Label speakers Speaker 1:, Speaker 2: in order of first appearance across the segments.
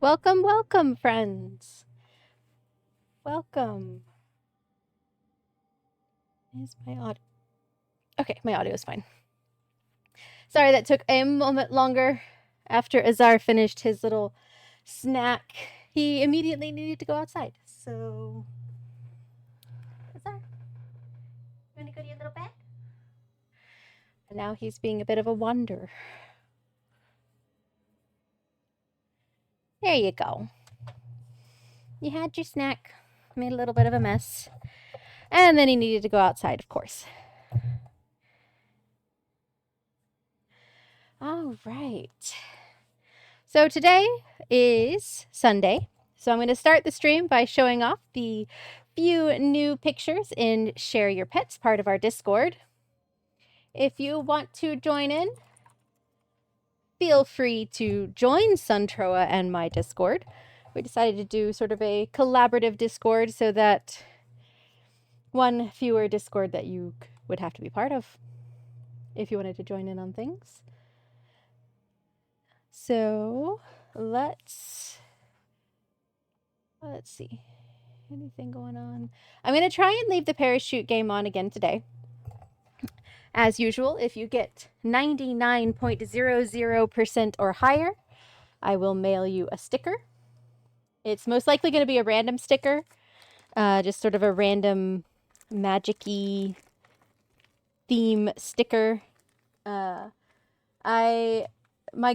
Speaker 1: Welcome, welcome, friends. Welcome. Is my audio? Okay, my audio is fine. Sorry that took a moment longer. After Azar finished his little snack, he immediately needed to go outside. So, Azar, you want to go to your little bed? And now he's being a bit of a wanderer. There you go. You had your snack, made a little bit of a mess, and then he needed to go outside, of course. All right. So today is Sunday. So I'm going to start the stream by showing off the few new pictures in Share Your Pets, part of our Discord. If you want to join in, feel free to join Suntroa and my Discord. We decided to do sort of a collaborative Discord so that one fewer Discord that you would have to be part of if you wanted to join in on things. So let's see. Anything going on? I'm going to try and leave the parachute game on again today. As usual, if you get 99.00% or higher, I will mail you a sticker. It's most likely going to be a random sticker, just sort of a random magic-y theme sticker. My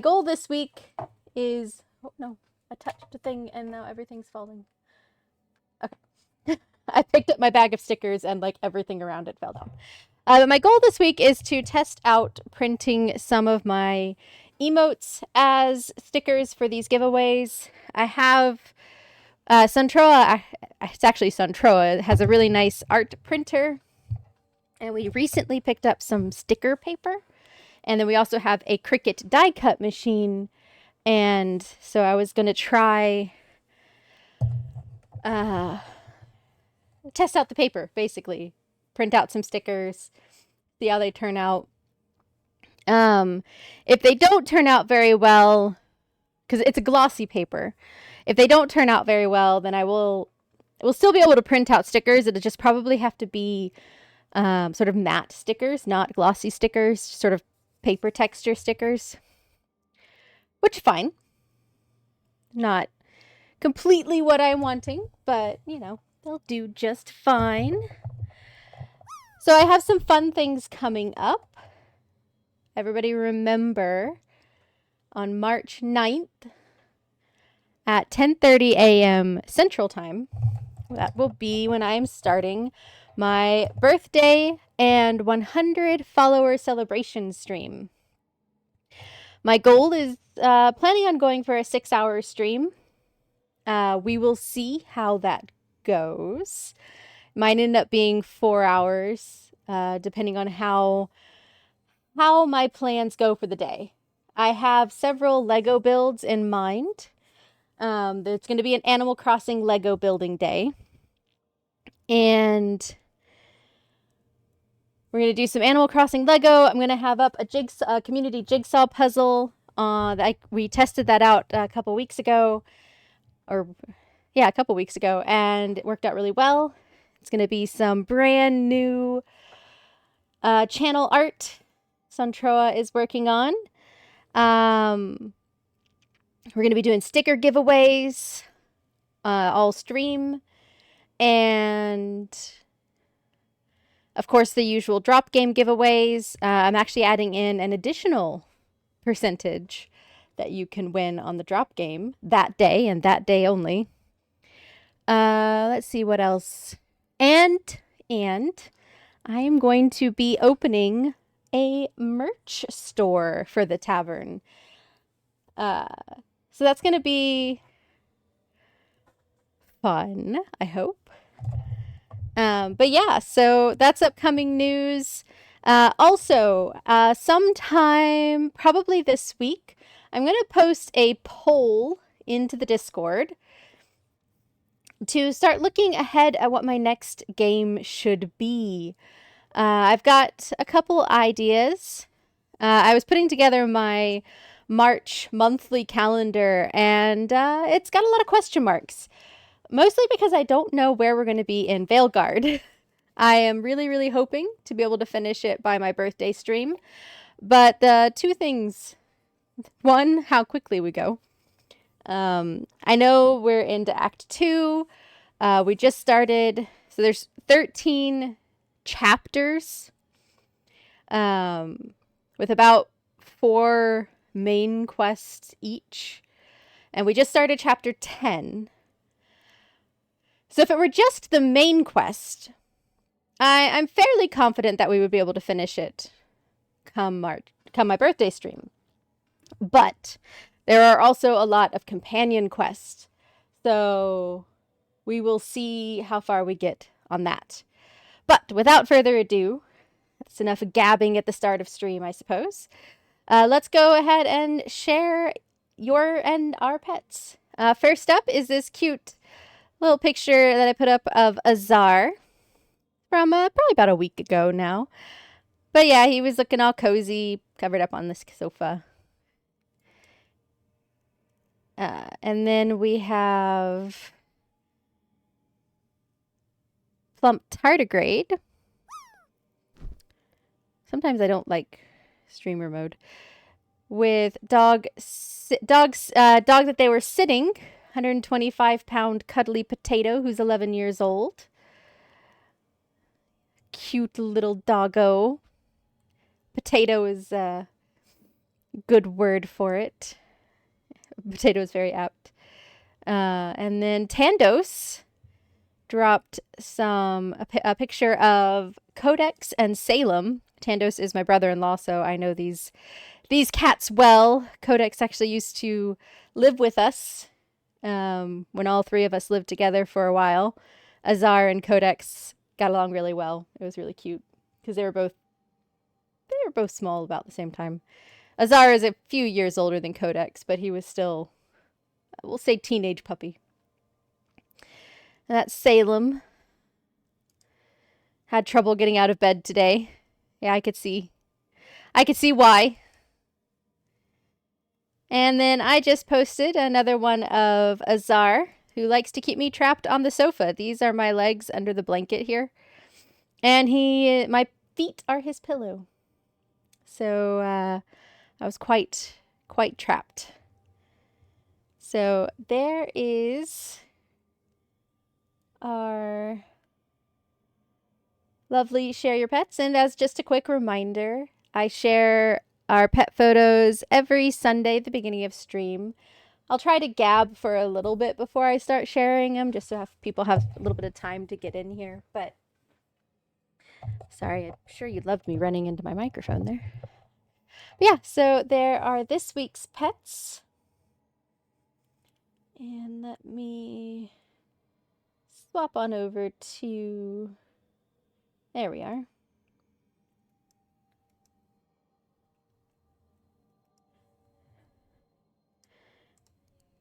Speaker 1: goal this week is... Oh, no. I touched a thing and now everything's falling. Okay. I picked up my bag of stickers and like everything around it fell down. My goal this week is to test out printing some of my emotes as stickers for these giveaways. I have Suntroa. It's actually Suntroa. It has a really nice art printer. And we recently picked up some sticker paper. And then we also have a Cricut die cut machine. And so I was going to try test out the paper, basically. Print out some stickers, see how they turn out. If they don't turn out very well, because it's a glossy paper, if they don't turn out very well, then we'll still be able to print out stickers. It'll just probably have to be sort of matte stickers, not glossy stickers, sort of paper texture stickers. Which, fine. Not completely what I'm wanting, but, you know, they'll do just fine. So I have some fun things coming up. Everybody remember, on March 9th at 10:30 a.m. Central Time, that will be when I'm starting my birthday and 100 follower celebration stream. My goal is planning on going for a 6-hour stream. We will see how that goes. Might end up being 4 hours, depending on how my plans go for the day. I have several Lego builds in mind. There's going to be an Animal Crossing Lego building day. And we're going to do some Animal Crossing Lego. I'm going to have up a community jigsaw puzzle. We tested that out a couple weeks ago. A couple weeks ago. And it worked out really well. It's going to be some brand new channel art Suntroa is working on. We're going to be doing sticker giveaways all stream. And, of course, the usual drop game giveaways. I'm actually adding in an additional percentage that you can win on the drop game that day and that day only. Let's see what else. And I am going to be opening a merch store for the tavern. So that's going to be fun, I hope. But yeah, so that's upcoming news. Also, sometime probably this week, I'm going to post a poll into the Discord to start looking ahead at what my next game should be. I've got a couple ideas. I was putting together my March monthly calendar, and it's got a lot of question marks. Mostly because I don't know where we're going to be in Veilguard. I am really, really hoping to be able to finish it by my birthday stream. But the two things, one, how quickly we go. I know we're into Act 2. We just started, so there's 13 chapters with about 4 main quests each. And we just started chapter 10. So if it were just the main quest, I'm fairly confident that we would be able to finish it come my birthday stream. But there are also a lot of companion quests. So we will see how far we get on that. But without further ado, that's enough gabbing at the start of stream, I suppose. Let's go ahead and share your and our pets. First up is this cute little picture that I put up of Azar from probably about a week ago now. But yeah, he was looking all cozy, covered up on this sofa. And then we have Plump Tardigrade. Sometimes I don't like streamer mode. With dog that they were sitting, 125-pound cuddly potato who's 11 years old. Cute little doggo. Potato is a good word for it. Potato is very apt. And then Tandos dropped a picture of Codex and Salem. Tandos is my brother-in-law, so I know these cats well. Codex actually used to live with us when all 3 of us lived together for a while. Azar and Codex got along really well. It was really cute because they were both small about the same time. Azar is a few years older than Codex, but he was still, we'll say, teenage puppy. And that's Salem. Had trouble getting out of bed today. Yeah, I could see why. And then I just posted another one of Azar, who likes to keep me trapped on the sofa. These are my legs under the blanket here. And my feet are his pillow. So I was quite trapped. So there is our lovely Share Your Pets. And as just a quick reminder, I share our pet photos every Sunday at the beginning of stream. I'll try to gab for a little bit before I start sharing them, just so people have a little bit of time to get in here. But sorry, I'm sure you loved me running into my microphone there. But yeah, so there are this week's pets. And let me swap on over to... There we are.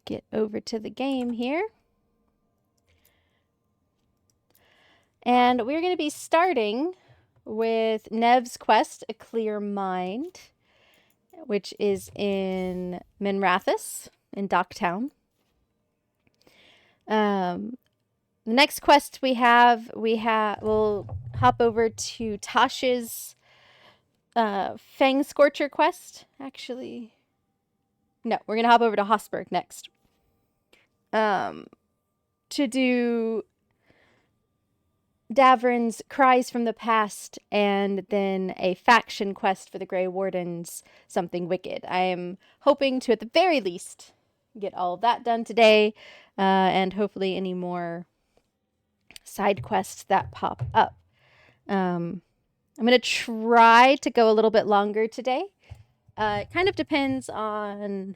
Speaker 1: Get over to the game here. And we're going to be starting with Nev's quest, A Clear Mind, which is in Minrathous, in Docktown. The next quest we'll hop over to Tasha's Fang Scorcher quest. Actually, no, we're going to hop over to Hosberg next. To do Davrin's Cries from the Past, and then a faction quest for the Grey Wardens, Something Wicked. I am hoping to, at the very least, get all of that done today, and hopefully any more side quests that pop up. I'm going to try to go a little bit longer today. It kind of depends on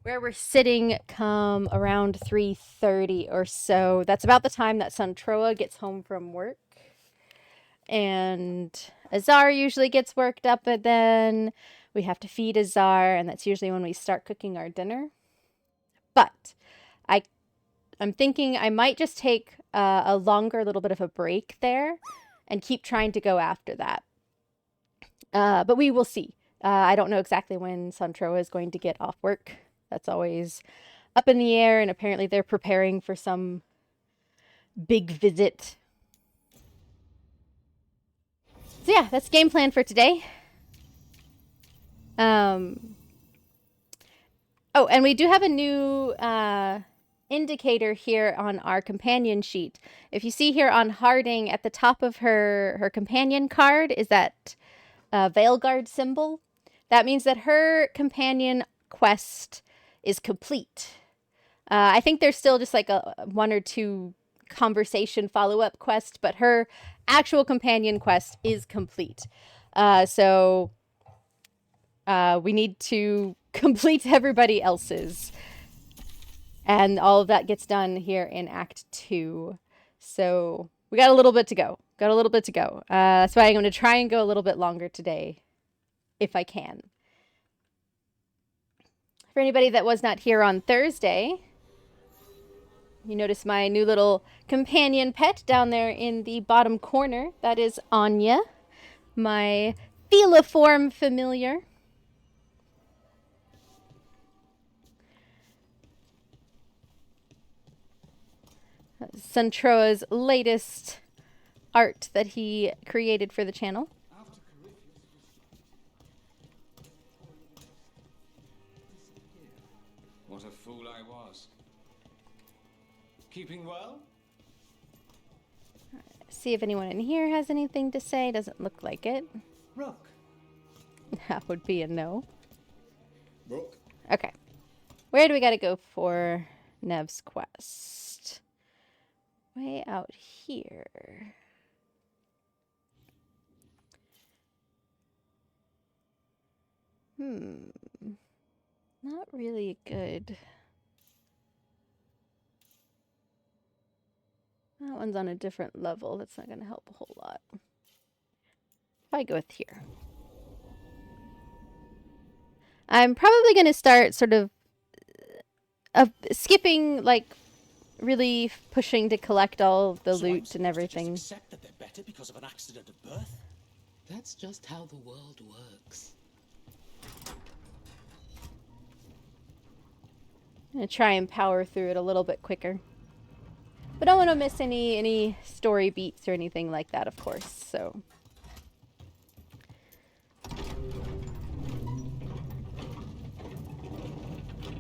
Speaker 1: where we're sitting come around 3:30 or so. That's about the time that Suntroa gets home from work. And Azar usually gets worked up, but then we have to feed Azar, and that's usually when we start cooking our dinner. But I'm thinking I might just take a little bit of a break there and keep trying to go after that. But we will see. I don't know exactly when Suntroa is going to get off work. That's always up in the air, and apparently they're preparing for some big visit. So yeah, that's game plan for today. Oh, and we do have a new indicator here on our companion sheet. If you see here on Harding at the top of her companion card is that Veilguard symbol. That means that her companion quest is complete. I think there's still just like a 1 or 2 conversation follow-up quest, but her actual companion quest is complete. So we need to complete everybody else's. And all of that gets done here in Act 2. So we got a little bit to go. That's why I'm going to try and go a little bit longer today, if I can. For anybody that was not here on Thursday, you notice my new little companion pet down there in the bottom corner. That is Anya, my feliform familiar. Suntroa's latest art that he created for the channel.
Speaker 2: What a fool I was. Keeping well?
Speaker 1: See if anyone in here has anything to say. Doesn't look like it.
Speaker 2: Rook.
Speaker 1: That would be a no.
Speaker 2: Rook.
Speaker 1: Okay. Where do we gotta go for Nev's quest? Way out here. Not really good. That one's on a different level. That's not gonna help a whole lot. If I go with here. I'm probably gonna start sort of skipping, like, really pushing to collect all the loot and everything.
Speaker 3: Just accept that they're better because of an accident at birth? That's just how the world works.
Speaker 1: I'm gonna try and power through it a little bit quicker. But I don't want to miss any story beats or anything like that, of course, so.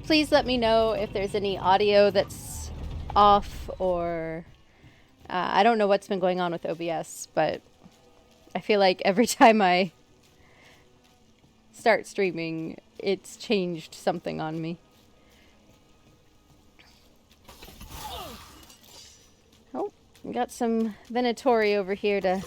Speaker 1: Please let me know if there's any audio that's off or... I don't know what's been going on with OBS, but I feel like every time I start streaming, it's changed something on me. Oh, we got some Venatori over here to...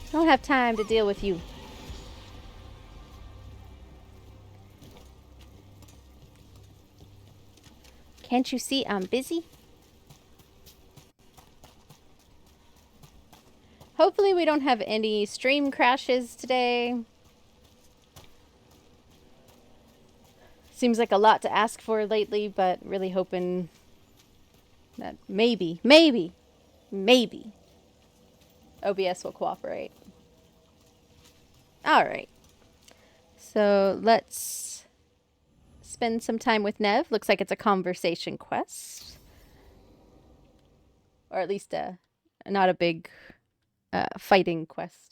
Speaker 1: I don't have time to deal with you. Can't you see I'm busy? Hopefully we don't have any stream crashes today. Seems like a lot to ask for lately, but really hoping that maybe OBS will cooperate. Alright. So let's spend some time with Nev. Looks like it's a conversation quest. Or at least not a big fighting quest.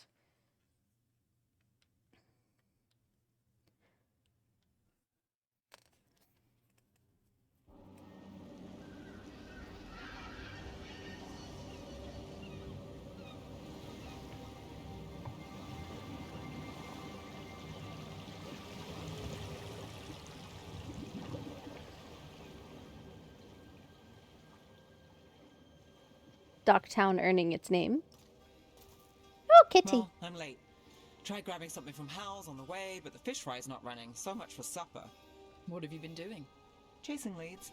Speaker 1: Docktown earning its name. Oh, Kitty.
Speaker 4: Well, I'm late. Tried grabbing something from Hal's on the way, but the fish fry's not running. So much for supper.
Speaker 5: What have you been doing?
Speaker 4: Chasing leads.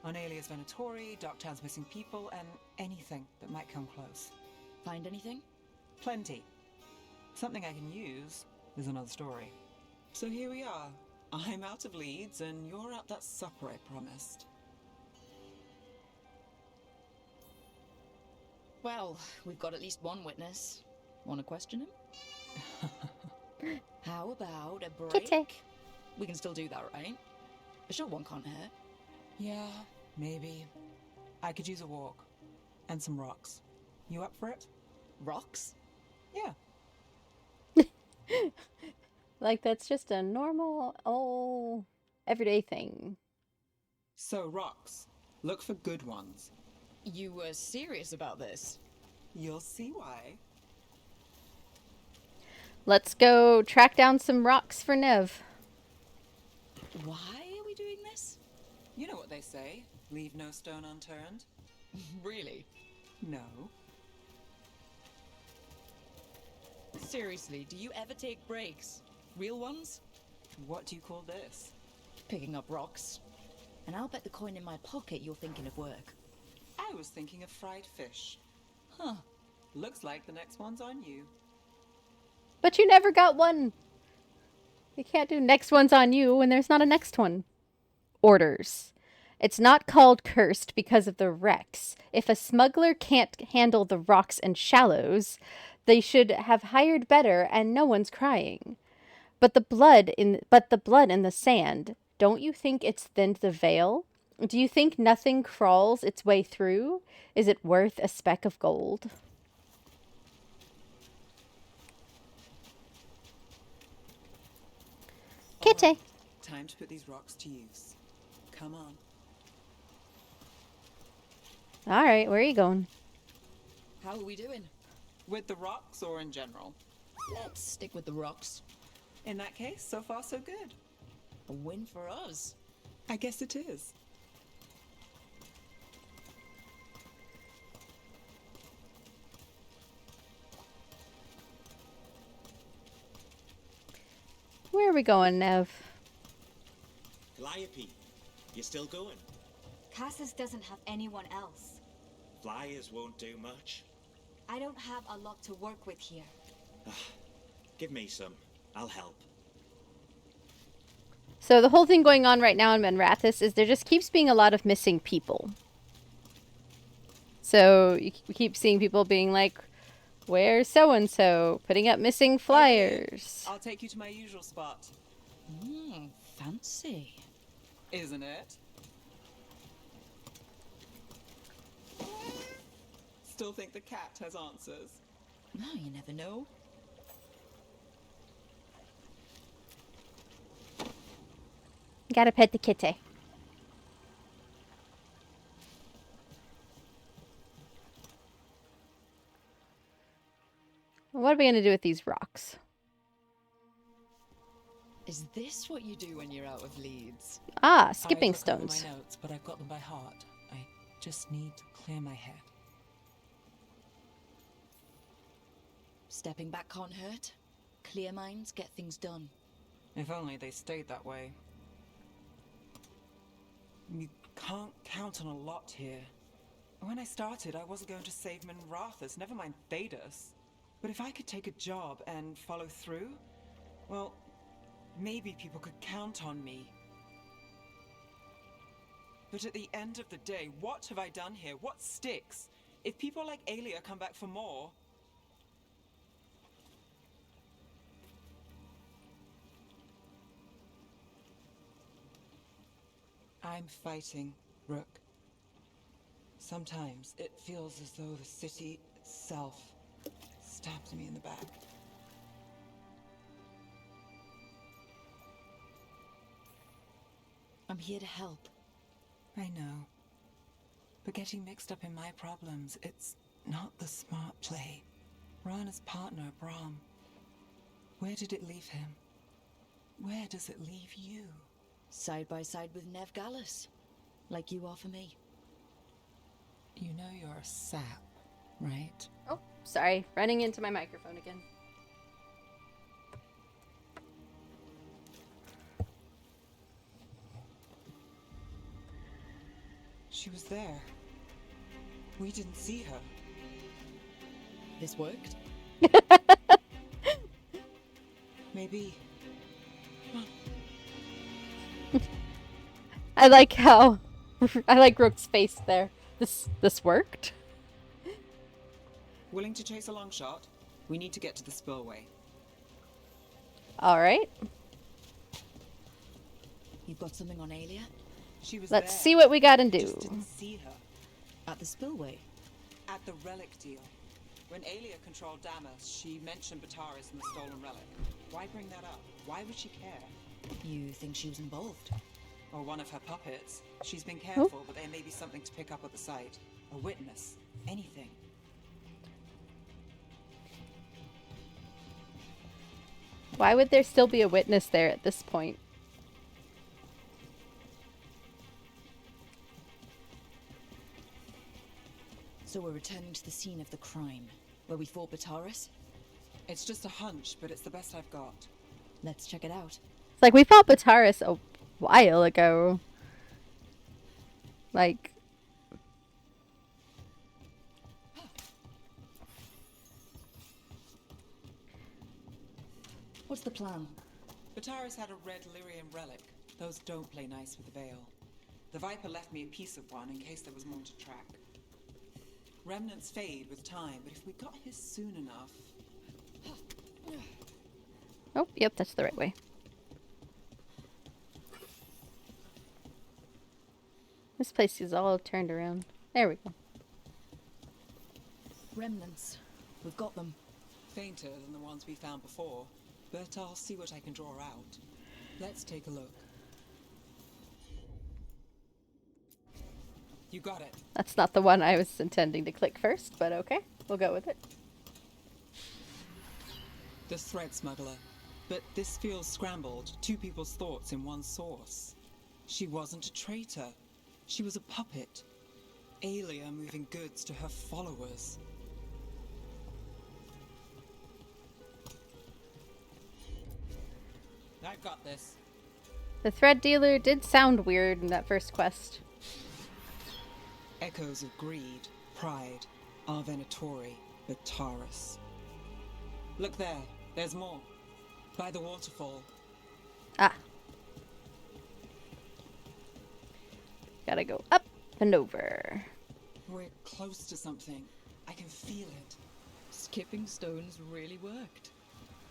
Speaker 4: On alias Venatori, Docktown's missing people, and anything that might come close.
Speaker 5: Find anything?
Speaker 4: Plenty. Something I can use is another story. So here we are, I'm out of leads, and you're at that supper I promised.
Speaker 5: Well, we've got at least one witness. Want to question him? How about a break?
Speaker 1: Kitty.
Speaker 5: We can still do that, right? A short one can't hurt.
Speaker 4: Yeah, maybe. I could use a walk. And some rocks. You up for it?
Speaker 5: Rocks?
Speaker 4: Yeah.
Speaker 1: Like, that's just a normal, everyday thing.
Speaker 4: So, rocks. Look for good ones.
Speaker 5: You were serious about this?
Speaker 4: You'll see why.
Speaker 1: Let's go track down some rocks for Nev.
Speaker 5: Why are we doing this?
Speaker 4: You know what they say. Leave no stone unturned.
Speaker 5: Really?
Speaker 4: No.
Speaker 5: Seriously, do you ever take breaks? Real ones?
Speaker 4: What do you call this?
Speaker 5: Picking up rocks. And I'll bet the coin in my pocket you're thinking of work.
Speaker 4: I was thinking of fried fish.
Speaker 5: Huh.
Speaker 4: Looks like the next one's on you.
Speaker 1: But you never got one. You can't do next one's on you when there's not a next one. Orders. It's not called cursed because of the wrecks. If a smuggler can't handle the rocks and shallows, they should have hired better, and no one's crying. But the blood in the sand, don't you think it's thinned the veil? Do you think nothing crawls its way through? Is it worth a speck of gold? Kitty.
Speaker 4: Alright, time to put these rocks to use. Come on.
Speaker 1: All right, where are you going?
Speaker 5: How are we doing?
Speaker 4: With the rocks or in general?
Speaker 5: Let's stick with the rocks.
Speaker 4: In that case, so far so good.
Speaker 5: A win for us.
Speaker 4: I guess it is.
Speaker 1: Where are we going, Nev?
Speaker 6: Calliope, you still going?
Speaker 7: Cassis doesn't have anyone else.
Speaker 6: Flyers won't do much.
Speaker 7: I don't have a lot to work with here.
Speaker 6: Give me some. I'll help.
Speaker 1: So the whole thing going on right now in Menrathis is there just keeps being a lot of missing people. So we keep seeing people being like, where's so-and-so? Putting up missing flyers.
Speaker 4: I'll take you to my usual spot.
Speaker 5: Fancy.
Speaker 4: Isn't it? Still think the cat has answers.
Speaker 5: No, you never know.
Speaker 1: Gotta pet the kitty. What are we gonna do with these rocks?
Speaker 5: Is this what you do when you're out of leads?
Speaker 1: Ah, skipping
Speaker 4: I took over
Speaker 1: stones.
Speaker 4: my notes, but I've got them by heart. I just need to clear my head.
Speaker 5: Stepping back can't hurt. Clear minds get things done.
Speaker 4: If only they stayed that way. You can't count on a lot here. When I started, I wasn't going to save Menrathis, never mind Thedas. But if I could take a job and follow through, well, maybe people could count on me. But at the end of the day, what have I done here? What sticks? If people like Aelia come back for more... I'm fighting, Rook. Sometimes it feels as though the city itself stabs me in the back.
Speaker 5: I'm here to help.
Speaker 4: I know. But getting mixed up in my problems, it's not the smart play. Rana's partner, Brahm. Where did it leave him? Where does it leave you?
Speaker 5: Side by side with Nev Gallus. Like you are for me.
Speaker 4: You know you're a sap, right?
Speaker 1: Oh, sorry. Running into my microphone again.
Speaker 4: She was there. We didn't see her.
Speaker 5: This worked?
Speaker 4: Maybe. Come on.
Speaker 1: I like how I like Rook's face there. This worked.
Speaker 4: Willing to chase a long shot? We need to get to the spillway.
Speaker 1: All right.
Speaker 5: You've got something on Alia?
Speaker 4: She was
Speaker 1: Let's
Speaker 4: there.
Speaker 1: see what we got and
Speaker 4: Just
Speaker 1: do.
Speaker 4: didn't see her.
Speaker 5: At the spillway?
Speaker 4: At the relic deal. When Alia controlled Damas, she mentioned Bataris and the stolen relic. Why bring that up? Why would she care?
Speaker 5: You think she was involved?
Speaker 4: Or one of her puppets. She's been careful, but there may be something to pick up at the site. A witness. Anything.
Speaker 1: Why would there still be a witness there at this point?
Speaker 5: So we're returning to the scene of the crime, where we fought Bataris?
Speaker 4: It's just a hunch, but it's the best I've got.
Speaker 5: Let's check it out.
Speaker 1: It's like we fought Bataris a while ago. Like,
Speaker 5: What's the plan?
Speaker 4: Bataris had a red lyrium relic. Those don't play nice with the Veil. The Viper left me a piece of one in case there was more to track. Remnants fade with time, but if we got here soon enough...
Speaker 1: oh, yep, that's the right way. This place is all turned around. There we go.
Speaker 5: Remnants. We've got them.
Speaker 4: Fainter than the ones we found before, but I'll see what I can draw out. Let's take a look. You got it.
Speaker 1: That's not the one I was intending to click first, but okay. We'll go with it.
Speaker 4: The thread smuggler. But this feels scrambled. Two people's thoughts in one source. She wasn't a traitor. She was a puppet. Alia moving goods to her followers. I've got this.
Speaker 1: The thread dealer did sound weird in that first quest.
Speaker 4: Echoes of greed, pride, our Venatori, Bataris. Look there, there's more. By the waterfall.
Speaker 1: Ah. Gotta go up and over.
Speaker 4: We're close to something. I can feel it.
Speaker 5: Skipping stones really worked.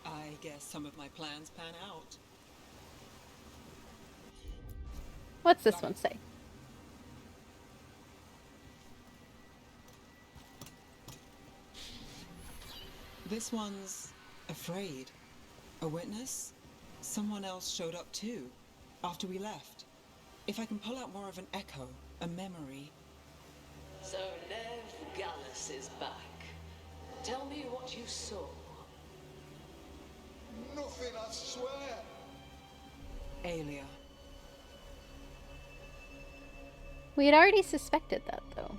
Speaker 4: I guess some of my plans pan out.
Speaker 1: What's this one say?
Speaker 4: This one's afraid. A witness? Someone else showed up too, after we left. If I can pull out more of an echo, a memory.
Speaker 3: So Nev Gallus is back. Tell me what you saw.
Speaker 2: Nothing, I swear.
Speaker 4: Alia.
Speaker 1: We had already suspected that, though.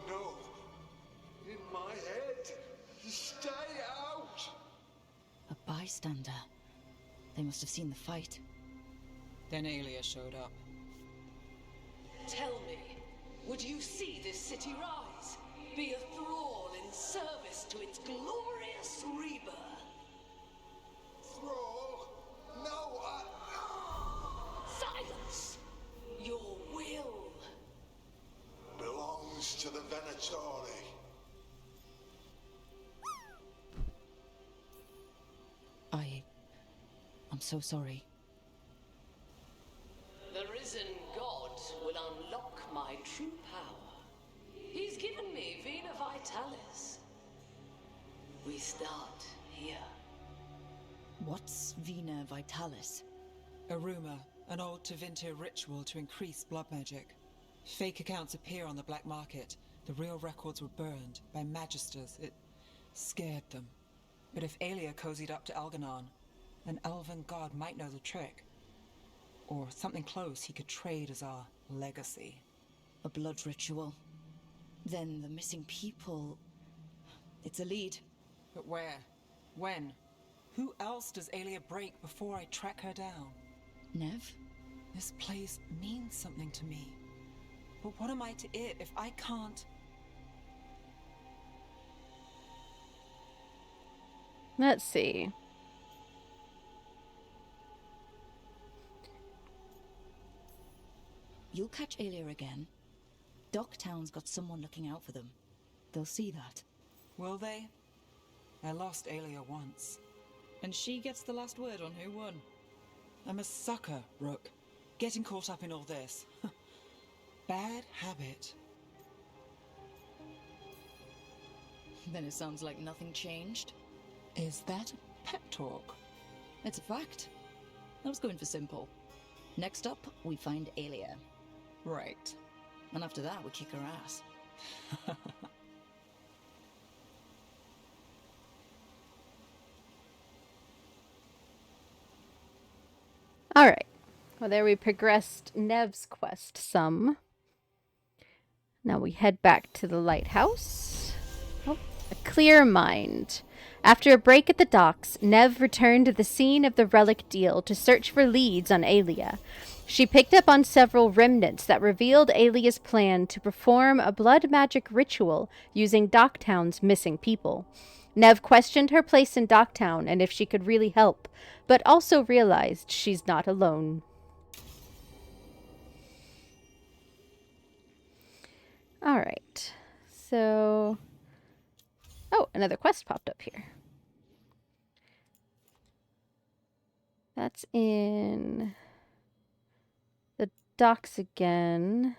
Speaker 2: No. In my head. Stay out.
Speaker 5: A bystander. They must have seen the fight.
Speaker 4: Then Alia showed up.
Speaker 3: Tell me, would you see this city rise? Be a thrall in service to its glorious rebirth?
Speaker 2: Thrall? No,
Speaker 3: Silence! Your will.
Speaker 2: belongs to the Venatori.
Speaker 5: I'm so sorry.
Speaker 3: The risen god will unlock my true power. He's given me Vena Vitalis. We start here.
Speaker 5: What's Vena Vitalis?
Speaker 4: A rumor, an old Tevinter ritual to increase blood magic. Fake accounts appear on the black market. The real records were burned by magisters. It scared them. But if Alia cozied up to Algernon, an elven god might know the trick. Or something close he could trade as our legacy.
Speaker 5: A blood ritual. Then the missing people... It's a lead.
Speaker 4: But where? When? Who else does Alia break before I track her down?
Speaker 5: Nev?
Speaker 4: This place means something to me. But what am I to it if I can't...
Speaker 1: Let's see.
Speaker 5: You'll catch Alia again. Docktown's got someone looking out for them. They'll see that.
Speaker 4: Will they? I lost Alia once.
Speaker 5: And she gets the last word on who won.
Speaker 4: I'm a sucker, Rook. Getting caught up in all this. Bad habit.
Speaker 5: Then it sounds like nothing changed.
Speaker 4: Is that pep talk?
Speaker 5: It's a fact. I was going for simple. Next up, we find Alia.
Speaker 4: Right.
Speaker 5: And after that, we kick her ass.
Speaker 1: Alright. Well, there we progressed Nev's quest some. Now we head back to the lighthouse. Oh, a clear mind. After a break at the docks, Nev returned to the scene of the relic deal to search for leads on Alia. She picked up on several remnants that revealed Alia's plan to perform a blood magic ritual using Docktown's missing people. Nev questioned her place in Docktown and if she could really help, but also realized she's not alone. Alright, so... Oh, another quest popped up here. That's in the docks again.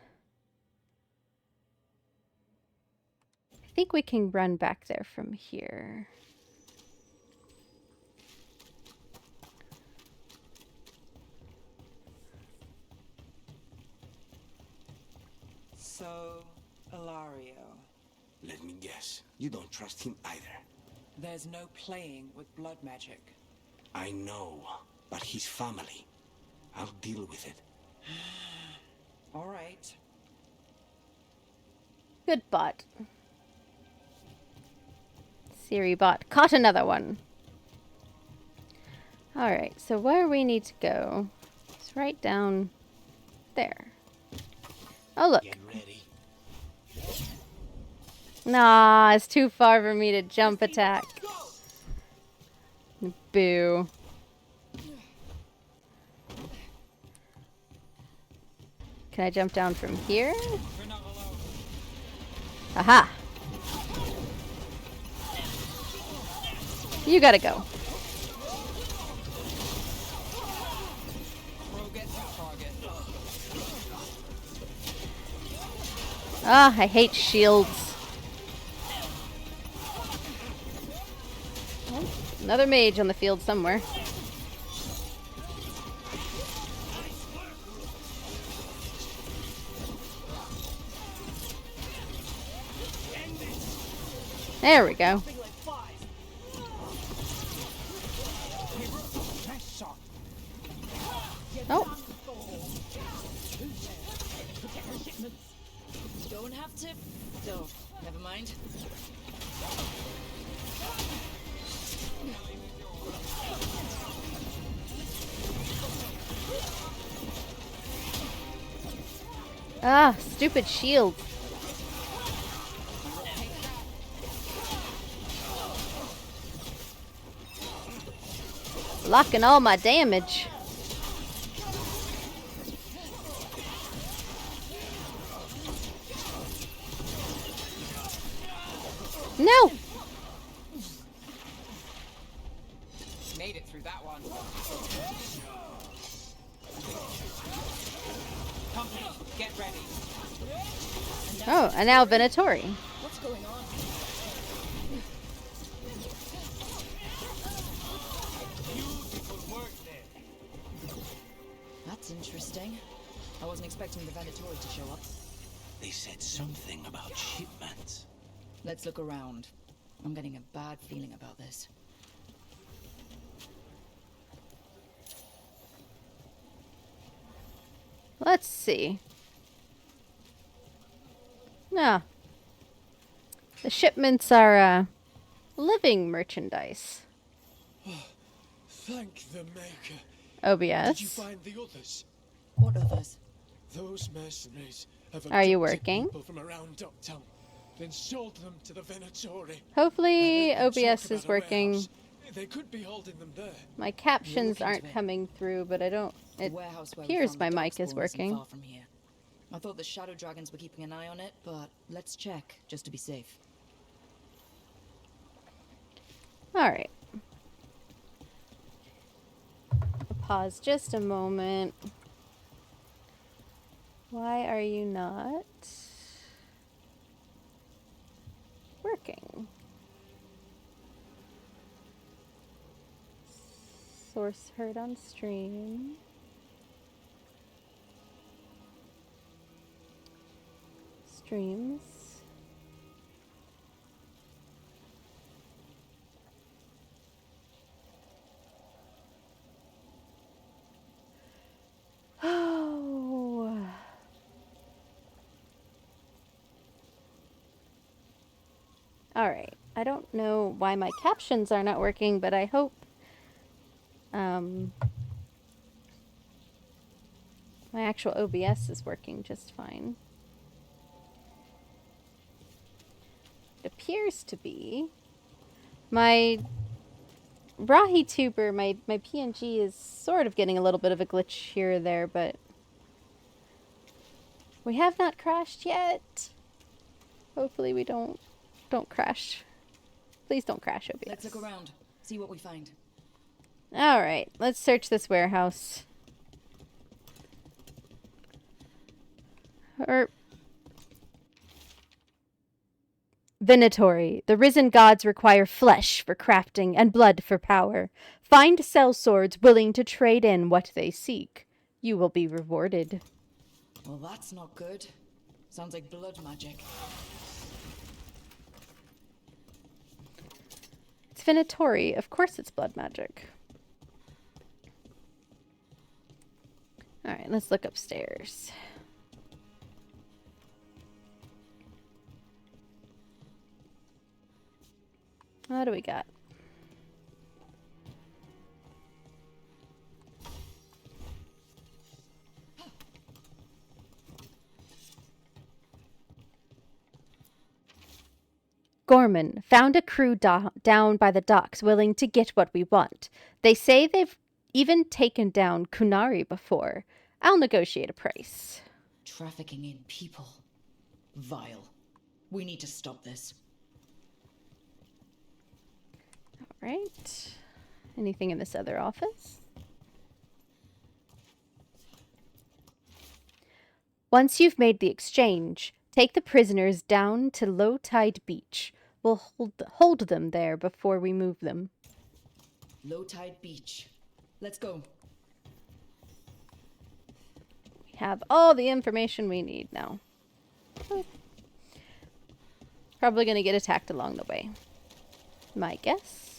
Speaker 1: I think we can run back there from here.
Speaker 4: So, Ilario.
Speaker 2: Let me guess. You don't trust him either.
Speaker 4: There's no playing with blood magic.
Speaker 2: I know, but his family. I'll deal with it.
Speaker 4: All right.
Speaker 1: Good bot. Siri bot caught another one. Alright, so where we need to go? It's right down there. Oh, look.
Speaker 2: Get ready.
Speaker 1: Nah, it's too far for me to jump attack. Boo. Can I jump down from here?
Speaker 4: We're not alone.
Speaker 1: Aha! You gotta go.
Speaker 4: Pro gets his target.
Speaker 1: Ah, I hate shields. Oh, another mage on the field somewhere. There we go. Oh,
Speaker 5: Don't have to... Oh, never mind.
Speaker 1: ah, stupid shield. Blocking all my damage. No!
Speaker 4: Made it through that one. Company, get ready.
Speaker 1: Oh, and now Venatori.
Speaker 5: What's going on? That's interesting. I wasn't expecting the Venatori to show up.
Speaker 2: They said something about shipments.
Speaker 5: Let's look around. I'm getting a bad feeling about this.
Speaker 1: Let's see. Ah. The shipments are, living merchandise.
Speaker 2: Thank the Maker.
Speaker 1: OBS.
Speaker 2: Did you find the others?
Speaker 5: What others?
Speaker 2: Those mercenaries have
Speaker 1: Are you
Speaker 2: abducted
Speaker 1: working?
Speaker 2: people from around Docktown, then sold them to the Venatori.
Speaker 1: Hopefully
Speaker 2: I heard them
Speaker 1: OBS
Speaker 2: talk
Speaker 1: is
Speaker 2: about a
Speaker 1: working.
Speaker 2: warehouse. They could be holding them there.
Speaker 1: My captions
Speaker 5: We'll look
Speaker 1: aren't
Speaker 5: into it.
Speaker 1: coming through, but I don't...
Speaker 5: The
Speaker 1: It
Speaker 5: warehouse where we
Speaker 1: appears
Speaker 5: found
Speaker 1: my
Speaker 5: the
Speaker 1: mic
Speaker 5: dock
Speaker 1: is
Speaker 5: spawn isn't
Speaker 1: working.
Speaker 5: far from here. I thought the shadow dragons were keeping an eye on it, but let's check, just to be safe.
Speaker 1: Alright. Pause just a moment. Why are you not working? Source heard on stream. Streams. Oh. All right. I don't know why my captions are not working, but I hope my actual OBS is working just fine. It appears to be. My RahiTuber, my PNG is sort of getting a little bit of a glitch here or there, but we have not crashed yet. Hopefully we don't crash. Please don't crash, OBS.
Speaker 5: Let's look around, see what we find.
Speaker 1: All right, let's search this warehouse. Venatory. The risen gods require flesh for crafting and blood for power. Find sellswords willing to trade in what they seek. You will be rewarded.
Speaker 5: Well, that's not good. Sounds like blood magic.
Speaker 1: It's Venatory. Of course it's blood magic. Alright, let's look upstairs. What do we got? Gorman found a crew down by the docks willing to get what we want. They say they've even taken down Kunari before. I'll negotiate a price.
Speaker 5: Trafficking in people. Vile. We need to stop this.
Speaker 1: All right. Anything in this other office? Once you've made the exchange, take the prisoners down to Low Tide Beach. We'll hold them there before we move them.
Speaker 5: Low Tide Beach. Let's go.
Speaker 1: We have all the information we need now. Probably going to get attacked along the way. My guess.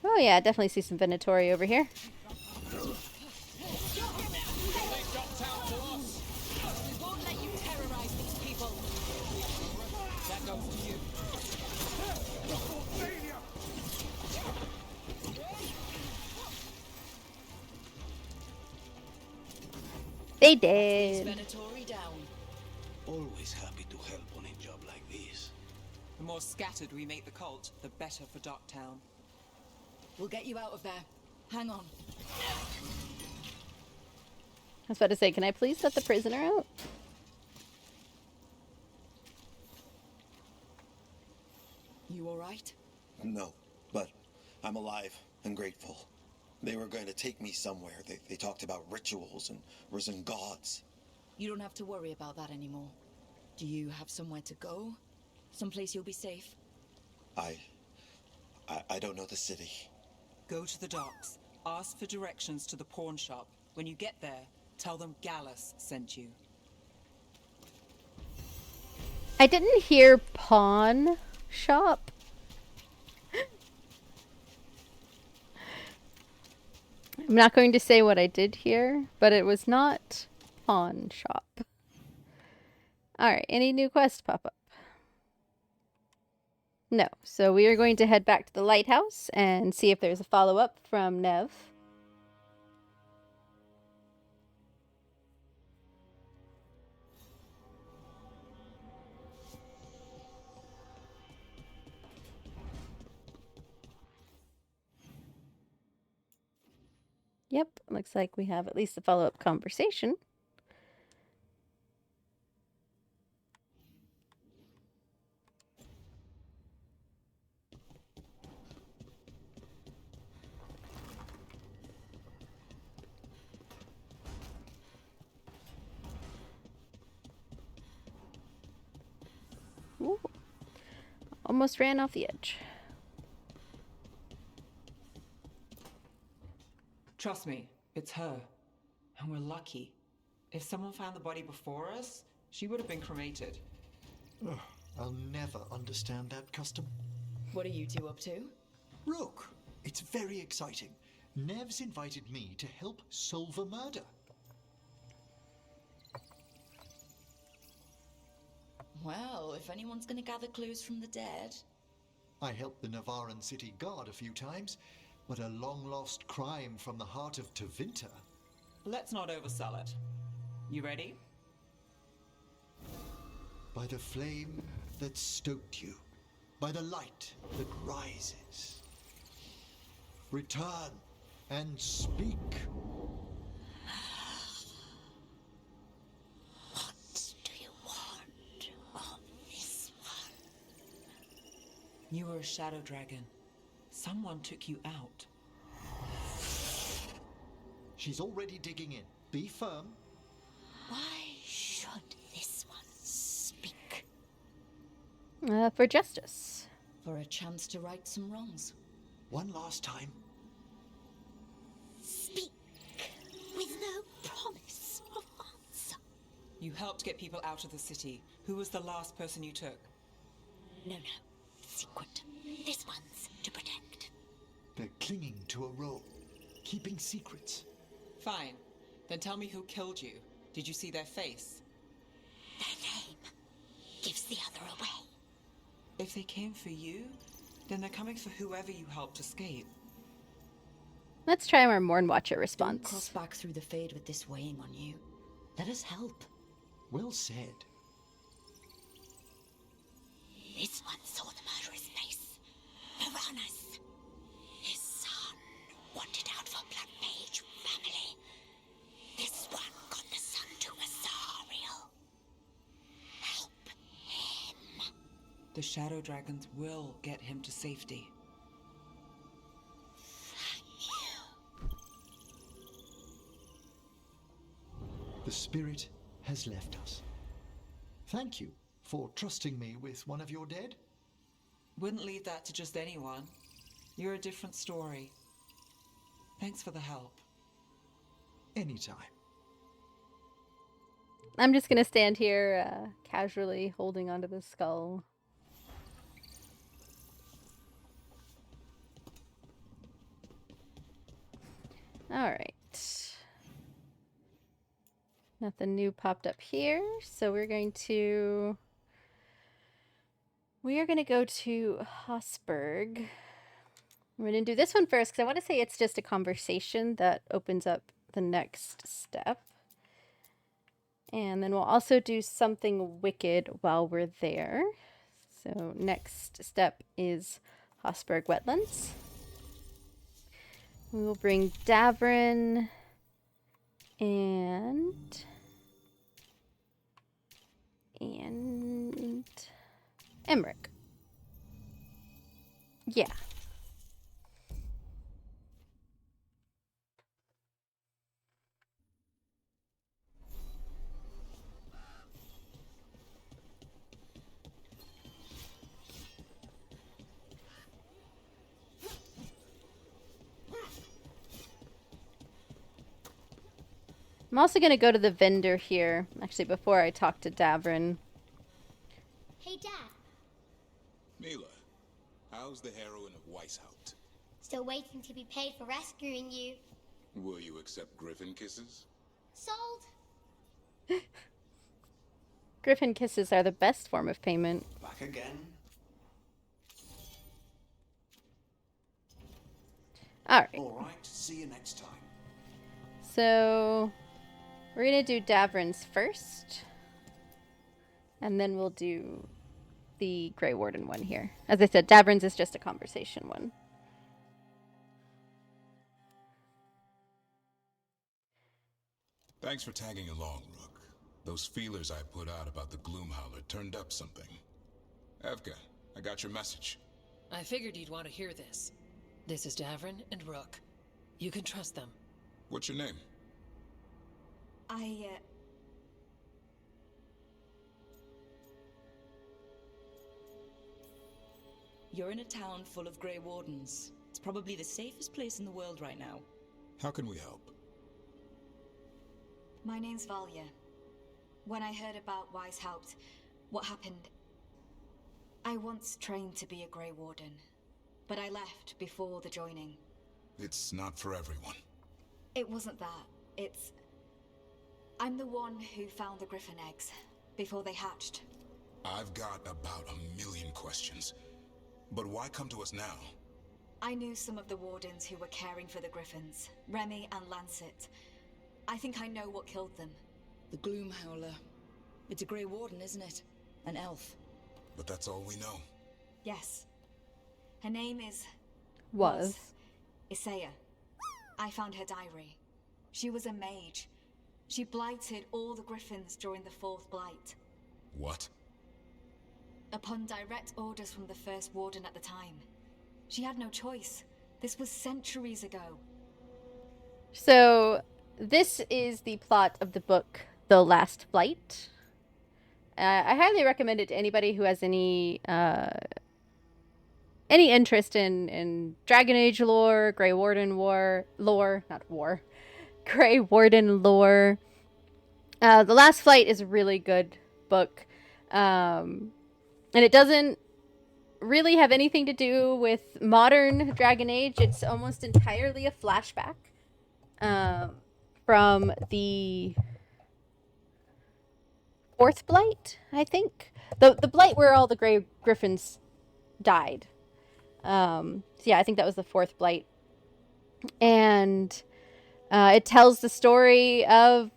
Speaker 1: Oh yeah, I definitely see some Venatory over here. They did.
Speaker 5: Venatory down.
Speaker 2: Always happy to help on a job like this.
Speaker 4: The more scattered we make the cult, the better for Darktown.
Speaker 5: We'll get you out of there. Hang on.
Speaker 1: I was about to say, can I please let the prisoner out?
Speaker 5: You alright?
Speaker 8: No, but I'm alive and grateful. They were going to take me somewhere. They talked about rituals and risen gods.
Speaker 5: You don't have to worry about that anymore. Do you have somewhere to go? Someplace you'll be safe?
Speaker 8: I don't know the city.
Speaker 4: Go to the docks. Ask for directions to the pawn shop. When you get there, tell them Gallus sent you.
Speaker 1: I didn't hear pawn shop. I'm not going to say what I did hear, but it was not pawn shop. Alright, any new quests pop up? No, so we are going to head back to the lighthouse and see if there's a follow-up from Nev. Yep, looks like we have at least a follow-up conversation. Ooh. Almost ran off the edge.
Speaker 4: Trust me, it's her. And we're lucky. If someone found the body before us, she would have been cremated.
Speaker 9: Ugh, I'll never understand that custom.
Speaker 5: What are you two up to?
Speaker 9: Look, it's very exciting. Nev's invited me to help solve a murder.
Speaker 5: Well, if anyone's gonna gather clues from the dead...
Speaker 9: I helped the Navaran City Guard a few times, but a long-lost crime from the heart of Tevinter.
Speaker 4: Let's not oversell it. You ready?
Speaker 9: By the flame that stoked you, by the light that rises. Return and speak.
Speaker 5: What do you want of this one?
Speaker 4: You were a shadow dragon. Someone took you out.
Speaker 9: She's already digging in. Be firm.
Speaker 5: Why should this one speak?
Speaker 1: For justice.
Speaker 5: For a chance to right some wrongs.
Speaker 9: One last time.
Speaker 5: Speak with no promise of answer.
Speaker 4: You helped get people out of the city. Who was the last person you took?
Speaker 5: No. Secret. This one's to protect.
Speaker 9: They're clinging to a role, keeping secrets.
Speaker 4: Fine. Then tell me who killed you. Did you see their face?
Speaker 5: Their name gives the other away.
Speaker 4: If they came for you, then they're coming for whoever you helped escape.
Speaker 1: Let's try our Morn Watcher
Speaker 5: Don't
Speaker 1: response.
Speaker 5: cross back through the Fade with this weighing on you. Let us help.
Speaker 9: Well said.
Speaker 5: This one saw the murderer's face. Piranhas. His son wanted out for Blood Mage family. This one got the son to Asariel. Help him.
Speaker 4: The shadow dragons will get him to safety.
Speaker 5: Thank you.
Speaker 9: The spirit has left us. Thank you for trusting me with one of your dead.
Speaker 4: Wouldn't leave that to just anyone. You're a different story. Thanks for the help.
Speaker 9: Anytime.
Speaker 1: I'm just gonna stand here casually holding onto the skull. Alright. Nothing new popped up here, so we are going to go to Hosberg. I'm going to do this one first because I want to say it's just a conversation that opens up the next step. And then we'll also do something wicked while we're there. So next step is Hosberg Wetlands. We will bring Davrin and Emmerich. Yeah. I'm also going to go to the vendor here, actually, before I talk to Davrin.
Speaker 7: Hey, Dad.
Speaker 10: Mila, how's the heroine of Weishaupt?
Speaker 7: Still waiting to be paid for rescuing you.
Speaker 10: Will you accept griffin kisses?
Speaker 7: Sold.
Speaker 1: Griffin kisses are the best form of payment.
Speaker 8: Back again?
Speaker 1: Alright.
Speaker 2: Alright, see you next time.
Speaker 1: So we're going to do Davrin's first. And then we'll do the Grey Warden one here. As I said, Davrin's is just a conversation one.
Speaker 10: Thanks for tagging along, Rook. Those feelers I put out about the Gloomhowler turned up something. Evka, I got your message.
Speaker 11: I figured you'd want to hear this. This is Davrin and Rook. You can trust them.
Speaker 10: What's your name?
Speaker 12: You're in a town full of Grey Wardens. It's probably the safest place in the world right now.
Speaker 10: How can we help?
Speaker 5: My name's Valya. When I heard about Weishaupt, what happened... I once trained to be a Grey Warden, but I left before the joining.
Speaker 10: It's not for everyone.
Speaker 5: It wasn't that. It's... I'm the one who found the griffin eggs, before they hatched.
Speaker 10: I've got about 1,000,000 questions. But why come to us now?
Speaker 5: I knew some of the wardens who were caring for the griffins, Remy and Lancet. I think I know what killed them.
Speaker 12: The Gloomhowler. It's a Grey Warden, isn't it? An elf.
Speaker 10: But that's all we know.
Speaker 5: Yes. Her name is...
Speaker 1: Was.
Speaker 5: Isaiah. I found her diary. She was a mage. She blighted all the griffins during the Fourth Blight.
Speaker 10: What?
Speaker 5: Upon direct orders from the first warden at the time. She had no choice. This was centuries ago.
Speaker 1: So, this is the plot of the book, The Last Flight. I highly recommend it to anybody who has any interest in Dragon Age lore, Grey Warden Grey Warden lore. The Last Flight is a really good book. And it doesn't really have anything to do with modern Dragon Age. It's almost entirely a flashback from the Fourth Blight, I think. The Blight where all the Grey Griffins died. So yeah, I think that was the Fourth Blight. And it tells the story of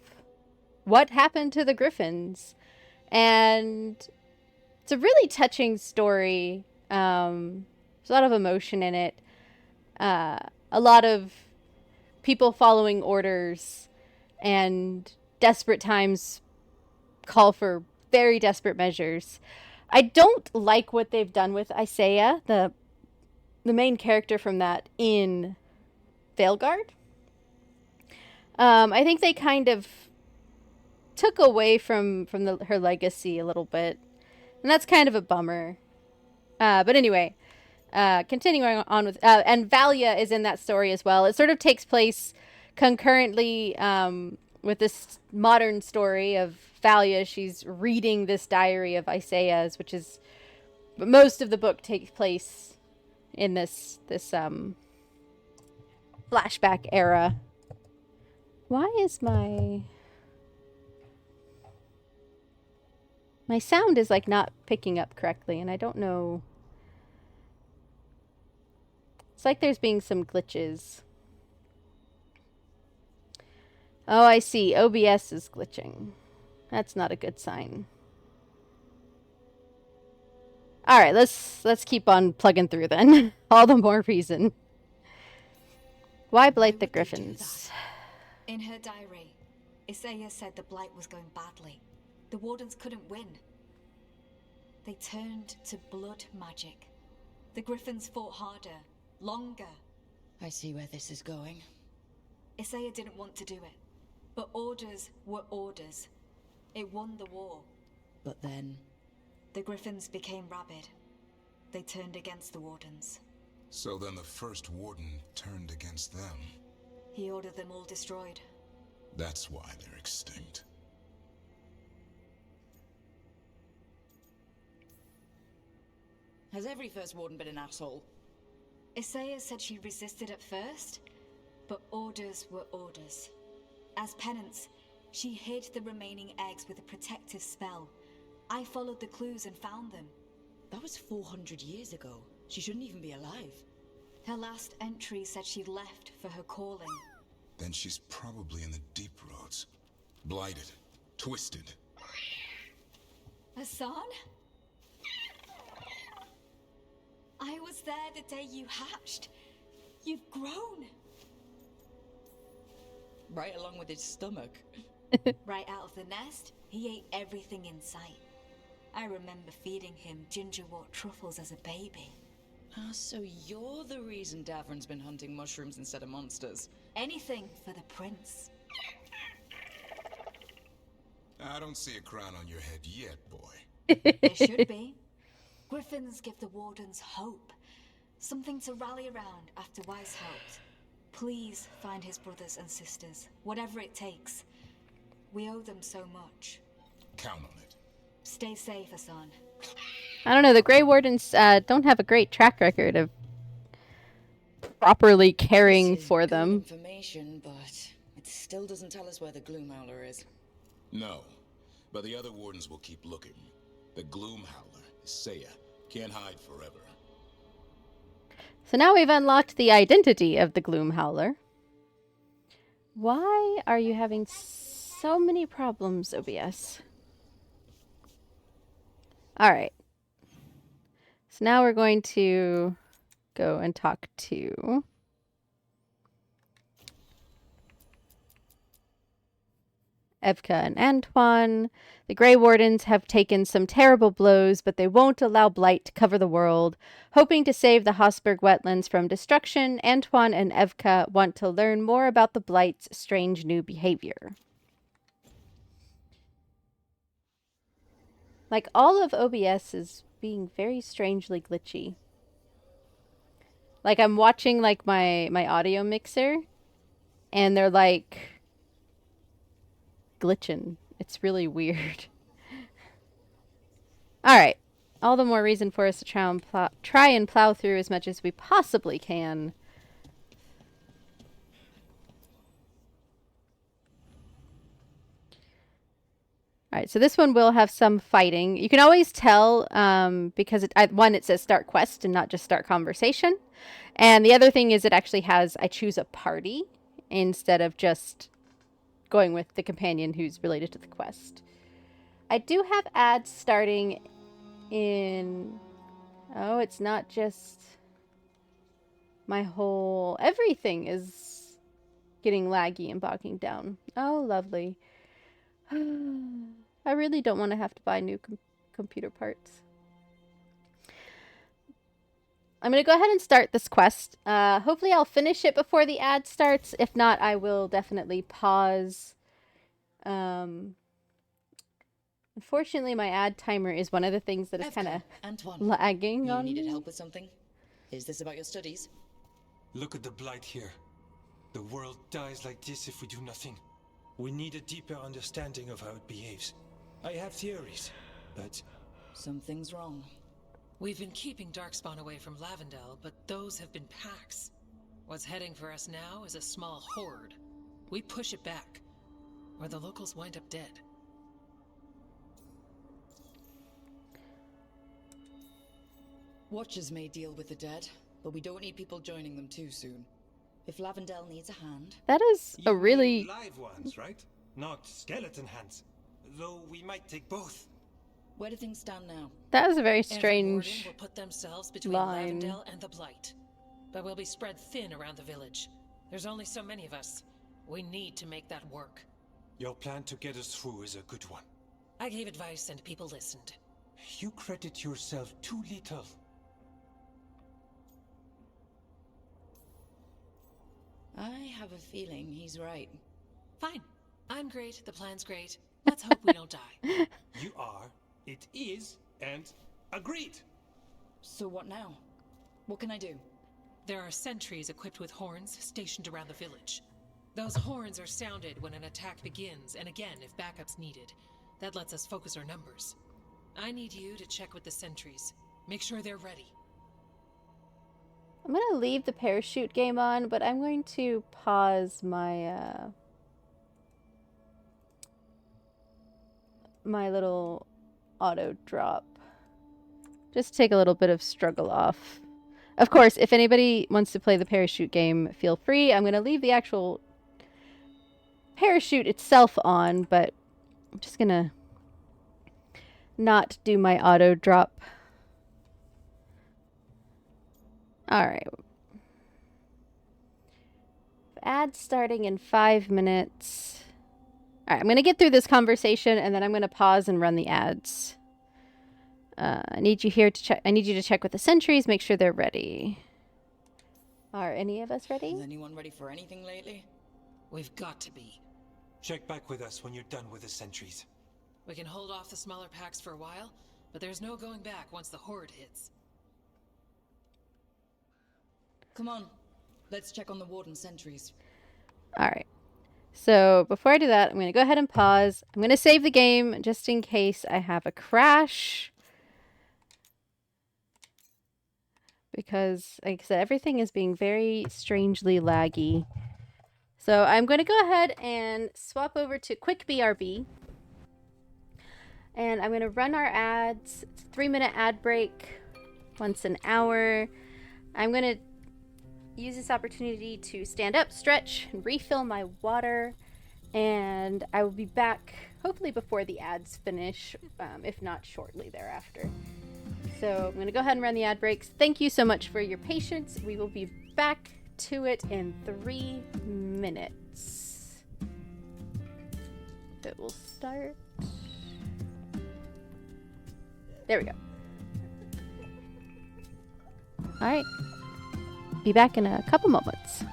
Speaker 1: what happened to the Griffins. And it's a really touching story. There's a lot of emotion in it. A lot of people following orders, and desperate times call for very desperate measures. I don't like what they've done with Isaiah, the main character from that, in Veilguard. I think they kind of took away from her legacy a little bit, and that's kind of a bummer. But anyway, continuing on with... and Valya is in that story as well. It sort of takes place concurrently with this modern story of Valya. She's reading this diary of Isaiah's, which is... most of the book takes place in this flashback era. Why is my sound is like not picking up correctly, and I don't know. It's like there's being some glitches. Oh, I see. OBS is glitching. That's not a good sign. All right, let's keep on plugging through then. All the more reason. Why blight the Griffins?
Speaker 5: In her diary, Isaiah said the blight was going badly. The wardens couldn't win. They turned to blood magic. The Griffins fought harder, longer.
Speaker 12: I see where this is going.
Speaker 5: Isaiah didn't want to do it, but orders were orders. It won the war.
Speaker 12: But then...
Speaker 5: the Griffins became rabid. They turned against the wardens.
Speaker 10: So then the first warden turned against them.
Speaker 5: He ordered them all destroyed.
Speaker 10: That's why they're extinct.
Speaker 12: Has every first warden been an asshole?
Speaker 5: Isaiah said she resisted at first, but orders were orders. As penance, she hid the remaining eggs with a protective spell. I followed the clues and found them.
Speaker 12: That was 400 years ago. She shouldn't even be alive.
Speaker 5: Her last entry said she'd left for her calling.
Speaker 10: Then she's probably in the deep roads. Blighted. Twisted.
Speaker 5: Hassan? I was there the day you hatched. You've grown.
Speaker 12: right along with his stomach.
Speaker 5: Right out of the nest, he ate everything in sight. I remember feeding him gingerwort truffles as a baby.
Speaker 12: Ah, so you're the reason Davern's been hunting mushrooms instead of monsters.
Speaker 5: Anything for the prince.
Speaker 10: I don't see a crown on your head yet, boy.
Speaker 5: There should be. Griffins give the wardens hope. Something to rally around after Weiss helped. Please find his brothers and sisters, whatever it takes. We owe them so much.
Speaker 10: Count on it.
Speaker 5: Stay safe, Hassan.
Speaker 1: I don't know, the Grey Wardens don't have a great track record of properly caring
Speaker 12: This is
Speaker 1: for
Speaker 12: good
Speaker 1: them.
Speaker 12: information, but it still doesn't tell us where the Gloomhowler is.
Speaker 10: No, but the other wardens will keep looking. The Gloomhowler is Seiya. Can't hide forever.
Speaker 1: So now we've unlocked the identity of the Gloomhowler. Why are you having so many problems, OBS? Alright. So now we're going to go and talk to Evka and Antoine. The Grey Wardens have taken some terrible blows, but they won't allow blight to cover the world. Hoping to save the Hosberg wetlands from destruction, Antoine and Evka want to learn more about the blight's strange new behavior. Like, all of OBS is being very strangely glitchy. Like, I'm watching, like, my audio mixer, and they're, like, glitching. It's really weird. Alright. All the more reason for us to try and plow through as much as we possibly can. Alright, so this one will have some fighting. You can always tell because, one, it says start quest and not just start conversation. And the other thing is it actually has, I choose a party instead of just going with the companion who's related to the quest. I do have ads starting in... Oh, it's not just my whole... Everything is getting laggy and bogging down. Oh, lovely. I really don't want to have to buy new computer parts. I'm going to go ahead and start this quest. Hopefully I'll finish it before the ad starts. If not, I will definitely pause. Unfortunately, my ad timer is one of the things that is kind of lagging on me.
Speaker 12: You needed help with something? Is this about your studies?
Speaker 2: Look at the blight here. The world dies like this if we do nothing. We need a deeper understanding of how it behaves. I have theories, but...
Speaker 12: Something's wrong.
Speaker 11: We've been keeping Darkspawn away from Lavendel, but those have been packs. What's heading for us now is a small horde. We push it back, or the locals wind up dead.
Speaker 12: Watchers may deal with the dead, but we don't need people joining them too soon. If Lavendel needs a hand...
Speaker 1: That is a really...
Speaker 2: live ones, right? Not skeleton hands. Though we might take both.
Speaker 12: Where do things stand now?
Speaker 1: That was a very
Speaker 11: Every
Speaker 1: strange
Speaker 11: warden will put themselves between
Speaker 1: line.
Speaker 11: Lavendel and the Blight. But we'll be spread thin around the village. There's only so many of us. We need to make that work.
Speaker 2: Your plan to get us through is a good one.
Speaker 11: I gave advice and people listened.
Speaker 2: You credit yourself too little.
Speaker 12: I have a feeling he's right.
Speaker 11: Fine. I'm great, the plan's great. Let's hope we don't die.
Speaker 2: You are, it is, and agreed.
Speaker 12: So what now? What can I do?
Speaker 11: There are sentries equipped with horns stationed around the village. Those horns are sounded when an attack begins, and again if backup's needed. That lets us focus our numbers. I need you to check with the sentries. Make sure they're ready.
Speaker 1: I'm going to leave the parachute game on, but I'm going to pause my my little auto drop. Just take a little bit of struggle off. Of course, if anybody wants to play the parachute game, feel free. I'm going to leave the actual parachute itself on, but I'm just going to not do my auto drop. Alright. ads starting in 5 minutes. All right, I'm going to get through this conversation and then I'm going to pause and run the ads. I need you here to check. I need you to check with the sentries, make sure they're ready. Are any of us ready?
Speaker 12: Is anyone ready for anything lately?
Speaker 11: We've got to be.
Speaker 2: Check back with us when you're done with the sentries.
Speaker 11: We can hold off the smaller packs for a while, but there's no going back once the horde hits.
Speaker 12: Come on, let's check on the warden sentries.
Speaker 1: All right. So before I do that, I'm going to go ahead and pause. I'm going to save the game just in case I have a crash. Because, like I said, everything is being very strangely laggy. So I'm going to go ahead and swap over to Quick BRB. And I'm going to run our ads. It's a 3-minute ad break once an hour. I'm going to use this opportunity to stand up, stretch, and refill my water. And I will be back hopefully before the ads finish, if not shortly thereafter. So I'm going to go ahead and run the ad breaks. Thank you so much for your patience. We will be back to it in 3 minutes. It will start. There we go. All right. Be back in a couple moments.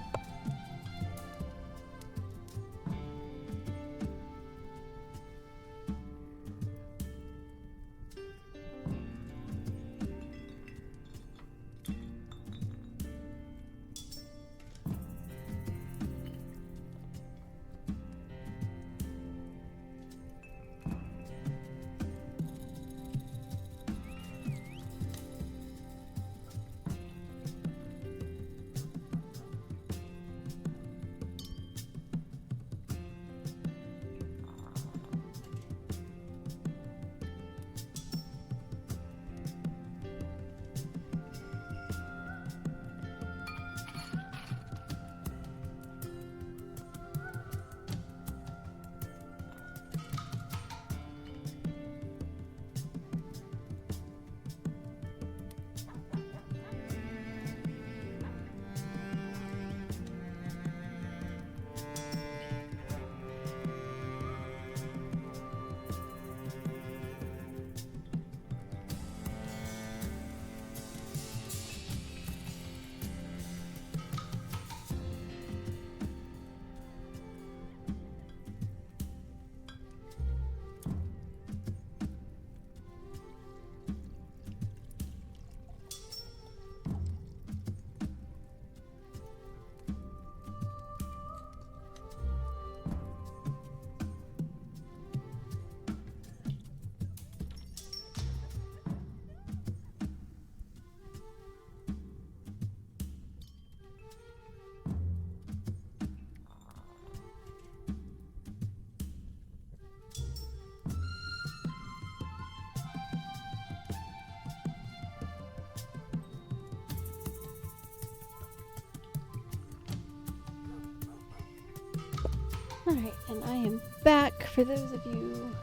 Speaker 1: Alright, and I am back for those of you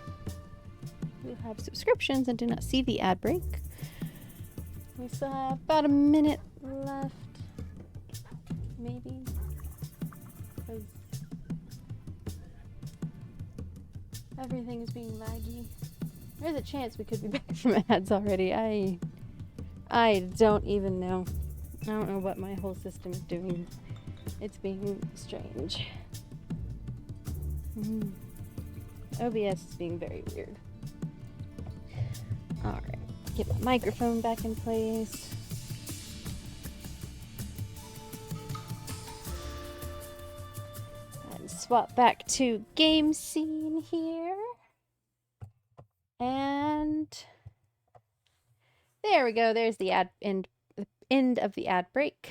Speaker 1: who have subscriptions and do not see the ad break. We still have about a minute left, maybe, because everything is being laggy. There's a chance we could be back from ads already. I don't even know. I don't know what my whole system is doing. It's being strange. OBS is being very weird. Alright, get my microphone back in place. And swap back to game scene here. And there we go. There's the end of the ad break.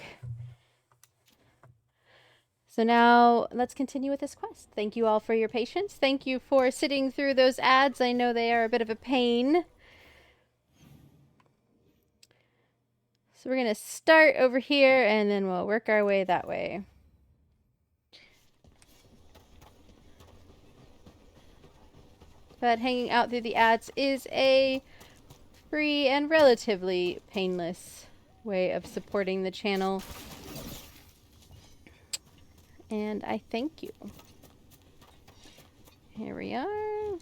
Speaker 1: So now let's continue with this quest. Thank you all for your patience. Thank you for sitting through those ads. I know they are a bit of a pain. So we're going to start over here and then we'll work our way that way. But hanging out through the ads is a free and relatively painless way of supporting the channel. And I thank you. Here we are.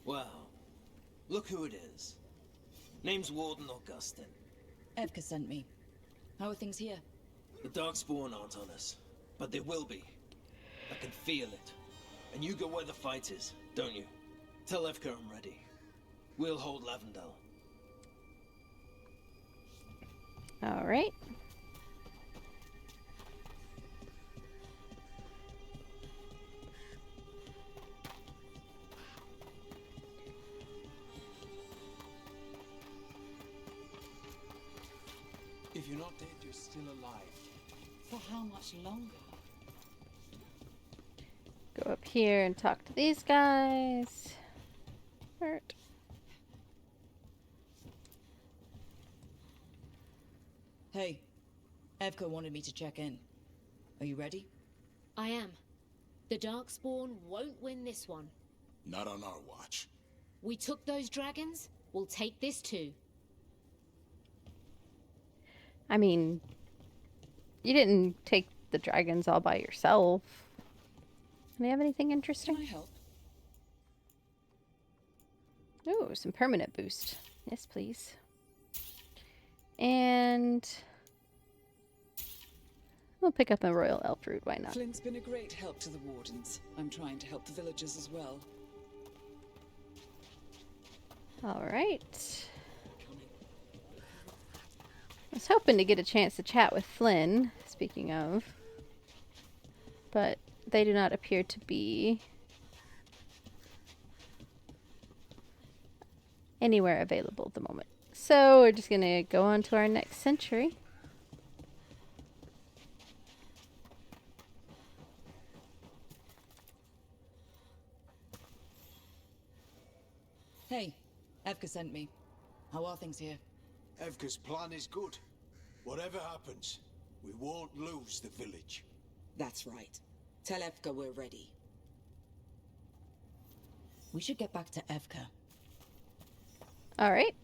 Speaker 13: Well, look who it is. Name's Warden Augustin.
Speaker 12: Evka sent me. How are things here?
Speaker 13: The Darkspawn aren't on us, but they will be. I can feel it. And you go where the fight is, don't you? Tell Evka I'm ready. We'll hold Lavendel.
Speaker 1: All right.
Speaker 2: If you're not dead, you're still alive.
Speaker 12: For how much longer?
Speaker 1: Go up here and talk to these guys. Hurt.
Speaker 12: Hey, Evka wanted me to check in. Are you ready?
Speaker 14: I am. The Darkspawn won't win this one.
Speaker 10: Not on our watch.
Speaker 14: We took those dragons, we'll take this too.
Speaker 1: I mean, you didn't take the dragons all by yourself. Do they have anything interesting?
Speaker 12: Can I help?
Speaker 1: Oh, some permanent boost. Yes, please. And we'll pick up a royal elf root. Why not?
Speaker 4: Flint's been a great help to the Wardens. I'm trying to help the villagers as well.
Speaker 1: All right. I was hoping to get a chance to chat with Flynn, speaking of, but they do not appear to be anywhere available at the moment. So we're just going to go on to our next century.
Speaker 12: Hey, Evka sent me. How are things here?
Speaker 15: Evka's plan is good. Whatever happens, we won't lose the village.
Speaker 12: That's right. Tell Evka we're ready. We should get back to Evka.
Speaker 1: All right.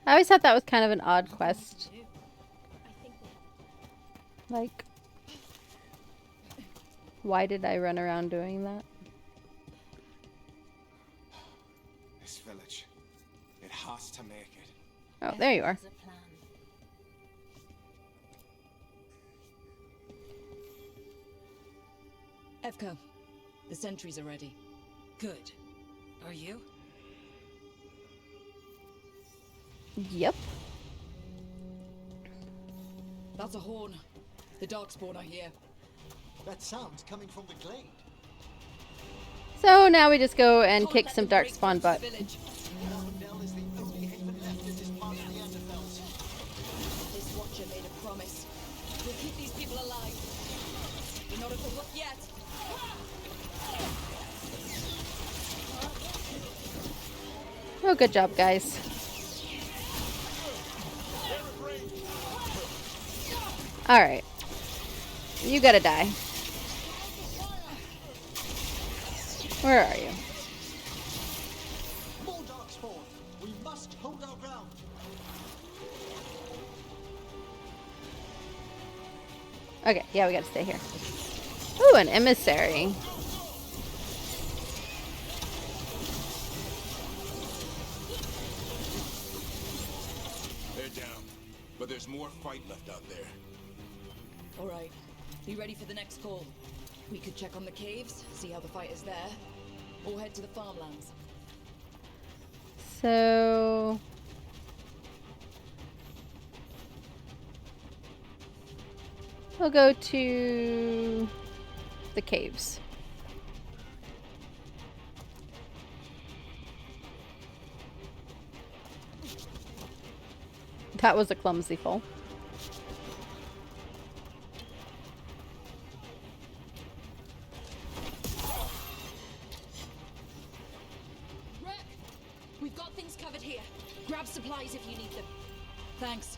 Speaker 1: I always thought that was kind of an odd quest. Like, why did I run around doing that?
Speaker 2: This village. It has to make it.
Speaker 1: Oh, there you are.
Speaker 12: Evka, the sentries are ready.
Speaker 11: Good. Are you?
Speaker 1: Yep.
Speaker 12: That's a horn. The Darkspawn are here.
Speaker 9: That sound's coming from the glade.
Speaker 1: So now we just go and kick some darkspawn butt.
Speaker 9: Lavendel is the only haven left in this part of the Anderfells.
Speaker 12: This Watcher made a promise. We'll keep these people alive. We're not at the hook yet.
Speaker 1: Oh, good job, guys. Alright. You gotta die. Where are you?
Speaker 9: More darkspawn. We must hold our ground.
Speaker 1: Okay, yeah, we gotta stay here. Ooh, an emissary.
Speaker 10: They're down, but there's more fight left out there.
Speaker 12: All right. Be ready for the next call. We could check on the caves, see how the fight is there, or head to the farmlands.
Speaker 1: So... we'll go to the caves. That was a clumsy fall.
Speaker 14: We've got things covered here. Grab supplies if you need them.
Speaker 12: Thanks.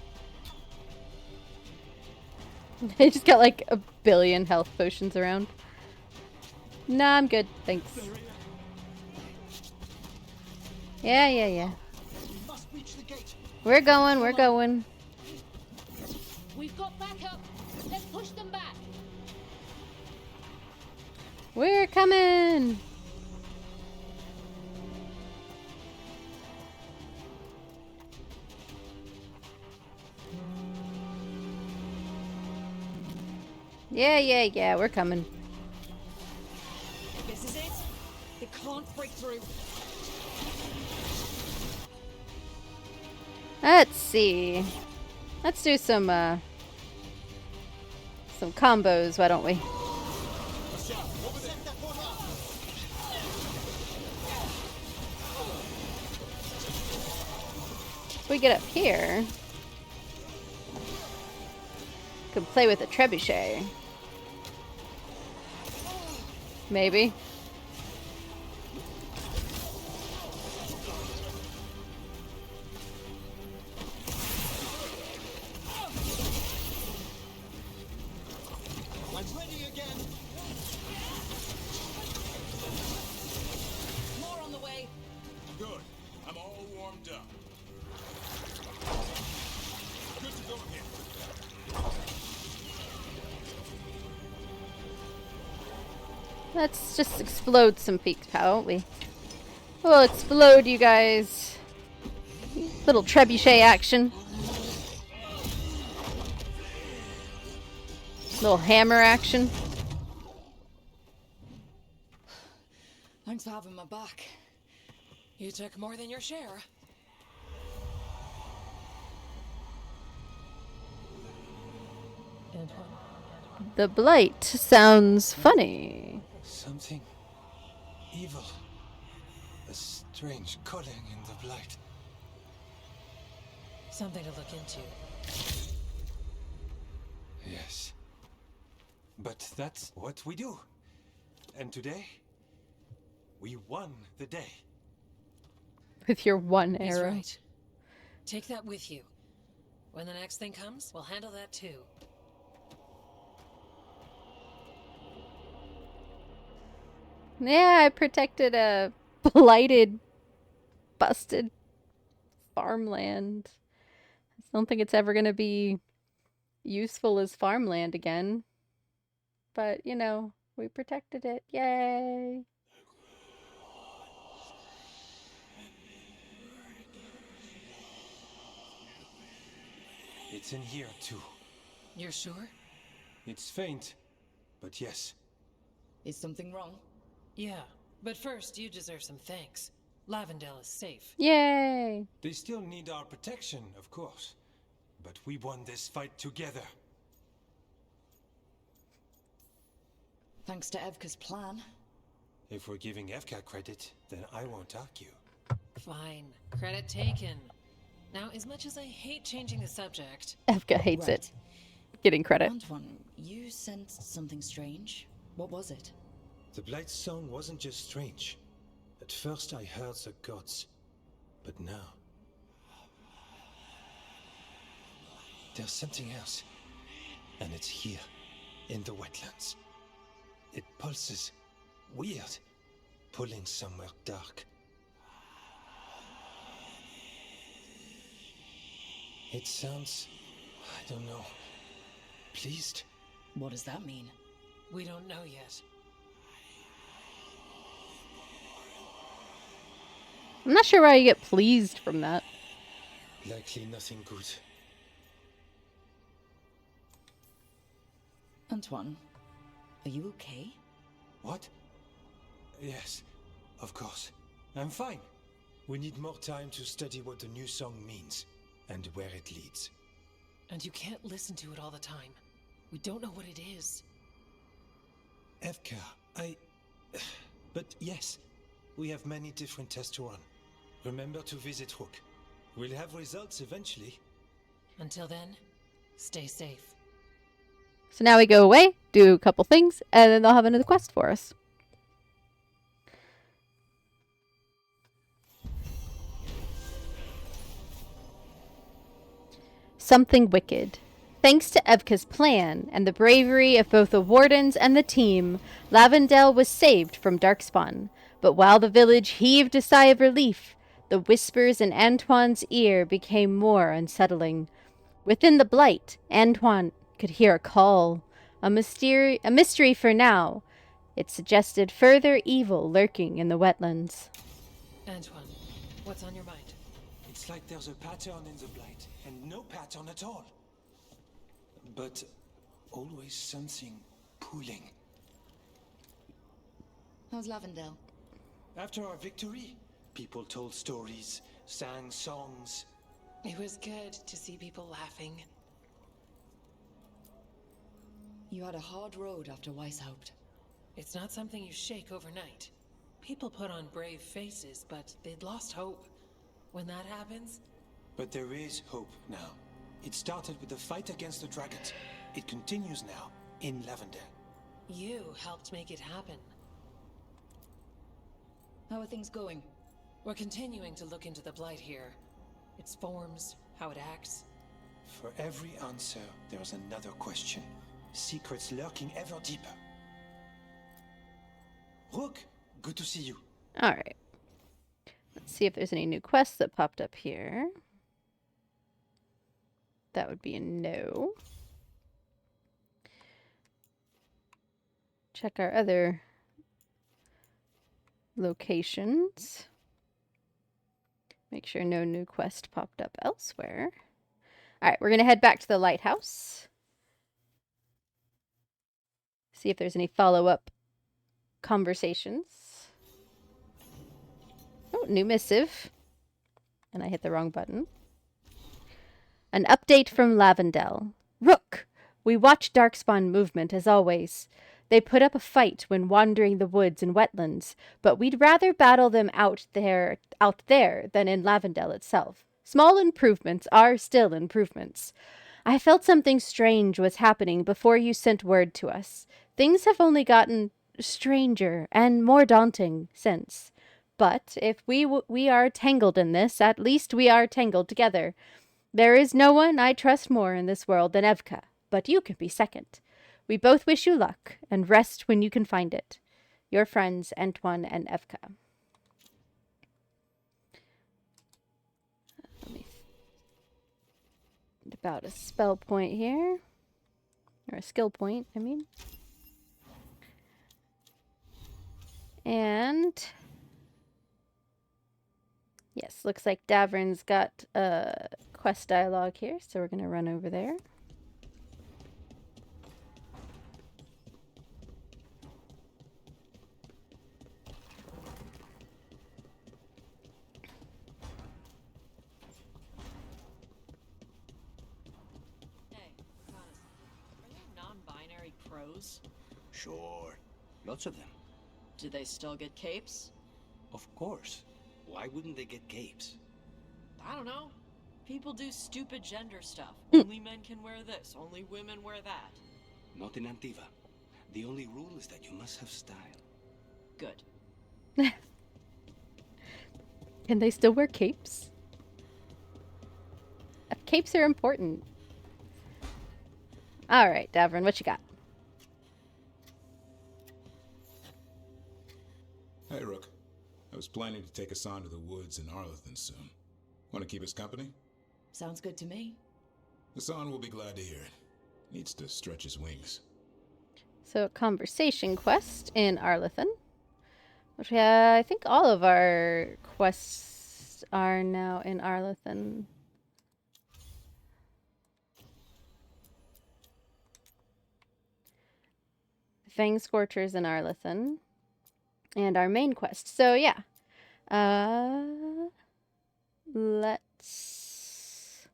Speaker 1: They just got like a billion health potions around. Nah, I'm good. Thanks. Yeah.
Speaker 9: We must reach the gate.
Speaker 1: We're going.
Speaker 14: We've got backup. Let's push them back.
Speaker 1: We're coming. Yeah, we're coming.
Speaker 12: This is it. They can't break through.
Speaker 1: Let's see. Let's do some combos, why don't we? If we get up here, could play with a trebuchet. Maybe.
Speaker 15: I'm ready again.
Speaker 12: More on the way.
Speaker 10: Good. I'm all warmed up. Good to go again.
Speaker 1: Let's just explode some peaks, pal, won't we? We'll explode you guys. Little trebuchet action. Little hammer action.
Speaker 12: Thanks for having my back.
Speaker 11: You took more than your share.
Speaker 1: The blight sounds funny.
Speaker 2: Something evil. A strange calling in the blight.
Speaker 11: Something to look into.
Speaker 2: Yes. But that's what we do. And today, we won the day.
Speaker 1: With your one
Speaker 11: He's
Speaker 1: arrow.
Speaker 11: right. Take that with you. When the next thing comes, we'll handle that too.
Speaker 1: Yeah, I protected a blighted, busted farmland. I don't think it's ever going to be useful as farmland again. But, you know, we protected it. Yay!
Speaker 2: It's in here too.
Speaker 11: You're sure?
Speaker 2: It's faint, but yes.
Speaker 12: Is something wrong?
Speaker 11: Yeah, but first you deserve some thanks. Lavendale is safe.
Speaker 1: Yay!
Speaker 2: They still need our protection, of course. But we won this fight together.
Speaker 12: Thanks to Evka's plan.
Speaker 2: If we're giving Evka credit, then I won't argue.
Speaker 11: Fine. Credit taken. Now, as much as I hate changing the subject...
Speaker 1: Evka hates it. Getting credit.
Speaker 12: Antoine, you sensed something strange. What was it?
Speaker 2: The Blight's song wasn't just strange. At first I heard the gods. But now... there's something else. And it's here, in the wetlands. It pulses. Weird. Pulling somewhere dark. It sounds... I don't know... pleased?
Speaker 12: What does that mean?
Speaker 11: We don't know yet.
Speaker 1: I'm not sure why you get pleased from that.
Speaker 2: Likely nothing good.
Speaker 12: Antoine, are you okay?
Speaker 2: What? Yes, of course. I'm fine. We need more time to study what the new song means, and where it leads.
Speaker 11: And you can't listen to it all the time. We don't know what it is.
Speaker 2: Evka, But yes, we have many different tests to run. Remember to visit Hook. We'll have results eventually.
Speaker 11: Until then, stay safe.
Speaker 1: So now we go away, do a couple things, and then they'll have another quest for us. Something wicked. Thanks to Evka's plan and the bravery of both the wardens and the team, Lavendale was saved from Darkspawn. But while the village heaved a sigh of relief, The whispers in Antoine's ear became more unsettling. Within the blight, Antoine could hear a call. A mystery for now. It suggested further evil lurking in the wetlands.
Speaker 11: Antoine, what's on your mind?
Speaker 2: It's like there's a pattern in the blight, and no pattern at all. But always something pulling.
Speaker 12: How's Lavendale?
Speaker 2: After our victory, people told stories, sang songs.
Speaker 11: It was good to see people laughing.
Speaker 12: You had a hard road after Weishaupt.
Speaker 11: It's not something you shake overnight. People put on brave faces, but they'd lost hope. When that happens...
Speaker 2: But there is hope now. It started with the fight against the dragons. It continues now, in Lavendale.
Speaker 11: You helped make it happen.
Speaker 12: How are things going?
Speaker 11: We're continuing to look into the blight here. Its forms, how it acts.
Speaker 2: For every answer, there's another question. Secrets lurking ever deeper. Rook, good to see you.
Speaker 1: Alright. Let's see if there's any new quests that popped up here. That would be a no. Check our other locations. Make sure no new quest popped up elsewhere. Alright, we're going to head back to the lighthouse. See if there's any follow-up conversations. Oh, new missive. And I hit the wrong button. An update from Lavendale. Rook! We watch Darkspawn movement as always. They put up a fight when wandering the woods and wetlands, but we'd rather battle them out there than in Lavendale itself. Small improvements are still improvements. I felt something strange was happening before you sent word to us. Things have only gotten stranger and more daunting since. But if we are tangled in this, at least we are tangled together. There is no one I trust more in this world than Evka, but you can be second. We both wish you luck, and rest when you can find it. Your friends, Antoine and Evka. Let me think about a spell point here. Or a skill point, I mean. And... yes, looks like Davrin's got a quest dialogue here, so we're going to run over there.
Speaker 16: Non-binary crows?
Speaker 17: Sure. Lots of them.
Speaker 16: Do they still get capes?
Speaker 17: Of course. Why wouldn't they get capes?
Speaker 16: I don't know. People do stupid gender stuff.
Speaker 1: Hmm.
Speaker 16: Only men can wear this, only women wear that.
Speaker 17: Not in Antiva. The only rule is that you must have style.
Speaker 16: Good.
Speaker 1: Can they still wear capes? Capes are important. Alright, Davrin, what you got?
Speaker 10: Hey, Rook. I was planning to take us on to the woods in Arlethan soon. Want to keep us company?
Speaker 12: Sounds good to me.
Speaker 10: Hassan will be glad to hear it. Needs to stretch his wings.
Speaker 1: So, conversation quest in Arlethan. Which I think all of our quests are now in Arlethan. Fang Scorchers in Arlethan. And our main quest. So, yeah. Let's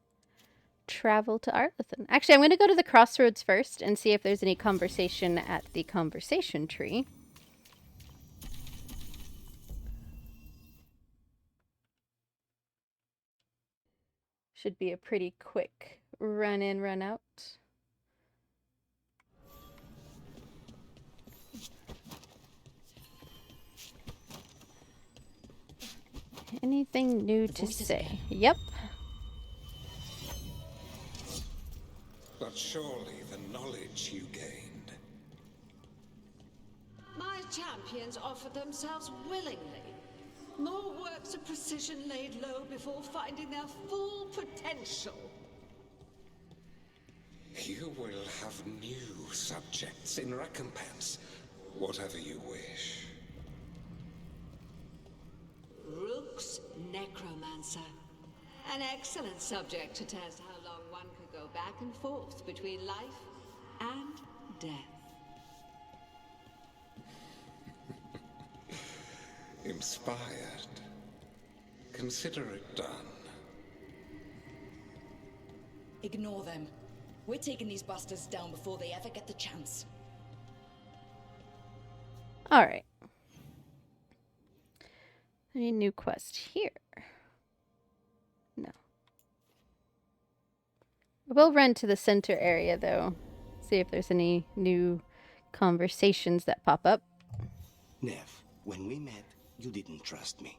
Speaker 1: travel to Arlethan. Actually, I'm going to go to the crossroads first and see if there's any conversation at the conversation tree. Should be a pretty quick run in, run out. Anything new to say? Yep.
Speaker 18: But surely the knowledge you gained.
Speaker 3: My champions offer themselves willingly. More work works of precision laid low before finding their full potential.
Speaker 18: You will have new subjects in recompense, whatever you wish.
Speaker 3: Rook's Necromancer. An excellent subject to test how long one could go back and forth between life and death.
Speaker 18: Inspired. Consider it done.
Speaker 12: Ignore them. We're taking these bastards down before they ever get the chance.
Speaker 1: Alright. Any new quest here? No. We'll run to the center area, though. See if there's any new conversations that pop up.
Speaker 17: Nev, when we met, you didn't trust me.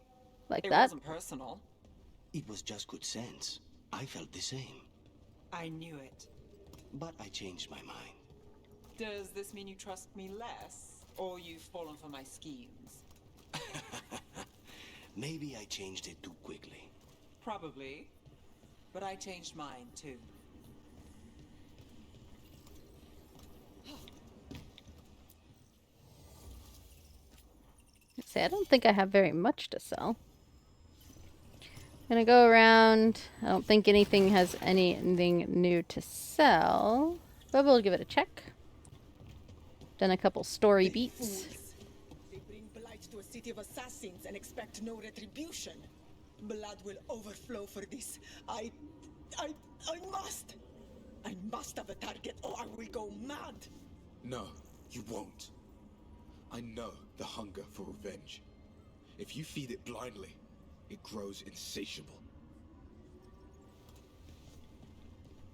Speaker 1: Like
Speaker 4: It
Speaker 1: that?
Speaker 4: wasn't personal.
Speaker 17: It was just good sense. I felt the same.
Speaker 4: I knew it.
Speaker 17: But I changed my mind.
Speaker 4: Does this mean you trust me less? Or you've fallen for my schemes?
Speaker 17: Maybe I changed it too quickly.
Speaker 4: Probably. But I changed mine, too.
Speaker 1: See, I don't think I have very much to sell. Gonna go around. I don't think anything has anything new to sell, but we'll give it a check. Done a couple story beats.
Speaker 19: They bring blight to a city of assassins and expect no retribution. Blood will overflow for this. I must. I must have a target or I will go mad.
Speaker 20: No, you won't. I know the hunger for revenge. If you feed it blindly, it grows insatiable.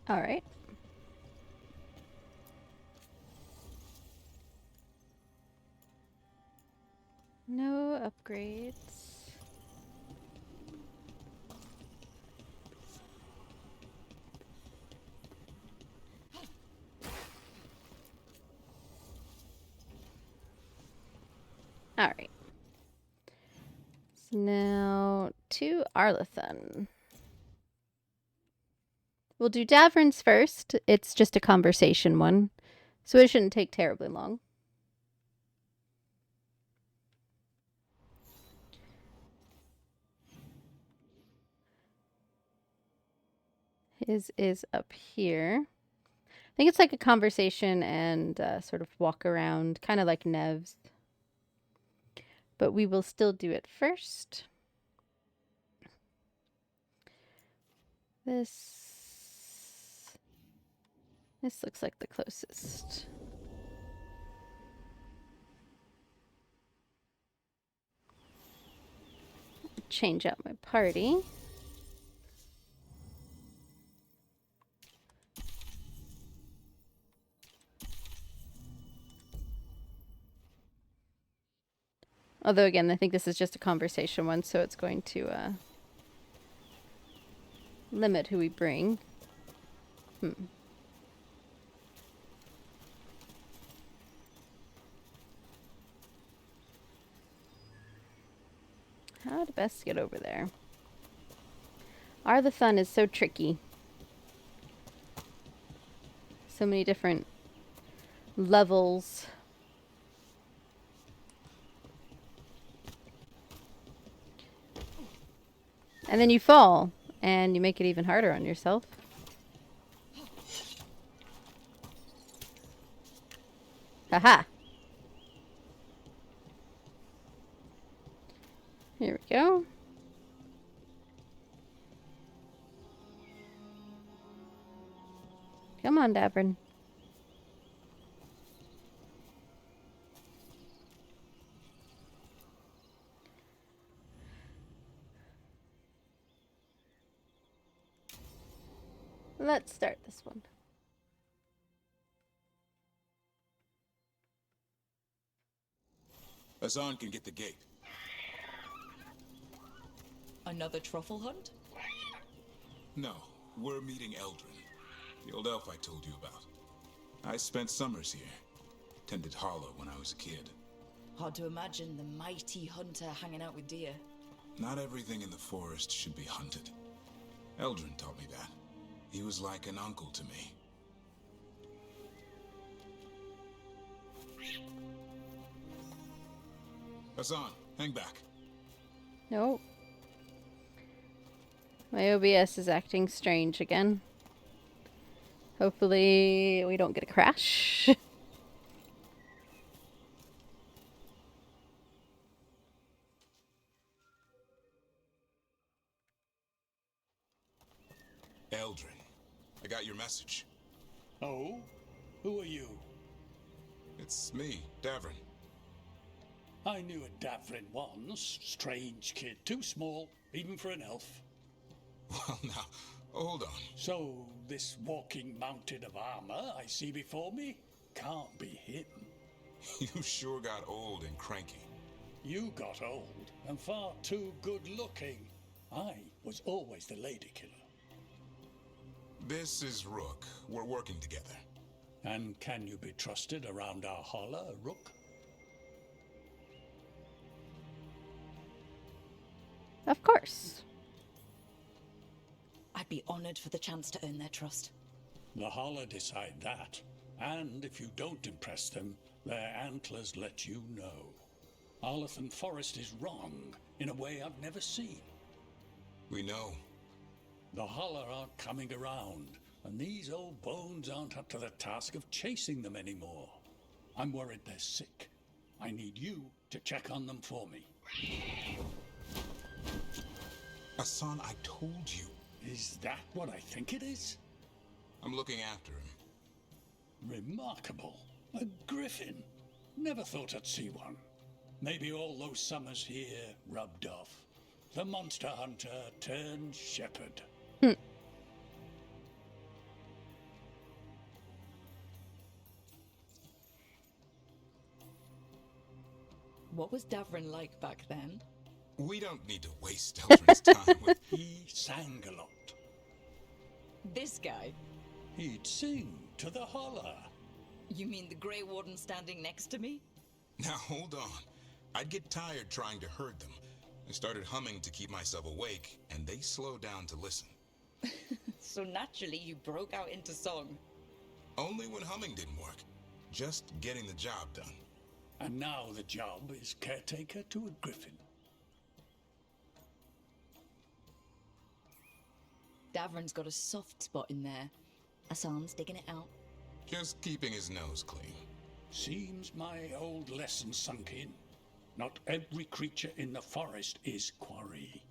Speaker 1: All right. No upgrades. All right. So now to Arlethon. We'll do Davern's first. It's just a conversation one, so it shouldn't take terribly long. His is up here. I think it's like a conversation and sort of walk around, kind of like Nev's. But we will still do it first. This looks like the closest. Change out my party. Although, again, I think this is just a conversation one, so it's going to limit who we bring. How to best get over there? Arlethon is so tricky. So many different levels. And then you fall, and you make it even harder on yourself. Haha. Here we go. Come on, Davern. Let's start this one.
Speaker 10: Azan can get the gate.
Speaker 12: Another truffle hunt?
Speaker 10: No, we're meeting Eldrin, the old elf I told you about. I spent summers here. Tended Harlow when I was a kid.
Speaker 12: Hard to imagine the mighty hunter hanging out with deer.
Speaker 10: Not everything in the forest should be hunted. Eldrin taught me that. He was like an uncle to me. Hassan, hang back.
Speaker 1: Nope. My OBS is acting strange again. Hopefully we don't get a crash.
Speaker 10: Eldrin, I got your message.
Speaker 15: Oh? Who are you?
Speaker 10: It's me, Davrin.
Speaker 15: I knew a Davrin once. Strange kid. Too small, even for an elf.
Speaker 10: Well, now, hold on.
Speaker 15: So, this walking mountain of armor I see before me can't be him.
Speaker 10: You sure got old and cranky.
Speaker 15: You got old and far too good looking. I was always the lady killer.
Speaker 10: This is Rook. We're working together.
Speaker 15: And can you be trusted around our holler, Rook?
Speaker 1: Of course.
Speaker 12: I'd be honored for the chance to earn their trust.
Speaker 15: The holler decide that. And if you don't impress them, their antlers let you know. Arlathan Forest is wrong in a way I've never seen.
Speaker 10: We know.
Speaker 15: The holler aren't coming around, and these old bones aren't up to the task of chasing them anymore. I'm worried they're sick. I need you to check on them for me.
Speaker 10: Hassan, I told you.
Speaker 15: Is that what I think it is?
Speaker 10: I'm looking after him.
Speaker 15: Remarkable. A griffin. Never thought I'd see one. Maybe all those summers here rubbed off. The monster hunter turned shepherd.
Speaker 12: What was Davrin like back then?
Speaker 10: We don't need to waste Eldrin's time with...
Speaker 15: He sang a lot.
Speaker 12: This guy?
Speaker 15: He'd sing to the holler.
Speaker 12: You mean the Grey Warden standing next to me?
Speaker 10: Now, hold on. I'd get tired trying to herd them. I started humming to keep myself awake, and they slowed down to listen.
Speaker 12: So naturally, you broke out into song.
Speaker 10: Only when humming didn't work. Just getting the job done.
Speaker 15: And now the job is caretaker to a griffin.
Speaker 12: Davrin's got a soft spot in there. Hassan's digging it out.
Speaker 10: Just keeping his nose clean.
Speaker 15: Seems my old lesson sunk in. Not every creature in the forest is quarry.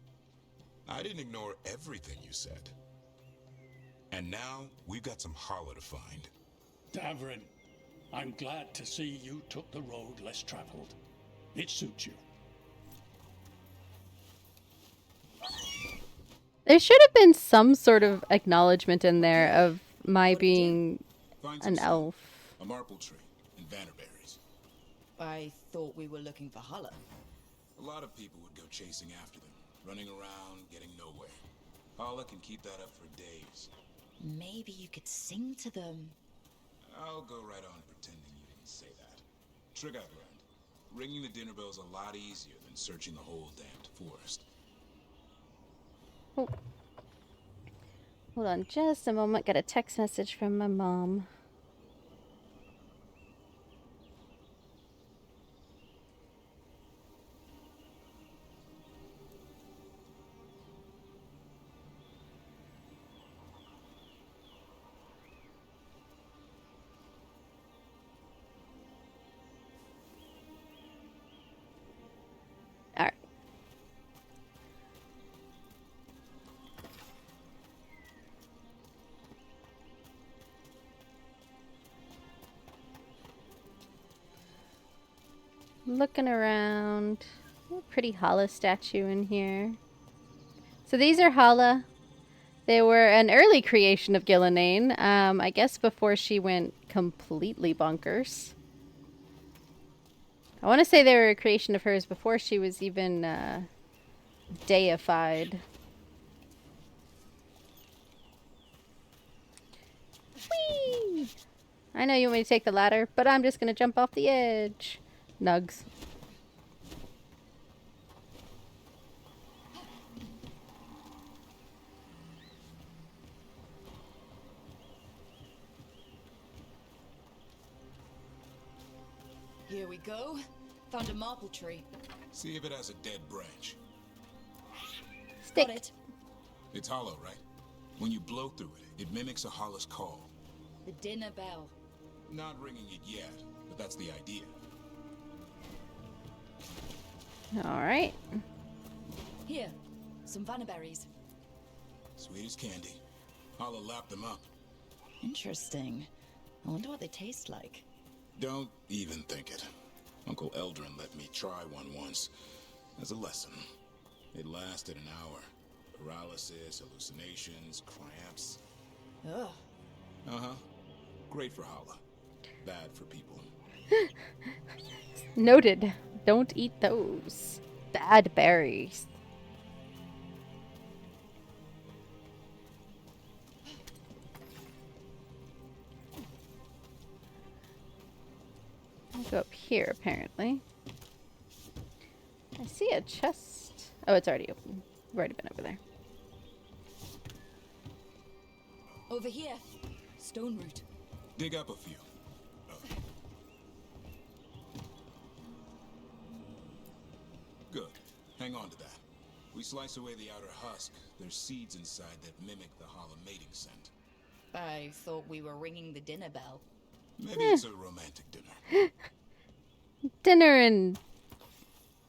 Speaker 10: I didn't ignore everything you said. And now, we've got some holler to find.
Speaker 15: Davrin, I'm glad to see you took the road less traveled. It suits you.
Speaker 1: There should have been some sort of acknowledgement in there of my being an elf.
Speaker 10: A marple tree and vannerberries.
Speaker 12: I thought we were looking for Holler.
Speaker 10: A lot of people would go chasing after them, running around, getting nowhere. Holler can keep that up for days.
Speaker 12: Maybe you could sing to them.
Speaker 10: I'll go right on pretending you didn't say that. Trick I've learned. Ringing the dinner bell's a lot easier than searching the whole damned forest.
Speaker 1: Oh. Hold on just a moment. Got a text message from my mom. All right. Looking around. Oh, pretty Hala statue in here. So these are Hala. They were an early creation of Gillenane. I guess before she went completely bonkers. I want to say they were a creation of hers before she was even deified. Whee! I know you want me to take the ladder, but I'm just going to jump off the edge. Nugs.
Speaker 12: Here we go. Found a marple tree.
Speaker 10: See if it has a dead branch.
Speaker 1: Stick.
Speaker 12: Got it.
Speaker 10: It's hollow, right? When you blow through it, it mimics a hollow's call.
Speaker 12: The dinner bell.
Speaker 10: Not ringing it yet, but that's the idea.
Speaker 1: All right.
Speaker 12: Here, some vannaberries.
Speaker 10: Sweet as candy. Holla lapped them up.
Speaker 12: Interesting. I wonder what they taste like.
Speaker 10: Don't even think it. Uncle Eldrin let me try one once. As a lesson. It lasted an hour. Paralysis, hallucinations, cramps.
Speaker 12: Ugh.
Speaker 10: Uh-huh. Great for Holla. Bad for people.
Speaker 1: Noted. Don't eat those. Bad berries. I'll go up here, apparently. I see a chest. Oh, it's already open. We've already been over there.
Speaker 12: Over here. Stone root.
Speaker 10: Dig up a few. Good. Hang on to that. We slice away the outer husk. There's seeds inside that mimic the Holla mating scent.
Speaker 12: I thought we were ringing the dinner bell.
Speaker 10: Maybe it's a romantic dinner.
Speaker 1: Dinner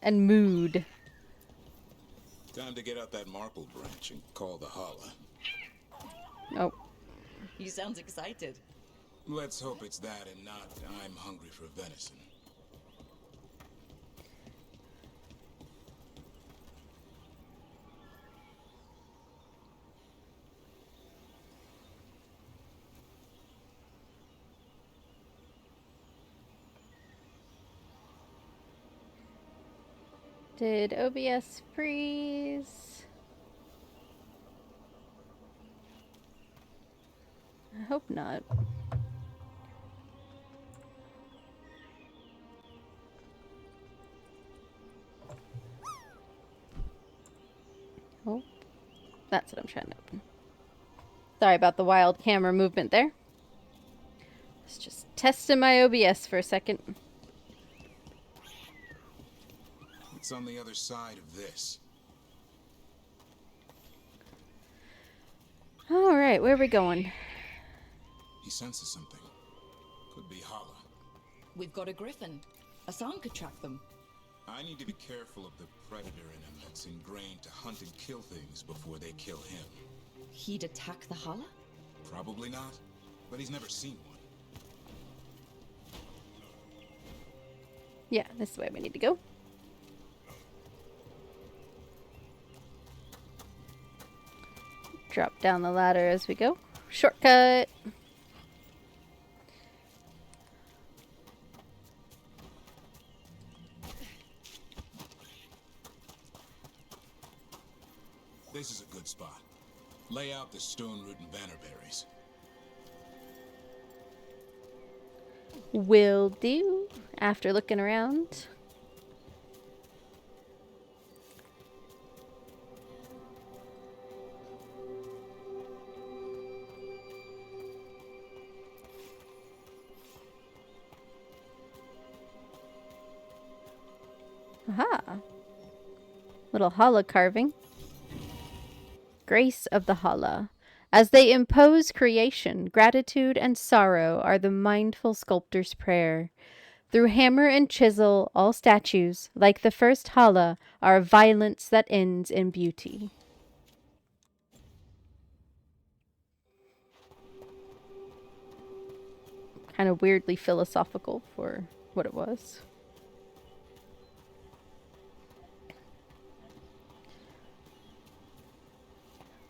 Speaker 1: and mood.
Speaker 10: Time to get out that marple branch and call the Holla.
Speaker 1: Oh.
Speaker 12: You sound excited.
Speaker 10: Let's hope it's that and not I'm hungry for venison.
Speaker 1: Did OBS freeze? I hope not. Oh, that's what I'm trying to open. Sorry about the wild camera movement there. Let's just testing my OBS for a second.
Speaker 10: It's on the other side of this.
Speaker 1: All right, where are we going?
Speaker 10: He senses something. Could be Holla.
Speaker 12: We've got a griffin. Asan could track them.
Speaker 10: I need to be careful of the predator in him that's ingrained to hunt and kill things before they kill him.
Speaker 12: He'd attack the Holla?
Speaker 10: Probably not, but he's never seen one.
Speaker 1: Yeah, this is the way we need to go. Drop down the ladder as we go. Shortcut.
Speaker 10: This is a good spot. Lay out the stone root and vannerberries.
Speaker 1: Will do. After looking around. Aha. Little Holla carving. Grace of the Holla. As they impose creation, gratitude and sorrow are the mindful sculptor's prayer. Through hammer and chisel, all statues, like the first Holla, are violence that ends in beauty. Kind of weirdly philosophical for what it was.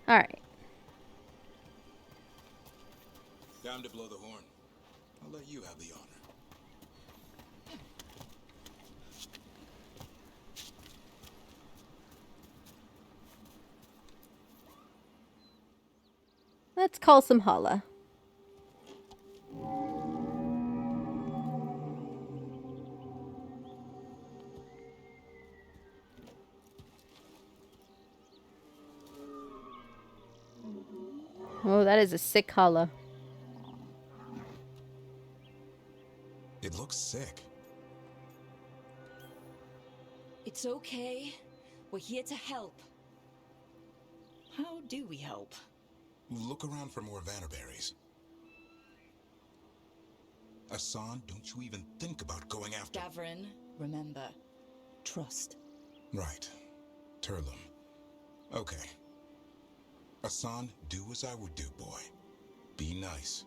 Speaker 1: All right.
Speaker 10: Time to blow the horn. I'll let you have the honor.
Speaker 1: Let's call some Holla. Oh, that is a sick Holla.
Speaker 10: It looks sick.
Speaker 12: It's okay. We're here to help. How do we help?
Speaker 10: Look around for more Vanderberries. Asan, don't you even think about going after...
Speaker 12: Davrin, remember. Trust.
Speaker 10: Right. Turlum. Okay. Asan, do as I would do, boy. Be nice.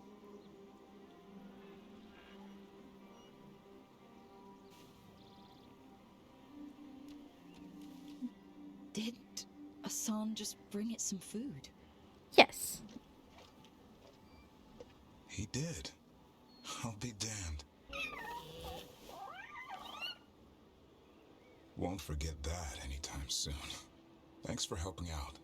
Speaker 12: Did Asan just bring it some food?
Speaker 1: Yes.
Speaker 10: He did. I'll be damned. Won't forget that anytime soon. Thanks for helping out.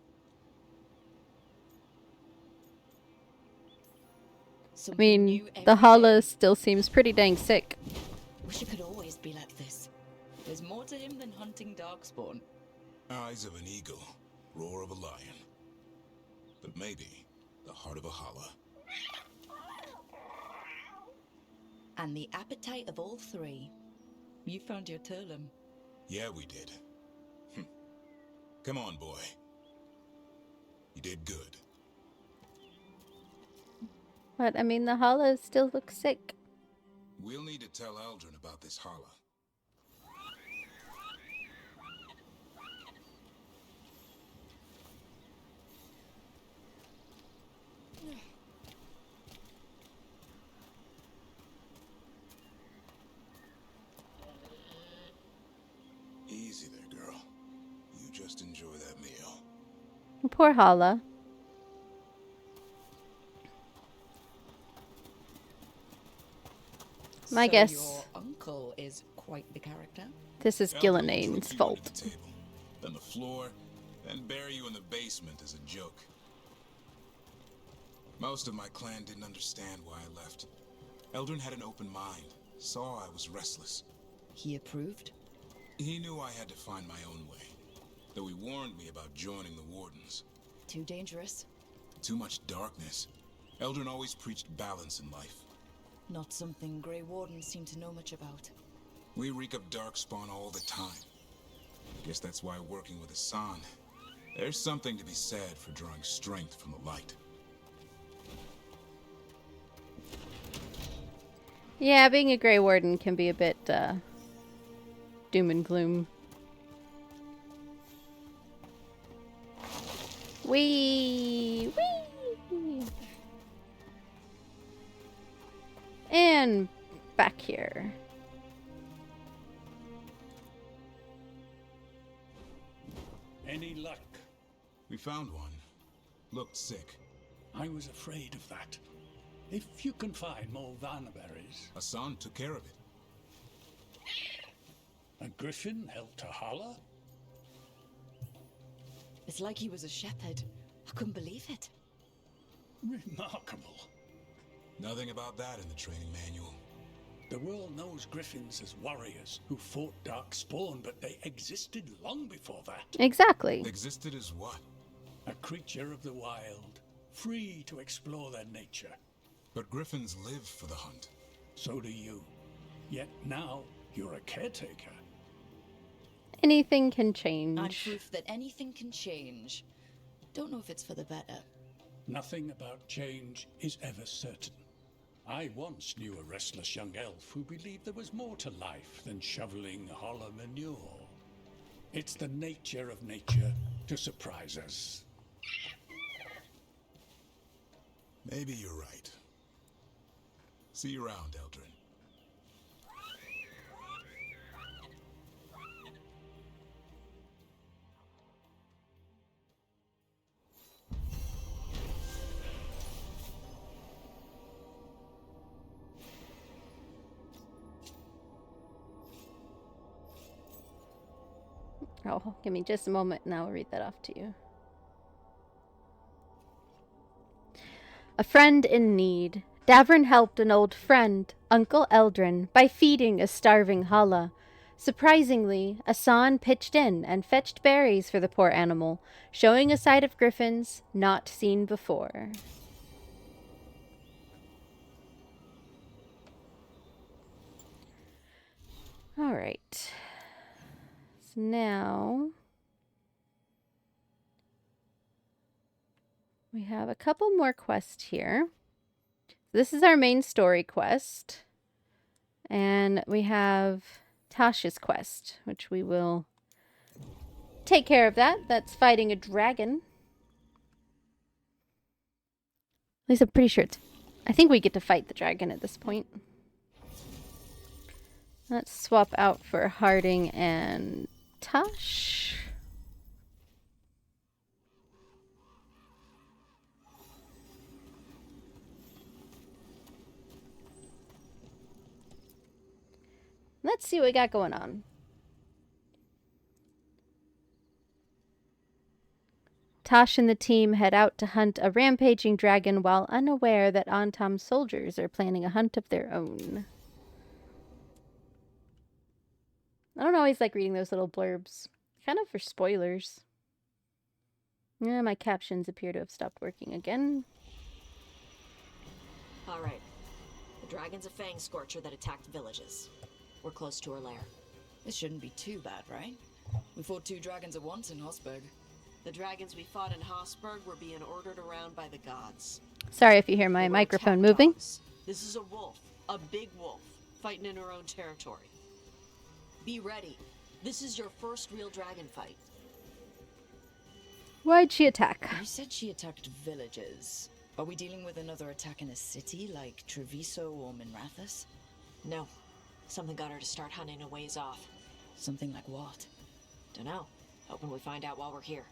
Speaker 1: I mean, the Hala still seems pretty dang sick.
Speaker 12: Wish it could always be like this. There's more to him than hunting Darkspawn.
Speaker 10: Eyes of an eagle, roar of a lion. But maybe the heart of a Hala.
Speaker 12: And the appetite of all three. You found your Turlum.
Speaker 10: Yeah, we did. Come on, boy. You did good.
Speaker 1: But, I mean, the Hala still looks sick.
Speaker 10: We'll need to tell Eldrin about this Hala. Easy there, girl. You just enjoy that meal.
Speaker 1: Poor Hala. My guess.
Speaker 12: Your uncle is quite the character.
Speaker 1: This is Gillanane's fault.
Speaker 10: Then the floor, then bury you in the basement as a joke. Most of my clan didn't understand why I left. Eldrin had an open mind, saw I was restless.
Speaker 12: He approved?
Speaker 10: He knew I had to find my own way, though he warned me about joining the Wardens.
Speaker 12: Too dangerous?
Speaker 10: Too much darkness. Eldrin always preached balance in life.
Speaker 12: Not something Grey Wardens seem to know much about.
Speaker 10: We reek of darkspawn all the time. Guess that's why working with Asan, there's something to be said for drawing strength from the light.
Speaker 1: Yeah, being a Grey Warden can be a bit, doom and gloom. Wee! And back here.
Speaker 15: Any luck?
Speaker 10: We found one. Looked sick.
Speaker 15: I was afraid of that. If you can find more Vanderberries.
Speaker 10: Asan took care of it.
Speaker 15: A griffin helped a Hala?
Speaker 12: It's like he was a shepherd. I couldn't believe it.
Speaker 15: Remarkable.
Speaker 10: Nothing about that in the training manual.
Speaker 15: The world knows griffins as warriors who fought Darkspawn, but they existed long before that.
Speaker 1: Exactly.
Speaker 10: Existed as what?
Speaker 15: A creature of the wild, free to explore their nature.
Speaker 10: But griffins live for the hunt.
Speaker 15: So do you. Yet now, you're a caretaker.
Speaker 1: Anything can change.
Speaker 12: I'm proof that anything can change. Don't know if it's for the better.
Speaker 15: Nothing about change is ever certain. I once knew a restless young elf who believed there was more to life than shoveling hollow manure. It's the nature of nature to surprise us.
Speaker 10: Maybe you're right. See you around, Eldrin.
Speaker 1: Oh, give me just a moment and I'll read that off to you. A friend in need. Davrin helped an old friend, Uncle Eldrin, by feeding a starving Hala. Surprisingly, Asan pitched in and fetched berries for the poor animal, showing a side of griffins not seen before. All right. So now we have a couple more quests here. This is our main story quest. And we have Tasha's quest, which we will take care of that. That's fighting a dragon. At least I'm pretty sure I think we get to fight the dragon at this point. Let's swap out for Harding and Tosh. Let's see what we got going on. Tosh and the team head out to hunt a rampaging dragon while unaware that Antam's soldiers are planning a hunt of their own. I don't always like reading those little blurbs. Kind of for spoilers. Yeah, my captions appear to have stopped working again.
Speaker 21: Alright. The dragon's a fang scorcher that attacked villages. We're close to her lair.
Speaker 12: This shouldn't be too bad, right? We fought 2 dragons at once in Hosberg.
Speaker 21: The dragons we fought in Hosberg were being ordered around by the gods.
Speaker 1: Sorry if you hear my microphone moving.
Speaker 21: This is a wolf. A big wolf. Fighting in her own territory. Be ready. This is your first real dragon fight.
Speaker 1: Why'd she attack?
Speaker 12: You said she attacked villages. Are we dealing with another attack in a city like Treviso or Minrathous?
Speaker 21: No. Something got her to start hunting a ways off.
Speaker 12: Something like what?
Speaker 21: Dunno. Hoping we find out while we're here.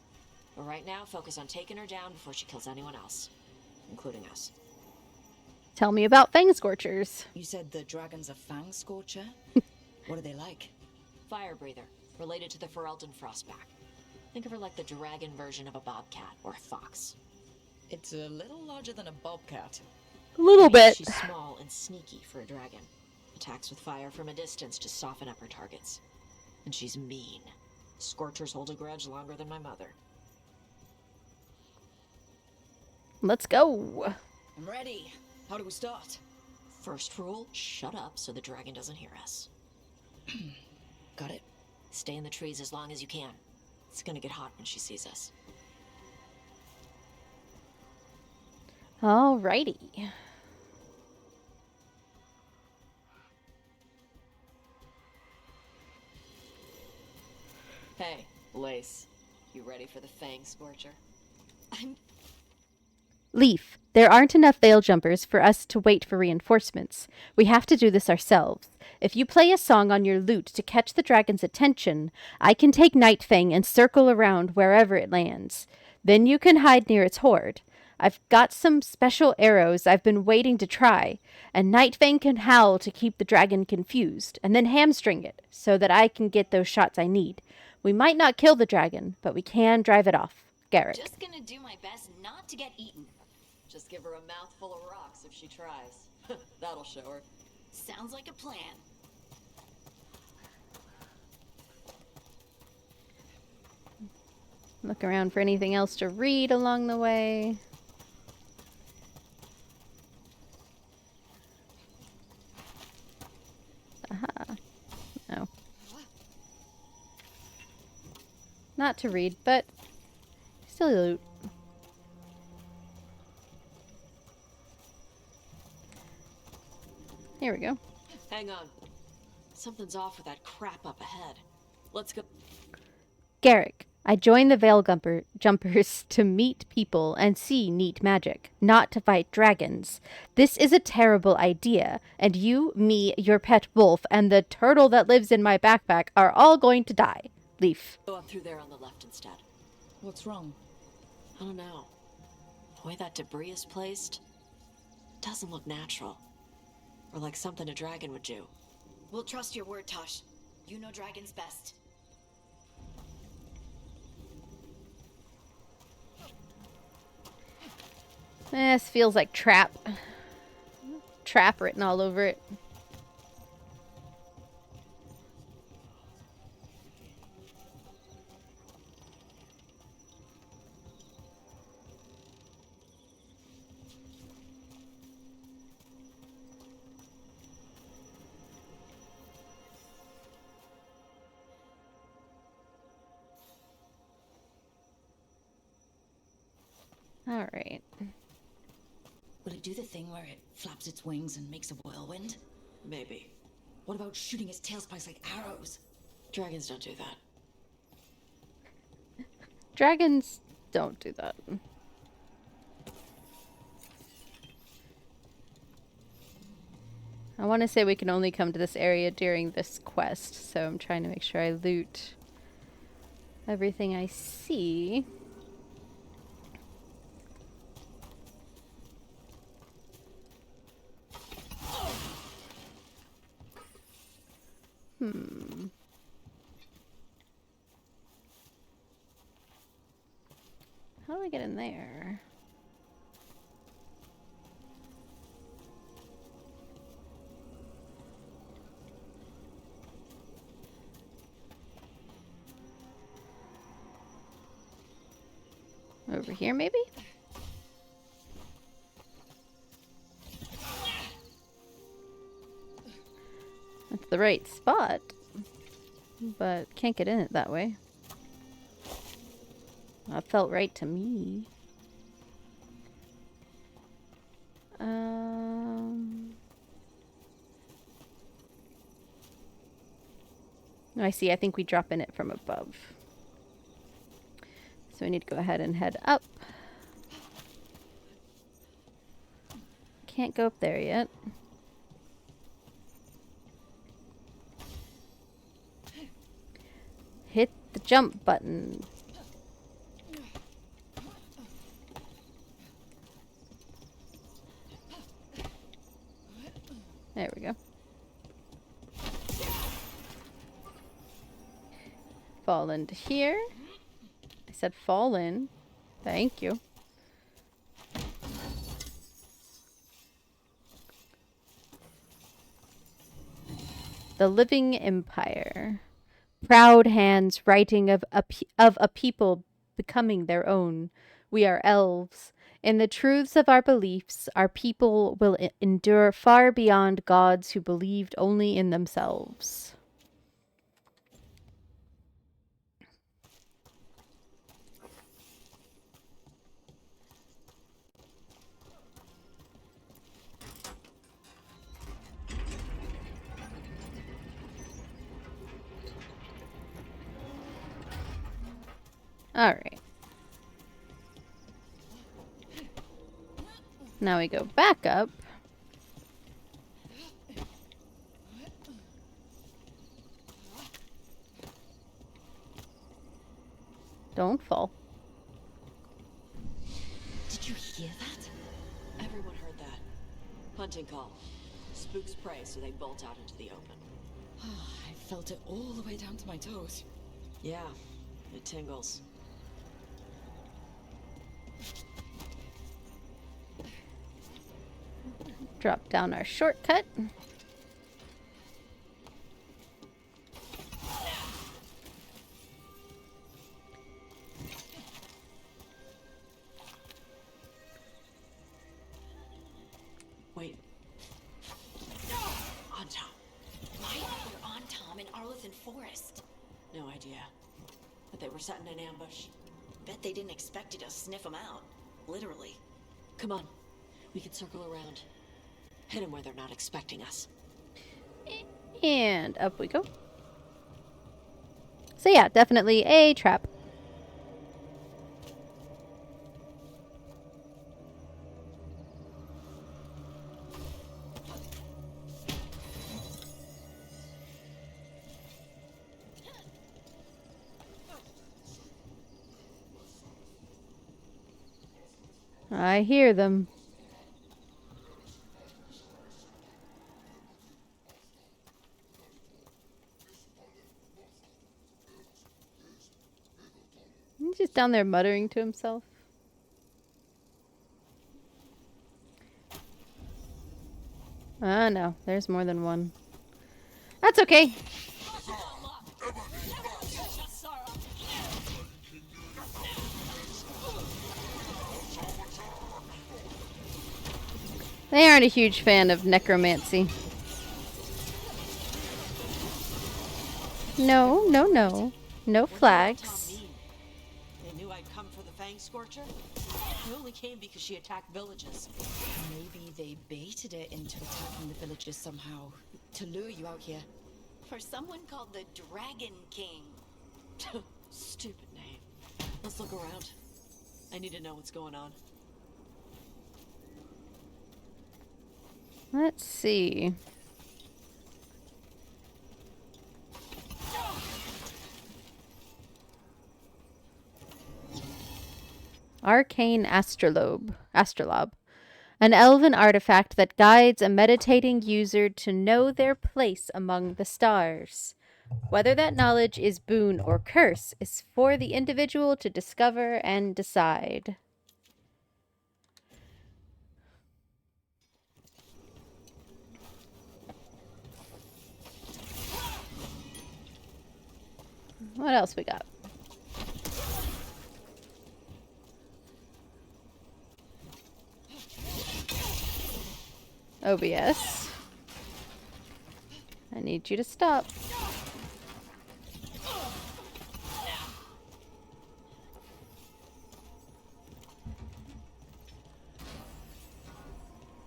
Speaker 21: But right now, focus on taking her down before she kills anyone else. Including us.
Speaker 1: Tell me about fang scorchers.
Speaker 12: You said the dragon's a fang scorcher? What are they like?
Speaker 21: Fire breather. Related to the Ferelden Frostback. Think of her like the dragon version of a bobcat or a fox.
Speaker 12: It's a little larger than a bobcat.
Speaker 1: A little bit.
Speaker 21: She's small and sneaky for a dragon. Attacks with fire from a distance to soften up her targets. And she's mean. Scorchers hold a grudge longer than my mother.
Speaker 1: Let's go.
Speaker 12: I'm ready. How do we start?
Speaker 21: First rule, shut up so the dragon doesn't hear us.
Speaker 12: Got it.
Speaker 21: Stay in the trees as long as you can. It's gonna get hot when she sees us.
Speaker 1: Alrighty.
Speaker 21: Hey, Lace. You ready for the Fang Scorcher?
Speaker 1: Leaf, there aren't enough veil jumpers for us to wait for reinforcements. We have to do this ourselves. If you play a song on your lute to catch the dragon's attention, I can take Nightfang and circle around wherever it lands. Then you can hide near its hoard. I've got some special arrows I've been waiting to try, and Nightfang can howl to keep the dragon confused, and then hamstring it, so that I can get those shots I need. We might not kill the dragon, but we can drive it off. Garrick.
Speaker 21: Just gonna do my best not to get eaten. Just give her a mouthful of rocks if she tries. That'll show her.
Speaker 5: Sounds like a plan.
Speaker 1: Look around for anything else to read along the way. Aha. No. Not to read, but still loot. Here we go.
Speaker 21: Hang on. Something's off with that crap up ahead. Let's go.
Speaker 1: Garrick, I joined the Veilguard Jumpers to meet people and see neat magic, not to fight dragons. This is a terrible idea, and you, me, your pet wolf, and the turtle that lives in my backpack are all going to die. Leaf.
Speaker 21: Go up through there on the left instead.
Speaker 12: What's wrong?
Speaker 21: I don't know. The way that debris is placed doesn't look natural. Or like something a dragon would do.
Speaker 5: We'll trust your word, Tosh. You know dragons best.
Speaker 1: This feels like trap. Trap written all over it. All right.
Speaker 12: Will it do the thing where it flaps its wings and makes a whirlwind? Maybe. What about shooting its tail spikes like arrows? Dragons don't do that.
Speaker 1: Dragons don't do that. I want to say we can only come to this area during this quest, so I'm trying to make sure I loot everything I see. How do I get in there? Over here, maybe? That's the right spot, but can't get in it that way. That felt right to me. I see. I think we drop in it from above. So we need to go ahead and head up. Can't go up there yet. Hit the jump button. There we go. Fall into here. I said fall in. Thank you. The Living Empire. Proud hands writing of a people becoming their own. We are elves. In the truths of our beliefs, our people will endure far beyond gods who believed only in themselves. All right. Now we go back up. Don't fall.
Speaker 21: Did you hear that? Everyone heard that. Hunting call. Spooks prey, so they bolt out into the open.
Speaker 12: I felt it all the way down to my toes.
Speaker 21: Yeah, it tingles.
Speaker 1: Drop down our shortcut.
Speaker 21: Wait.
Speaker 5: On Tom. Why are there on Tom in Arlothan Forest?
Speaker 21: No idea. But they were setting an ambush.
Speaker 5: Bet they didn't expect you to sniff them out. Literally.
Speaker 21: Come on. We can circle around. Hit them where they're not expecting us.
Speaker 1: And up we go. So yeah, definitely a trap. I hear them. He's just down there muttering to himself. Ah, no. There's more than one. That's okay. They aren't a huge fan of necromancy. No, no, no. No flags.
Speaker 4: They knew I'd come for the
Speaker 21: Fang Scorcher? He only came because she attacked villages. Maybe they baited it into attacking the villages somehow, to lure you out here.
Speaker 12: For someone called the Dragon King.
Speaker 21: Stupid name. Let's look around. I need to know what's going on.
Speaker 1: Let's see. Arcane Astrolabe. An elven artifact that guides a meditating user to know their place among the stars. Whether that knowledge is boon or curse is for the individual to discover and decide. What else we got? OBS. I need you to stop.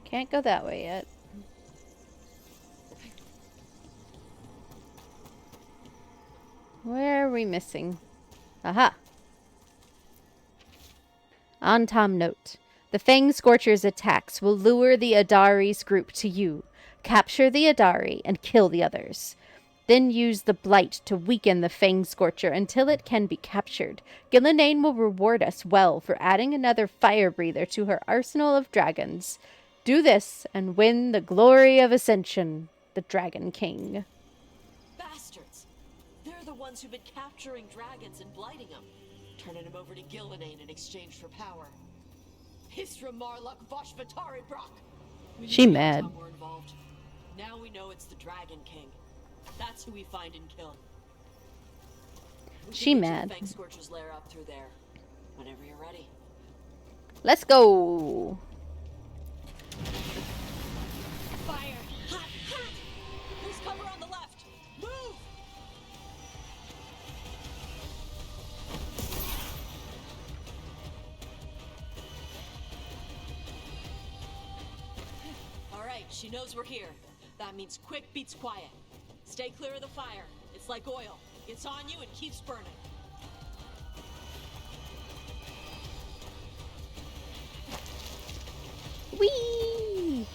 Speaker 1: Can't go that way yet. Where are we missing? Aha! On-Tom note. The Fang Scorcher's attacks will lure the Adari's group to you. Capture the Adari and kill the others. Then use the Blight to weaken the Fang Scorcher until it can be captured. Gillenane will reward us well for adding another fire breather to her arsenal of dragons. Do this and win the glory of Ascension, the Dragon King.
Speaker 21: Bastards! They're the ones who've been capturing dragons and blighting them. Turning them over to Gillenane in exchange for power. Hisra Marluk Voshvatari Brock.
Speaker 1: She mad.
Speaker 21: We're involved. Now we know it's the Dragon King. That's who we find and kill.
Speaker 1: She mad.
Speaker 21: Fang Scorcher's lair up through there. Whenever you're ready.
Speaker 1: Let's go.
Speaker 21: Fire! Hot! Hot! There's cover on the left. Move! All right, she knows we're here. That means quick beats quiet. Stay clear of the fire. It's like oil. It's on you and keeps burning.
Speaker 1: Whee!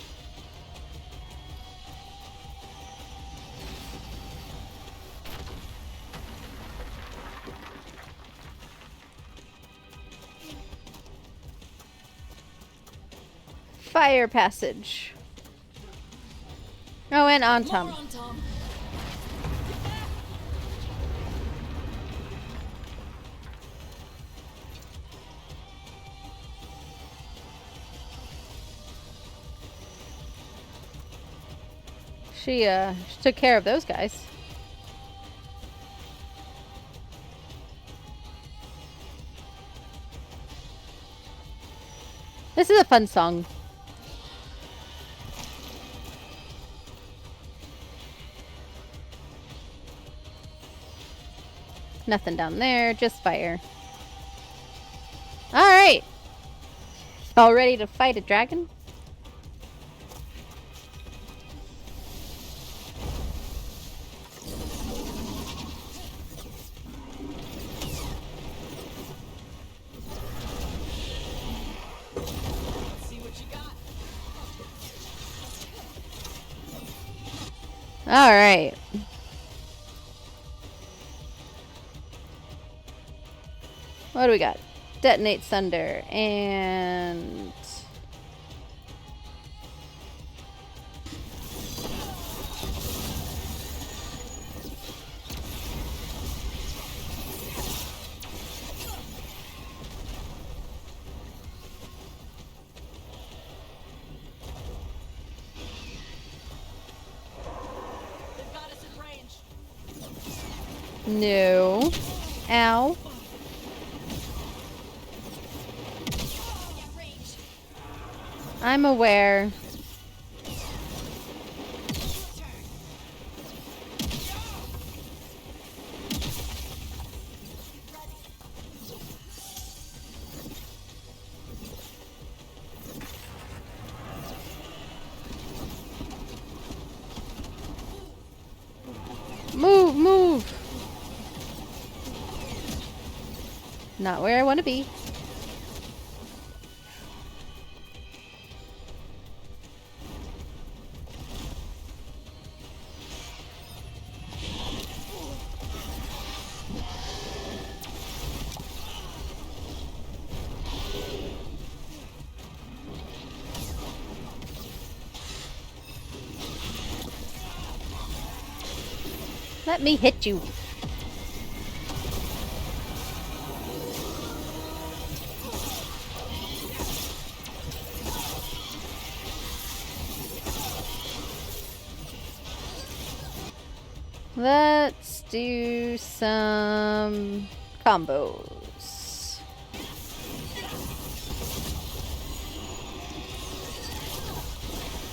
Speaker 1: Fire passage. Oh, and On-Tom. She took care of those guys. This is a fun song. Nothing down there, just fire. Alright. All ready to fight a dragon? All right. What do we got? Detonate Thunder and... No. Ow. I'm aware. Not where I want to be. Let me hit you. Let's do some combos.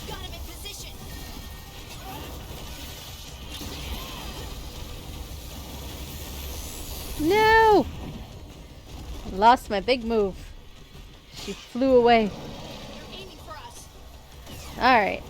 Speaker 5: Got him in position.
Speaker 1: No! Lost my big move. She flew away.
Speaker 5: They're aiming for us.
Speaker 1: Alright.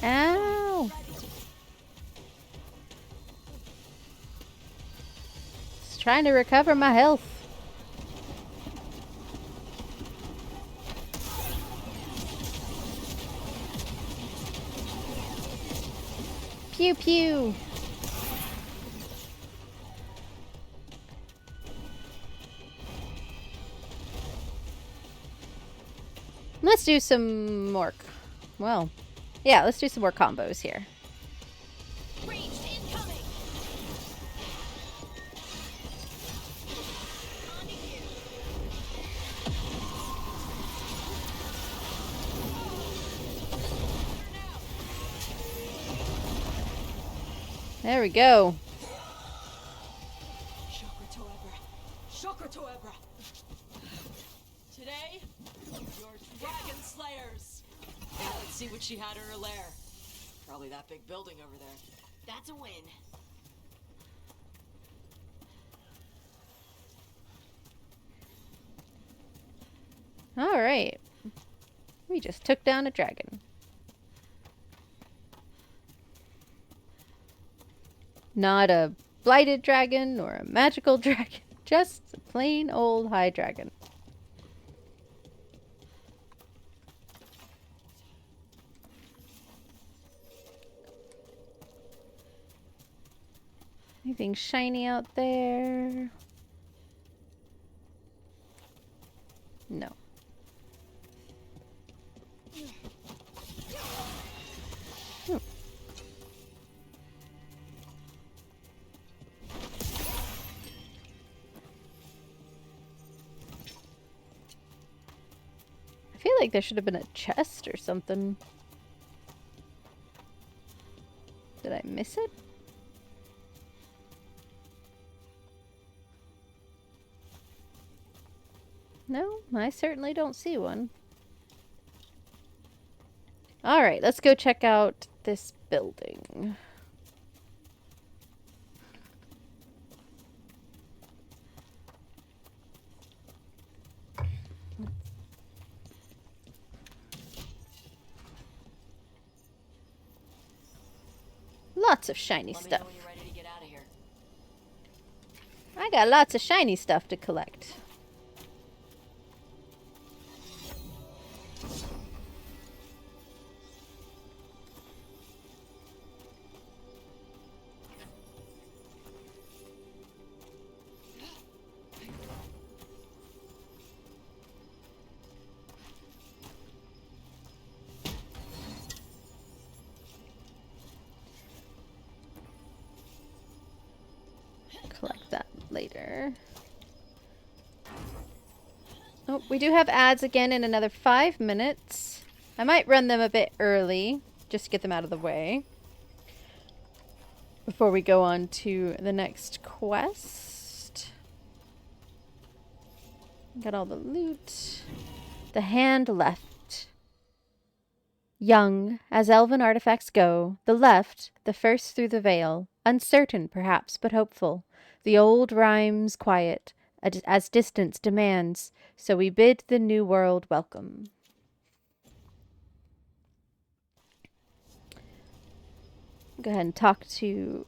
Speaker 1: Ow! Just trying to recover my health. Pew pew. Let's do some more. Well, yeah, let's do some more combos here.
Speaker 5: Ranged incoming.
Speaker 1: There we go.
Speaker 21: Shocker to Ebra. Today, you're dragon slayers. Let's see what she had in her lair. Probably that big building over there.
Speaker 5: That's a win.
Speaker 1: All right. We just took down a dragon. Not a blighted dragon or a magical dragon. Just a plain old high dragon. Anything shiny out there? No. Hmm. I feel like there should have been a chest or something. Did I miss it? No, I certainly don't see one. Alright, let's go check out this building. Lots of shiny
Speaker 21: Let me
Speaker 1: stuff.
Speaker 21: know when you're ready to get out of here.
Speaker 1: I got lots of shiny stuff to collect. Collect that later. Oh, we do have ads again in another 5 minutes. I might run them a bit early, just to get them out of the way. Before we go on to the next quest. Got all the loot. The hand left. Young, as elven artifacts go, the left, the first through the veil, uncertain perhaps, but hopeful. The old rhymes quiet, as distance demands, so we bid the new world welcome. Go ahead and talk to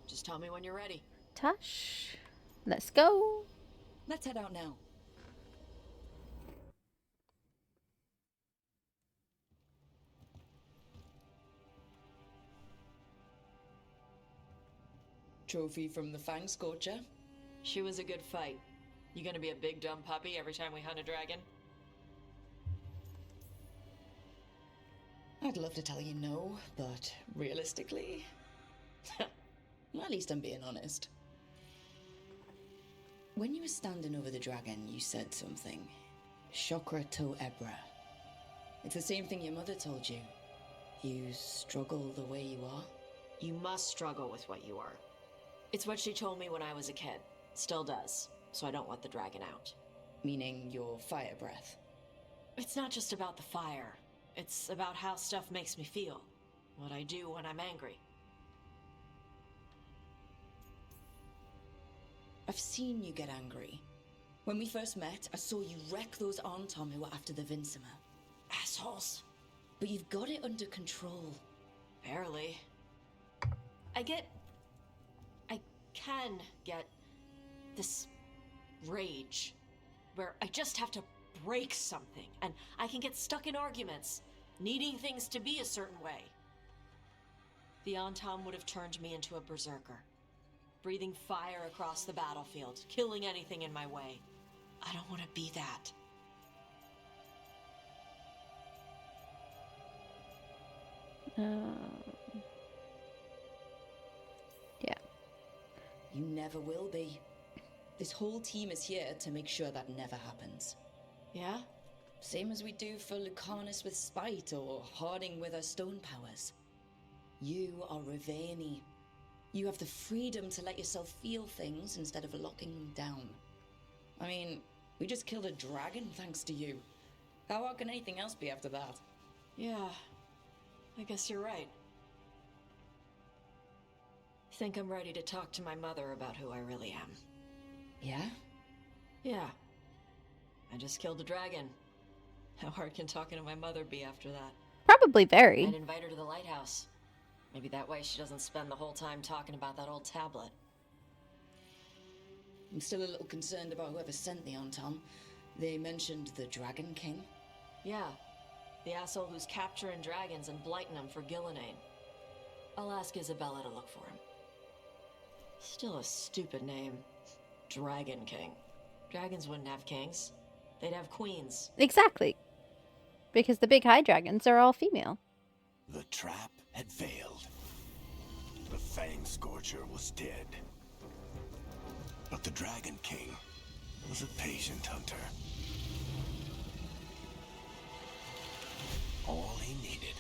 Speaker 21: Just tell me when you're ready.
Speaker 1: Tosh. Let's go.
Speaker 12: Let's head out now. Trophy from the Fang Scorcher.
Speaker 21: She was a good fight. You gonna be a big dumb puppy every time we hunt a dragon?
Speaker 12: I'd love to tell you no, but realistically, at least I'm being honest. When you were standing over the dragon, you said something. Chakra to Ebra. It's the same thing your mother told you. You struggle the way you are.
Speaker 21: You must struggle with what you are. It's what she told me when I was a kid. Still does. So I don't let the dragon out.
Speaker 12: Meaning your fire breath.
Speaker 21: It's not just about the fire. It's about how stuff makes me feel. What I do when I'm angry.
Speaker 12: I've seen you get angry. When we first met, I saw you wreck those Arntom who were after the Vincimer. Assholes. But you've got it under control.
Speaker 21: Barely. I can get this rage where I just have to break something and I can get stuck in arguments, needing things to be a certain way. The Antom would have turned me into a berserker, breathing fire across the battlefield, killing anything in my way. I don't want to be that.
Speaker 1: Yeah.
Speaker 12: You never will be. This whole team is here to make sure that never happens.
Speaker 21: Yeah?
Speaker 12: Same as we do for Lucanus with spite or Harding with her stone powers. You are Ravani. You have the freedom to let yourself feel things instead of locking them down. I mean, we just killed a dragon thanks to you. How hard can anything else be after that?
Speaker 21: Yeah. I guess you're right. Think I'm ready to talk to my mother about who I really am.
Speaker 12: Yeah?
Speaker 21: Yeah. I just killed a dragon. How hard can talking to my mother be after that?
Speaker 1: Probably very.
Speaker 21: I'd invite her to the lighthouse. Maybe that way she doesn't spend the whole time talking about that old tablet.
Speaker 12: I'm still a little concerned about whoever sent the Antom. They mentioned the Dragon King.
Speaker 21: Yeah. The asshole who's capturing dragons and blighting them for Gillenane. I'll ask Isabella to look for him. Still a stupid name. Dragon King. Dragons wouldn't have kings. They'd have queens.
Speaker 1: Exactly. Because the big high dragons are all female.
Speaker 6: The trap had failed. The Fang Scorcher was dead. But the Dragon King was a patient hunter. All he needed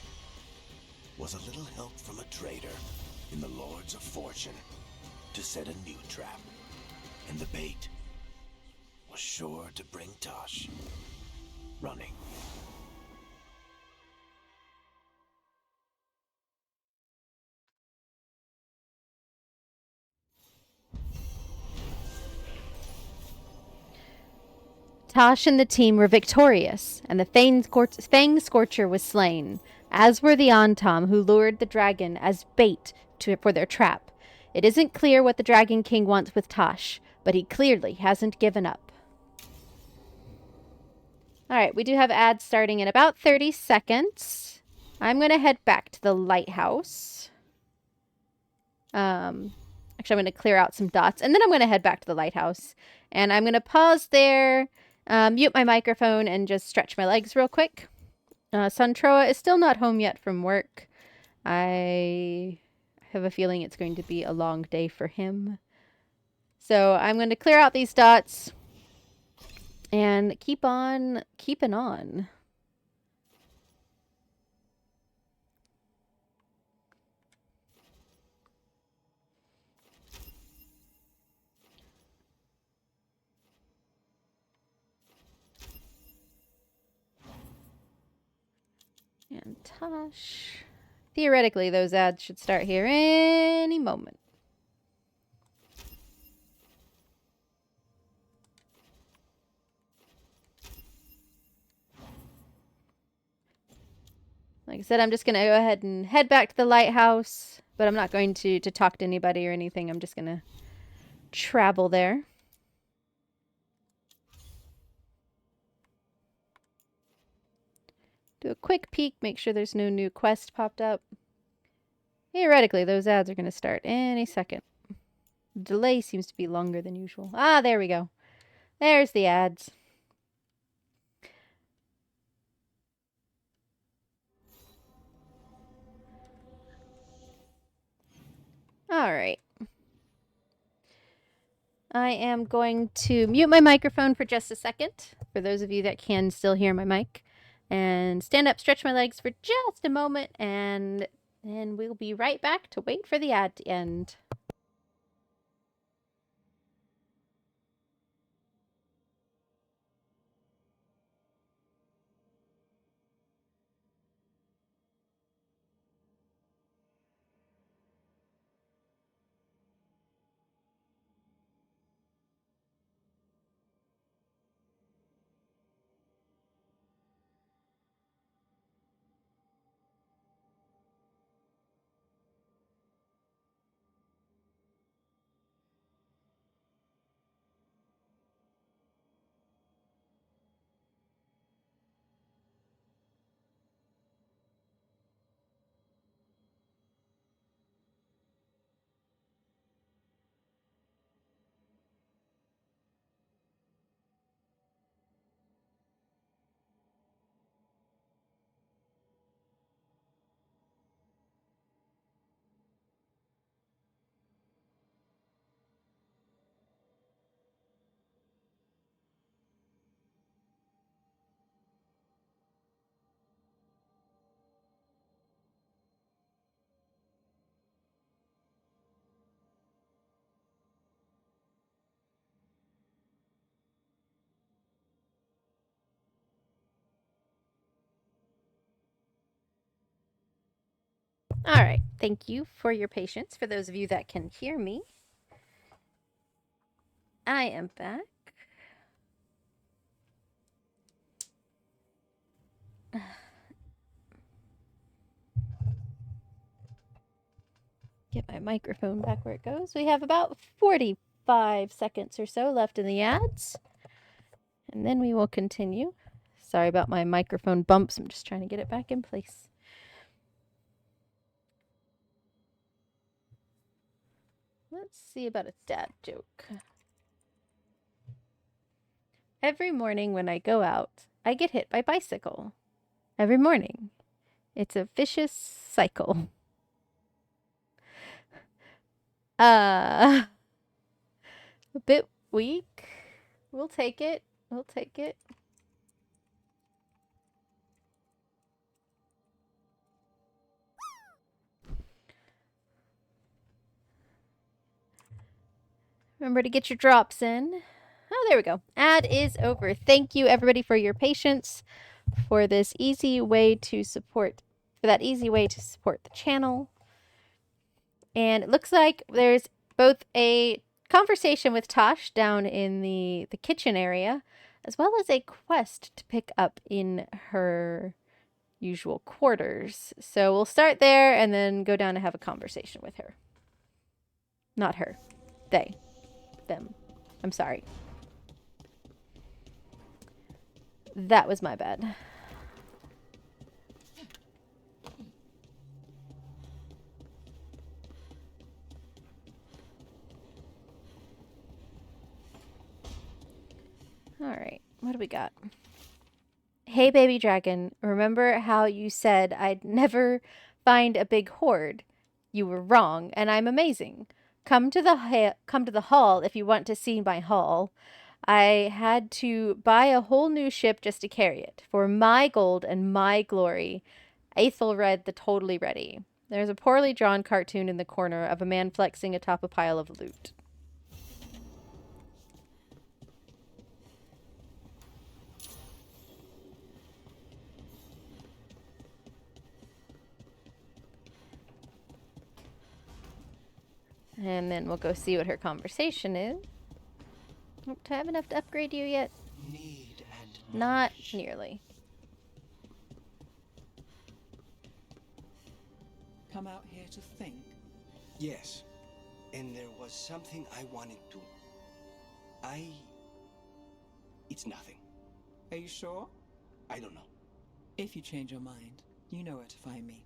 Speaker 6: was a little help from a trader in the Lords of Fortune to set a new trap. And the bait was sure to bring Tosh running.
Speaker 1: Tosh and the team were victorious, and the Fang Scorcher was slain, as were the Antom who lured the dragon as bait for their trap. It isn't clear what the Dragon King wants with Tosh, but he clearly hasn't given up. Alright, we do have ads starting in about 30 seconds. I'm going to head back to the lighthouse. Actually, I'm going to clear out some dots, and then I'm going to head back to the lighthouse. And I'm going to pause there, mute my microphone, and just stretch my legs real quick. Suntroa is still not home yet from work. I have a feeling it's going to be a long day for him. So I'm going to clear out these dots and keep on keeping on. And Tosh. Theoretically, those ads should start here any moment. Like I said, I'm just going to go ahead and head back to the lighthouse, but I'm not going to talk to anybody or anything. I'm just going to travel there. Do a quick peek, make sure there's no new quest popped up. Theoretically, those ads are going to start any second. The delay seems to be longer than usual. Ah, there we go. There's the ads. All right. I am going to mute my microphone for just a second, for those of you that can still hear my mic, and stand up, stretch my legs for just a moment, and then we'll be right back to wait for the ad to end. All right, thank you for your patience. For those of you that can hear me, I am back. Get my microphone back where it goes. We have about 45 seconds or so left in the ads, and then we will continue. Sorry about my microphone bumps. I'm just trying to get it back in place. Let's see about a dad joke. Every morning when I go out, I get hit by bicycle. Every morning. It's a vicious cycle. A bit weak. We'll take it. We'll take it. Remember to get your drops in. Oh, there we go. Ad is over. Thank you, everybody, for your patience, for this easy way to support, the channel. And it looks like there's both a conversation with Tosh down in the kitchen area, as well as a quest to pick up in her usual quarters. So we'll start there and then go down and have a conversation with her. Not her. They. Them. I'm sorry. That was my bad. Alright, what do we got? Hey, baby dragon, remember how you said I'd never find a big hoard? You were wrong, and I'm amazing. Come to the hall if you want to see my haul. I had to buy a whole new ship just to carry it. For my gold and my glory. Aethelred the Totally Ready. There's a poorly drawn cartoon in the corner of a man flexing atop a pile of loot. And then we'll go see what her conversation is. Do I have enough to upgrade you yet? Not nearly.
Speaker 4: come out here to think?
Speaker 17: Yes. And there was something I wanted to... It's nothing.
Speaker 4: Are you sure?
Speaker 17: I don't know.
Speaker 4: If you change your mind, you know where to find me.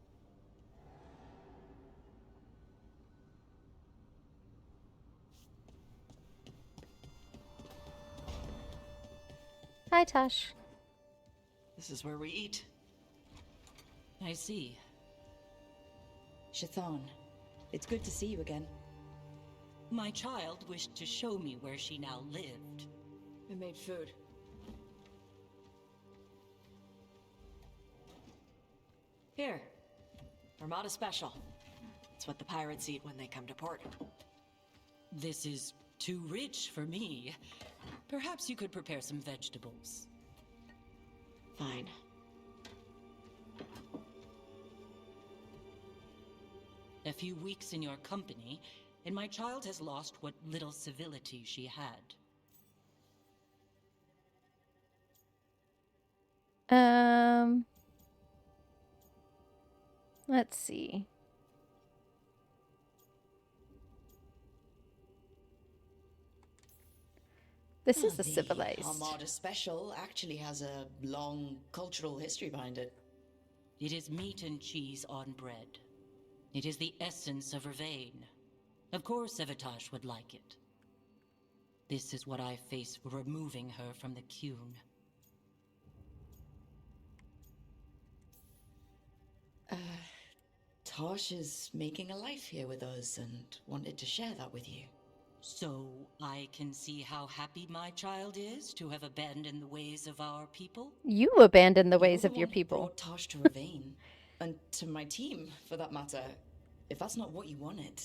Speaker 1: Hi, Tosh.
Speaker 16: This is where we eat. I see.
Speaker 12: Shathan, it's good to see you again.
Speaker 7: My child wished to show me where she now lived.
Speaker 16: I made food. Here. Armada Special. It's what the pirates eat when they come to port.
Speaker 7: This is too rich for me. Perhaps you could prepare some vegetables.
Speaker 16: Fine.
Speaker 7: A few weeks in your company, and my child has lost what little civility she had.
Speaker 1: Let's see. This is a
Speaker 12: The
Speaker 1: civilized.
Speaker 12: Armada Special actually has a long cultural history behind it.
Speaker 7: It is meat and cheese on bread. It is the essence of Vervain. Of course Evitash would like it. This is what I face for removing her from the Qun.
Speaker 12: Tosh is making a life here with us and wanted to share that with you.
Speaker 7: So I can see how happy my child is to have abandoned the ways of our people?
Speaker 1: You abandoned the ways
Speaker 12: You're
Speaker 1: of your
Speaker 12: one who
Speaker 1: people.
Speaker 12: brought Tosh to Ravine, and to my team, for that matter. If that's not what you wanted...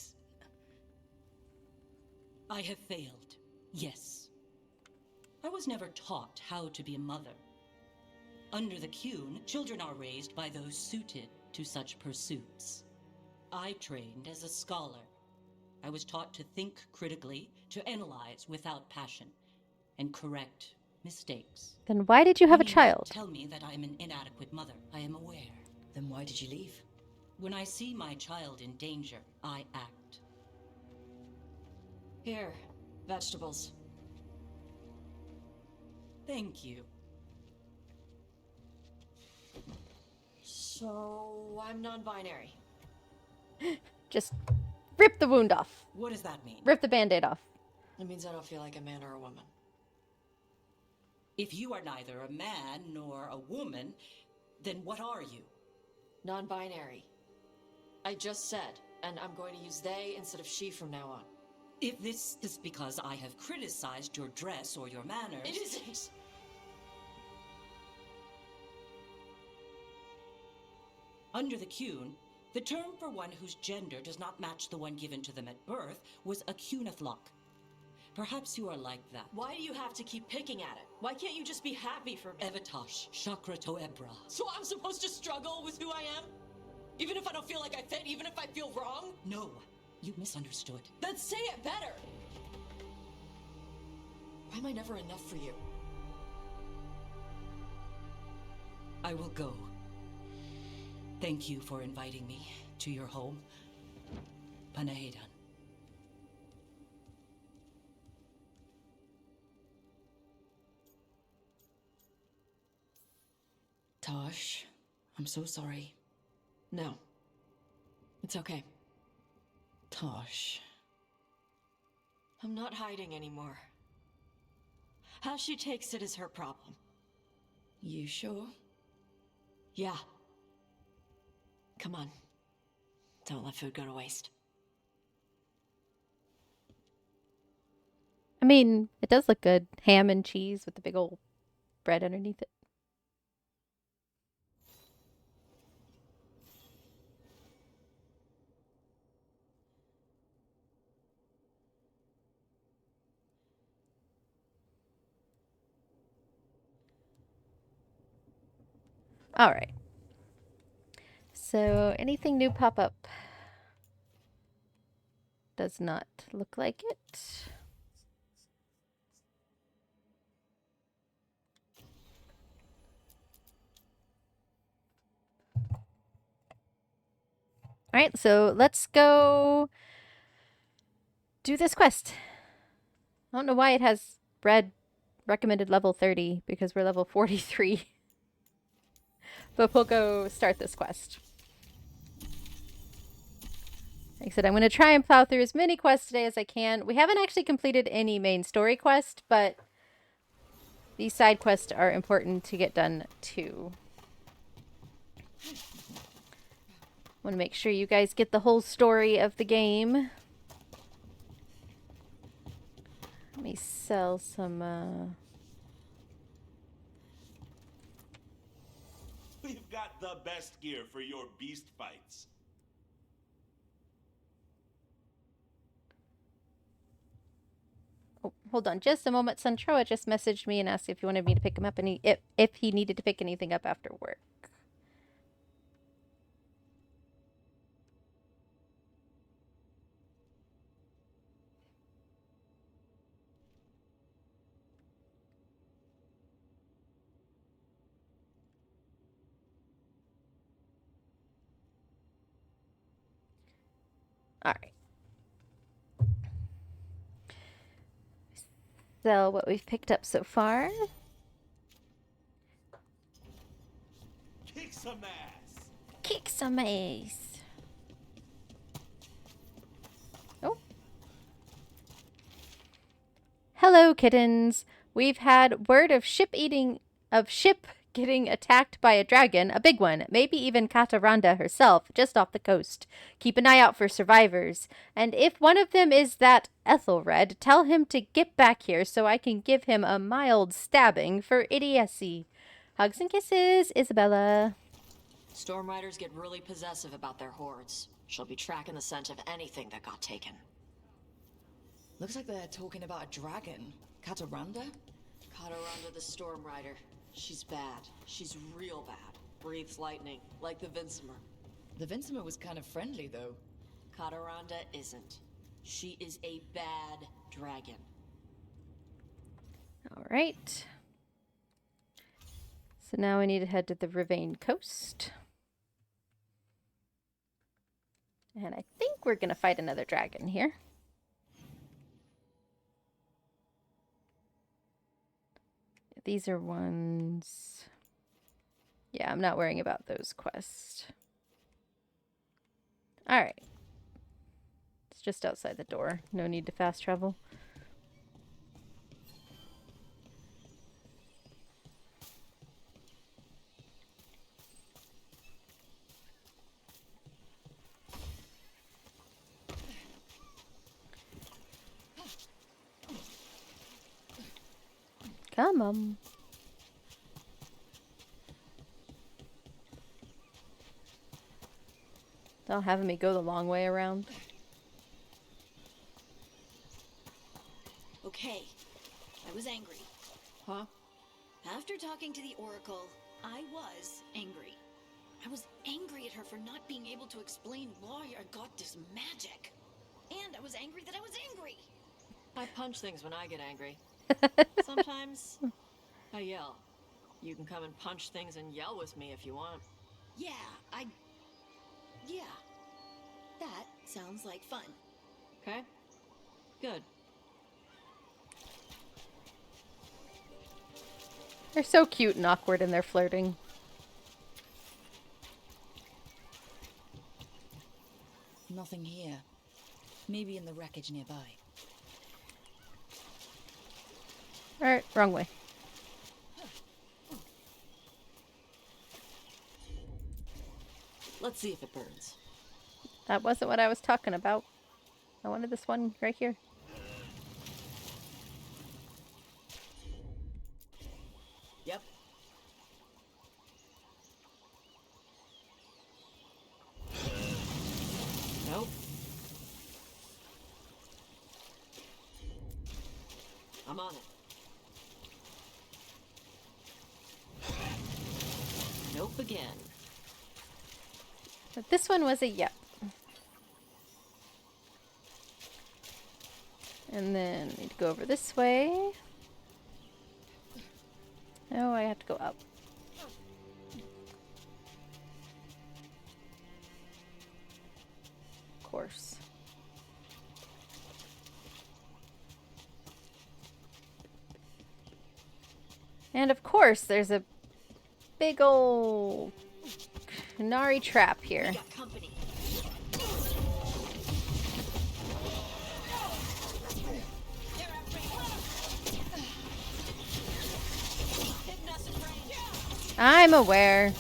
Speaker 7: I have failed, yes. I was never taught how to be a mother. Under the Qun, children are raised by those suited to such pursuits. I trained as a scholar. I was taught to think critically, to analyze without passion, and correct mistakes.
Speaker 1: Then why did you have a
Speaker 7: need not
Speaker 1: child?
Speaker 7: Tell me that I am an inadequate mother. I am aware.
Speaker 12: Then why did you leave?
Speaker 7: When I see my child in danger, I act.
Speaker 16: Here. Vegetables.
Speaker 7: Thank you.
Speaker 16: So, I'm non-binary.
Speaker 1: Just rip the wound off.
Speaker 7: What does that mean?
Speaker 1: Rip the band-aid off.
Speaker 16: It means I don't feel like a man or a woman.
Speaker 7: If you are neither a man nor a woman, then what are you?
Speaker 16: Non-binary. I just said, and I'm going to use they instead of she from now on.
Speaker 7: If this is because I have criticized your dress or your manners...
Speaker 16: It isn't!
Speaker 7: Under the Qun, the term for one whose gender does not match the one given to them at birth was a Qunathlok. Perhaps you are like that.
Speaker 16: Why do you have to keep picking at it? Why can't you just be happy for me?
Speaker 7: Evitash, Chakra Toebra.
Speaker 16: So I'm supposed to struggle with who I am? Even if I don't feel like I fit, even if I feel wrong?
Speaker 7: No, you misunderstood.
Speaker 16: Then say it better! Why am I never enough for you?
Speaker 7: I will go. Thank you for inviting me to your home. Panahedan.
Speaker 12: Tosh, I'm so sorry.
Speaker 16: No. It's okay.
Speaker 12: Tosh.
Speaker 16: I'm not hiding anymore. How she takes it is her problem.
Speaker 12: You sure?
Speaker 16: Yeah. Come on. Don't let food go to waste.
Speaker 1: I mean, it does look good. Ham and cheese with the big old bread underneath it. All right. So, anything new pop up? Does not look like it. Alright, so let's go do this quest. I don't know why it has red recommended level 30 because we're level 43. But we'll go start this quest. Like I said, I'm going to try and plow through as many quests today as I can. We haven't actually completed any main story quest, but these side quests are important to get done too. Want to make sure you guys get the whole story of the game. Let me sell some,
Speaker 8: We've got the best gear for your beast fights.
Speaker 1: Oh, hold on just a moment. Suntroa just messaged me and asked if he wanted me to pick him up and if he needed to pick anything up after work. Alright. So what we've picked up so far.
Speaker 8: Kick some ass.
Speaker 1: Kick some ass. Oh. Hello, kittens. We've had word of ship getting attacked by a dragon, a big one, maybe even Kataranda herself, just off the coast. Keep an eye out for survivors. And if one of them is that Ethelred, tell him to get back here so I can give him a mild stabbing for idiocy. Hugs and kisses, Isabella.
Speaker 21: Storm Riders get really possessive about their hordes. She'll be tracking the scent of anything that got taken.
Speaker 12: Looks like they're talking about a dragon. Kataranda?
Speaker 21: Kataranda the Storm Rider. She's bad. She's real bad. Breathes lightning, like the Vincimer.
Speaker 12: The Vincimer was kind of friendly, though.
Speaker 21: Kataranda isn't. She is a bad dragon.
Speaker 1: Alright. So now we need to head to the Ravane coast. And I think we're going to fight another dragon here. These are ones... Yeah, I'm not worrying about those quests. Alright. It's just outside the door. No need to fast travel. Come on. They're having me go the long way around.
Speaker 5: Okay, I was angry.
Speaker 21: Huh?
Speaker 5: After talking to the Oracle, I was angry. I was angry at her for not being able to explain why I got this magic. And I was angry that I was angry.
Speaker 21: I punch things when I get angry. Sometimes I yell. You can come and punch things and yell with me if you want.
Speaker 5: Yeah, that sounds like fun.
Speaker 21: Okay? Good.
Speaker 1: They're so cute and awkward in their flirting.
Speaker 12: Nothing here. Maybe in the wreckage nearby.
Speaker 1: Alright, wrong way.
Speaker 21: Let's see if it burns.
Speaker 1: That wasn't what I was talking about. I wanted this one right here.
Speaker 21: Yep. Nope. I'm on it. Nope again.
Speaker 1: But this one was a yep. And then I need to go over this way. Oh, I have to go up. course. And of course, there's a big ol' Canary trap here.
Speaker 21: We got company.
Speaker 1: I'm aware.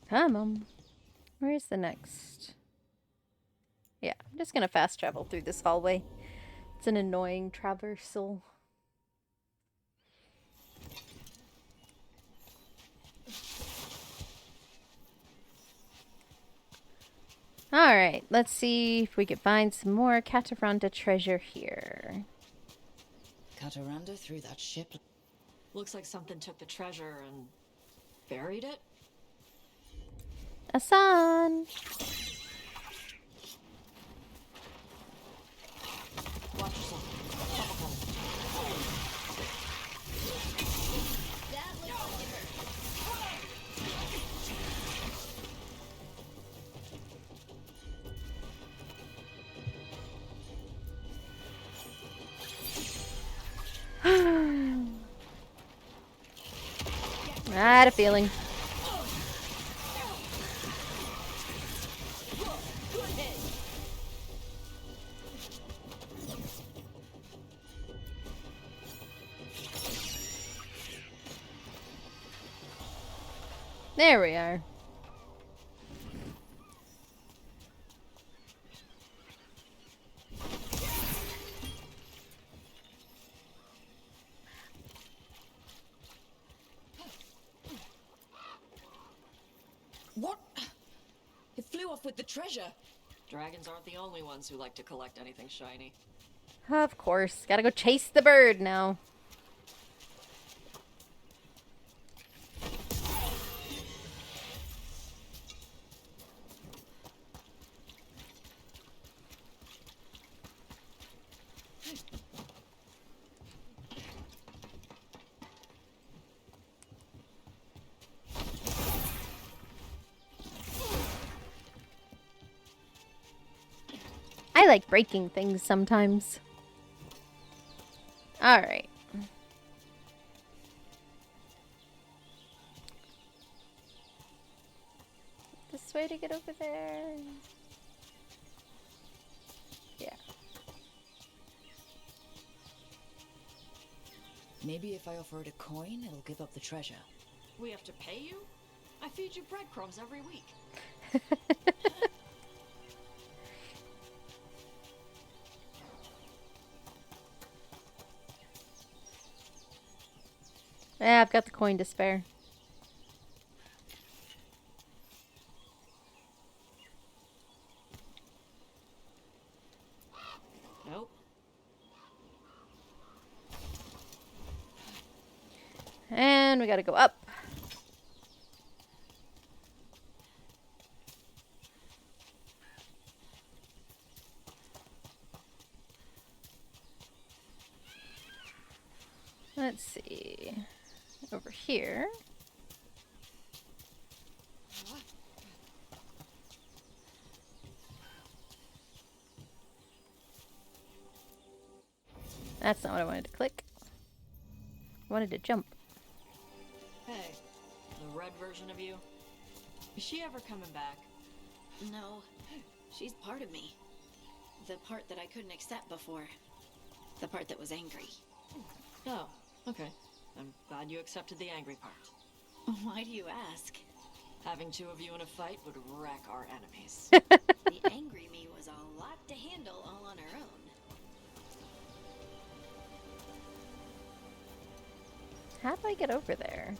Speaker 1: Come on. Where's the next? Yeah, I'm just gonna fast travel through this hallway. It's an annoying traversal. Alright, let's see if we can find some more Cataranda treasure here.
Speaker 12: Cataranda through that ship.
Speaker 21: Looks like something took the treasure and buried it.
Speaker 1: Asan!
Speaker 21: Watch yourself.
Speaker 1: I had a feeling. There we are.
Speaker 12: What? It flew off with the treasure.
Speaker 21: Dragons aren't the only ones who like to collect anything shiny.
Speaker 1: Of course. Gotta go chase the bird now. I like breaking things sometimes. Alright. This way to get over there. Yeah.
Speaker 12: Maybe if I offer it a coin, it'll give up the treasure.
Speaker 21: We have to pay you? I feed you breadcrumbs every week.
Speaker 1: Yeah, I've got the coin to spare.
Speaker 21: Nope.
Speaker 1: And we gotta go up. Let's see. Over here. That's not what I wanted to click. I wanted to jump.
Speaker 21: Hey, the red version of you. Is she ever coming back?
Speaker 5: No, she's part of me. The part that I couldn't accept before. The part that was angry.
Speaker 21: Oh, okay. I'm glad you accepted the angry part.
Speaker 5: Why do you ask?
Speaker 21: Having two of you in a fight would wreck our enemies.
Speaker 5: The angry me was a lot to handle all on her own.
Speaker 1: How do I get over there?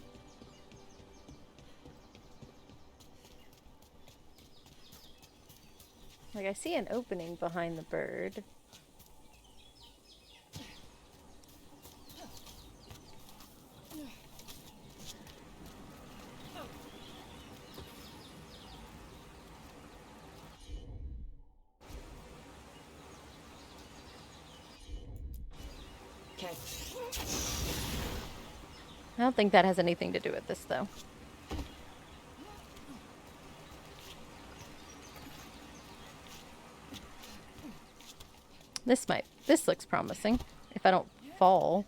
Speaker 1: Like, I see an opening behind the bird.
Speaker 16: ahead.
Speaker 1: I don't think that has anything to do with this, though. This looks promising, if I don't fall.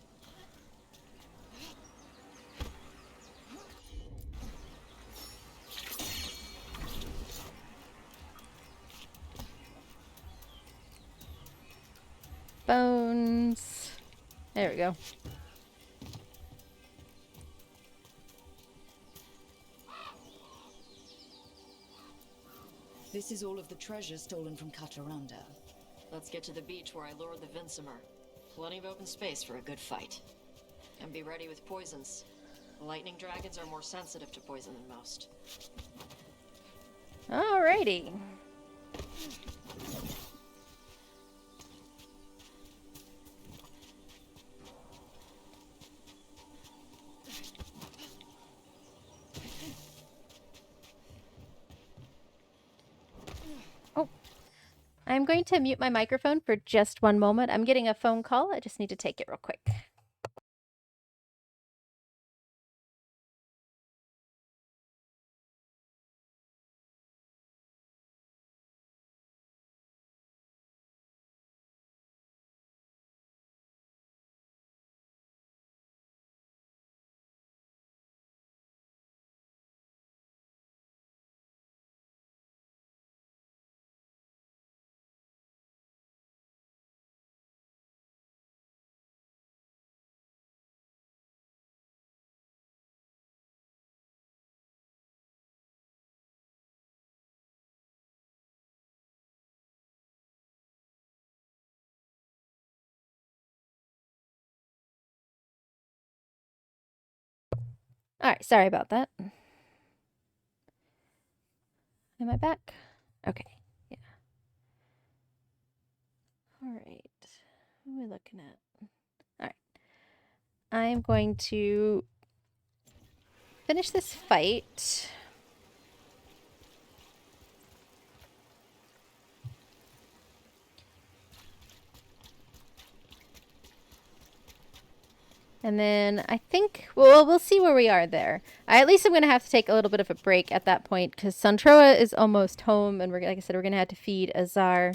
Speaker 1: Bones. There we go.
Speaker 12: This is all of the treasure stolen from Kataranda.
Speaker 21: Let's get to the beach where I lured the Vinsimer. Plenty of open space for a good fight. And be ready with poisons. Lightning dragons are more sensitive to poison than most.
Speaker 1: Alrighty. I'm going to mute my microphone for just one moment. I'm getting a phone call. I just need to take it real quick. Alright, sorry about that. Am I back? Okay, yeah. Alright, what are we looking at? Alright. I'm going to finish this fight. And then I think, well, we'll see where we are there. At least I'm going to have to take a little bit of a break at that point because Santroa is almost home. And like I said, we're going to have to feed Azar.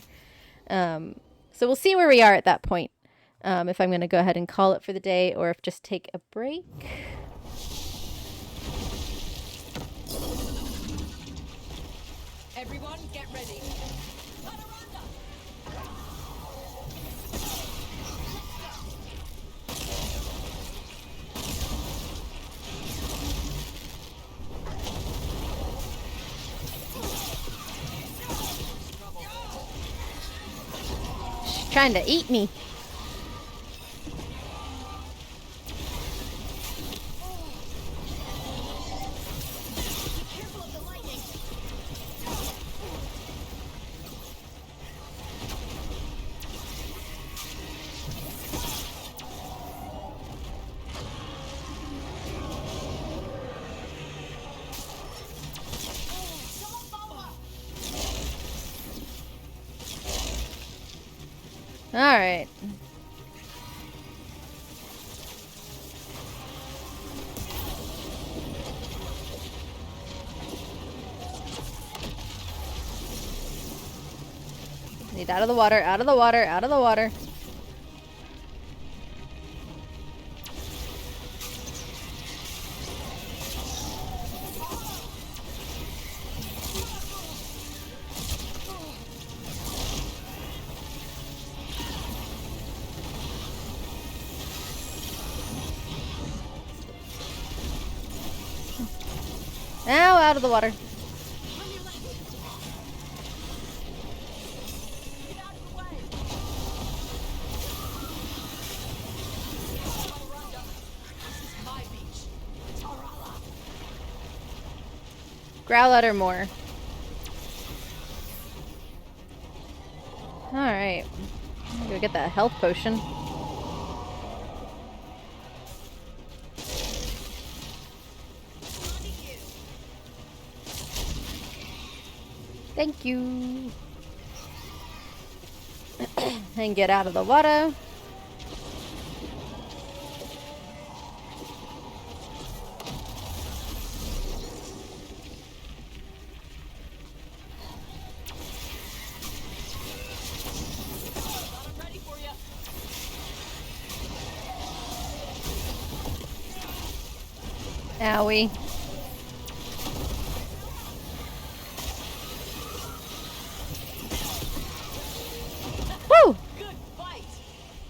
Speaker 1: So we'll see where we are at that point. If I'm going to go ahead and call it for the day or if just take a break.
Speaker 16: Everyone, get ready.
Speaker 1: She's trying to eat me. All right. Need out of the water, out of the water, out of the water. Now out of the water. Growl at her more. Alright. Go get that health potion. Thank you. And get out of the water. Owie. Woo!
Speaker 21: Good fight!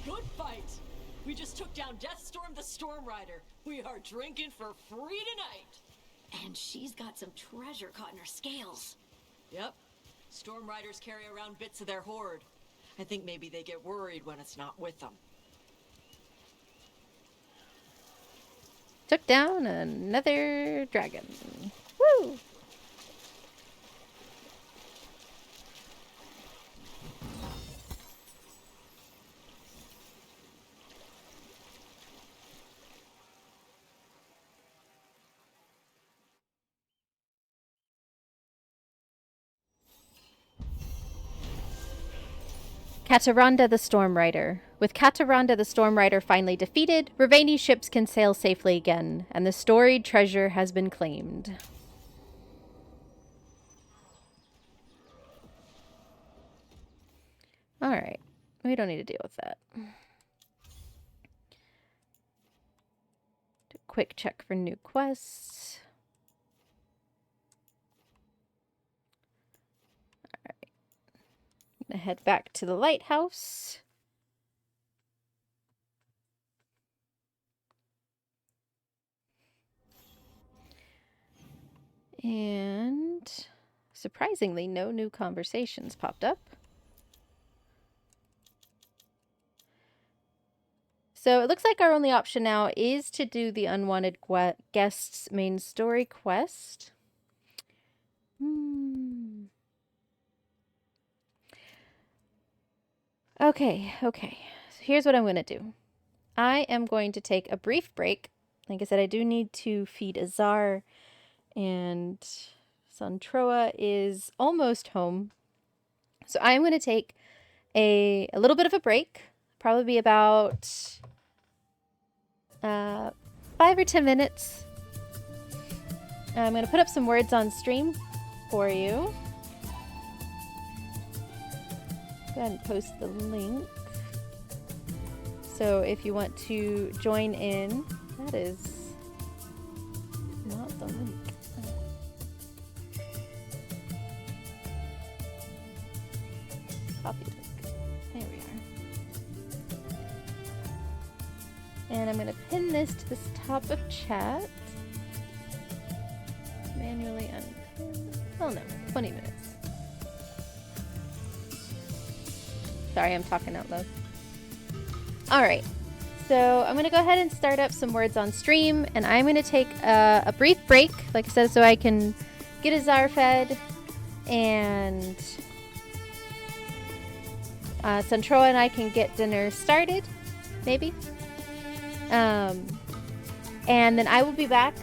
Speaker 21: Good fight! We just took down Deathstorm the Storm Rider. We are drinking for free tonight!
Speaker 5: And she's got some treasure caught in her scales.
Speaker 21: Yep. Storm Riders carry around bits of their hoard. I think maybe they get worried when it's not with them.
Speaker 1: Took down another dragon. Woo! Kataranda the Storm Rider. With Kataranda the Storm Rider finally defeated, Ravani's ships can sail safely again, and the storied treasure has been claimed. Alright, we don't need to deal with that. Quick check for new quests. Alright. I'm gonna head back to the lighthouse. And surprisingly, no new conversations popped up. So it looks like our only option now is to do the Unwanted Guests main story quest. Okay. So here's what I'm going to do. I am going to take a brief break. Like I said, I do need to feed Azar, and Santroa is almost home. So I'm going to take a little bit of a break, probably be about 5 or 10 minutes. I'm going to put up some words on stream for you. Go ahead and post the link. So if you want to join in, that is not the link. Copy link. There we are. And I'm going to pin this to this top of chat. Manually unpin. Oh no, 20 minutes. Sorry, I'm talking out loud. Alright, so I'm going to go ahead and start up some words on stream, and I'm going to take a brief break, like I said, so I can get Azar fed, and Santroa and I can get dinner started, maybe. And then I will be back.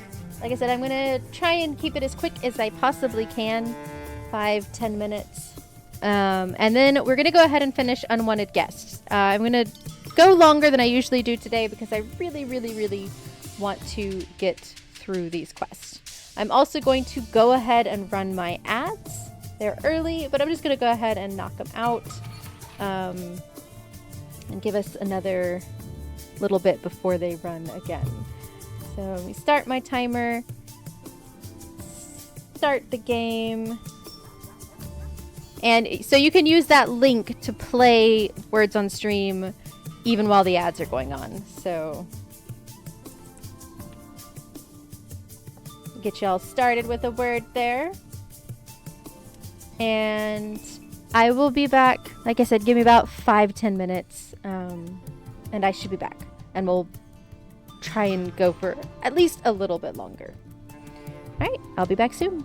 Speaker 1: Like I said, I'm going to try and keep it as quick as I possibly can, 5-10 minutes. And then we're going to go ahead and finish Unwanted Guests. I'm going to go longer than I usually do today because I really want to get through these quests. I'm also going to go ahead and run my ads. They're early, but I'm just going to go ahead and knock them out, and give us another little bit before they run again. So let me start my timer, start the game. And so you can use that link to play words on stream even while the ads are going on. So get you all started with a word there. And I will be back. Like I said, give me about 5-10 minutes, and I should be back. And we'll try and go for at least a little bit longer. All right, I'll be back soon.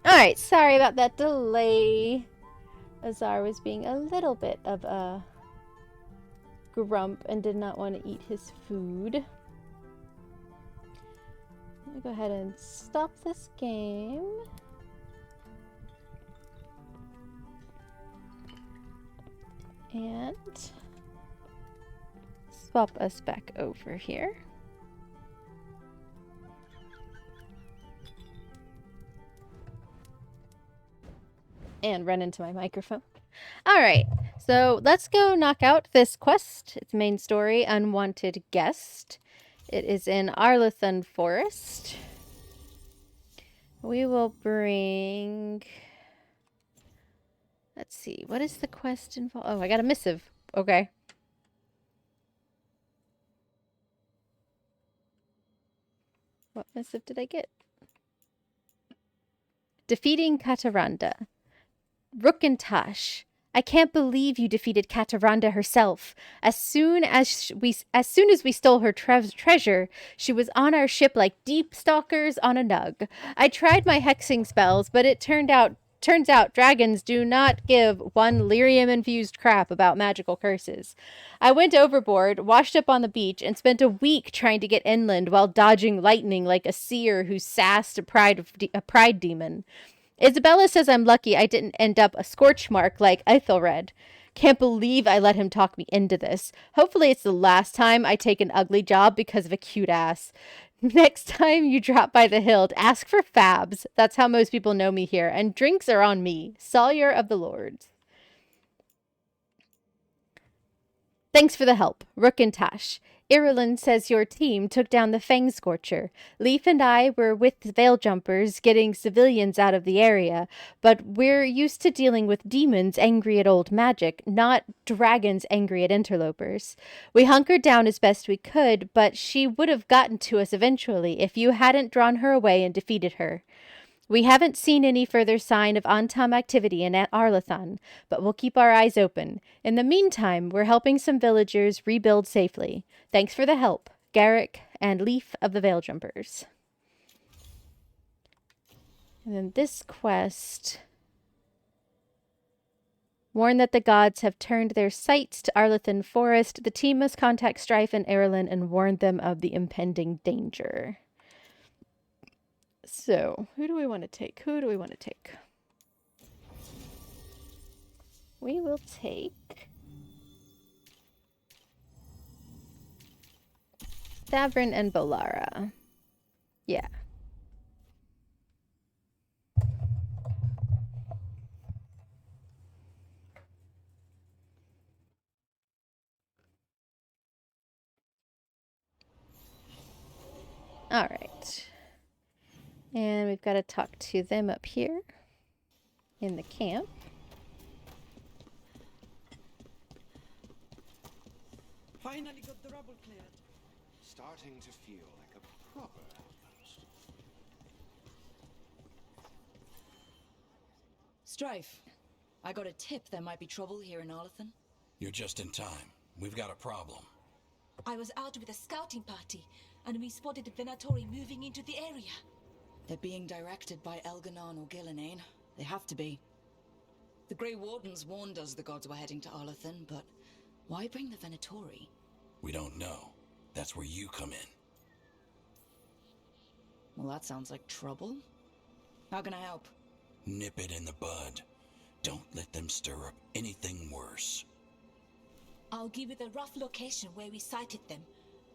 Speaker 1: Alright, sorry about that delay. Azar was being a little bit of a grump and did not want to eat his food. Let me go ahead and stop this game. And swap us back over here. And run into my microphone. Alright, so let's go knock out this quest. Its main story, Unwanted Guest. It is in Arlathan Forest. We will bring... Let's see, what is the quest involved? Oh, I got a missive. Okay. What missive did I get? Defeating Kataranda. Rukintash, I can't believe you defeated Kataranda herself. As soon as we stole her treasure, she was on our ship like deep stalkers on a nug. I tried my hexing spells, but it turns out dragons do not give one lyrium-infused crap about magical curses. I went overboard, washed up on the beach, and spent a week trying to get inland while dodging lightning like a seer who sassed a pride demon. Isabella says I'm lucky I didn't end up a scorch mark like Ethelred. Can't believe I let him talk me into this. Hopefully it's the last time I take an ugly job because of a cute ass. Next time you drop by the hill, ask for Fabs. That's how most people know me here. And drinks are on me. Sawyer of the Lords. Thanks for the help, Rook and Tash. Irulan says your team took down the Fang Scorcher. Leaf and I were with the Veil Jumpers getting civilians out of the area, but we're used to dealing with demons angry at old magic, not dragons angry at interlopers. We hunkered down as best we could, but she would have gotten to us eventually if you hadn't drawn her away and defeated her. We haven't seen any further sign of Antam activity in Arlathan, but we'll keep our eyes open. In the meantime, we're helping some villagers rebuild safely. Thanks for the help, Garrick and Leaf of the Veil Jumpers. And then this quest... Warn that the gods have turned their sights to Arlathan Forest. The team must contact Strife and Erlin and warn them of the impending danger. So, who do we want to take? We will take Stavrin and Bolara. Yeah. All right. And we've got to talk to them up here in the camp.
Speaker 17: Finally got the rubble cleared. Starting to feel like a proper outpost.
Speaker 12: Strife, I got a tip there might be trouble here in Arlathan.
Speaker 15: You're just in time. We've got a problem.
Speaker 5: I was out with a scouting party, and we spotted the Venatori moving into the area.
Speaker 12: They're being directed by Elganon or Gillinane. They have to be. The Grey Wardens warned us the gods were heading to Arlathan, but why bring the Venatori?
Speaker 15: We don't know. That's where you come in.
Speaker 12: Well, that sounds like trouble. How can I help?
Speaker 15: Nip it in the bud. Don't let them stir up anything worse.
Speaker 5: I'll give you the rough location where we sighted them,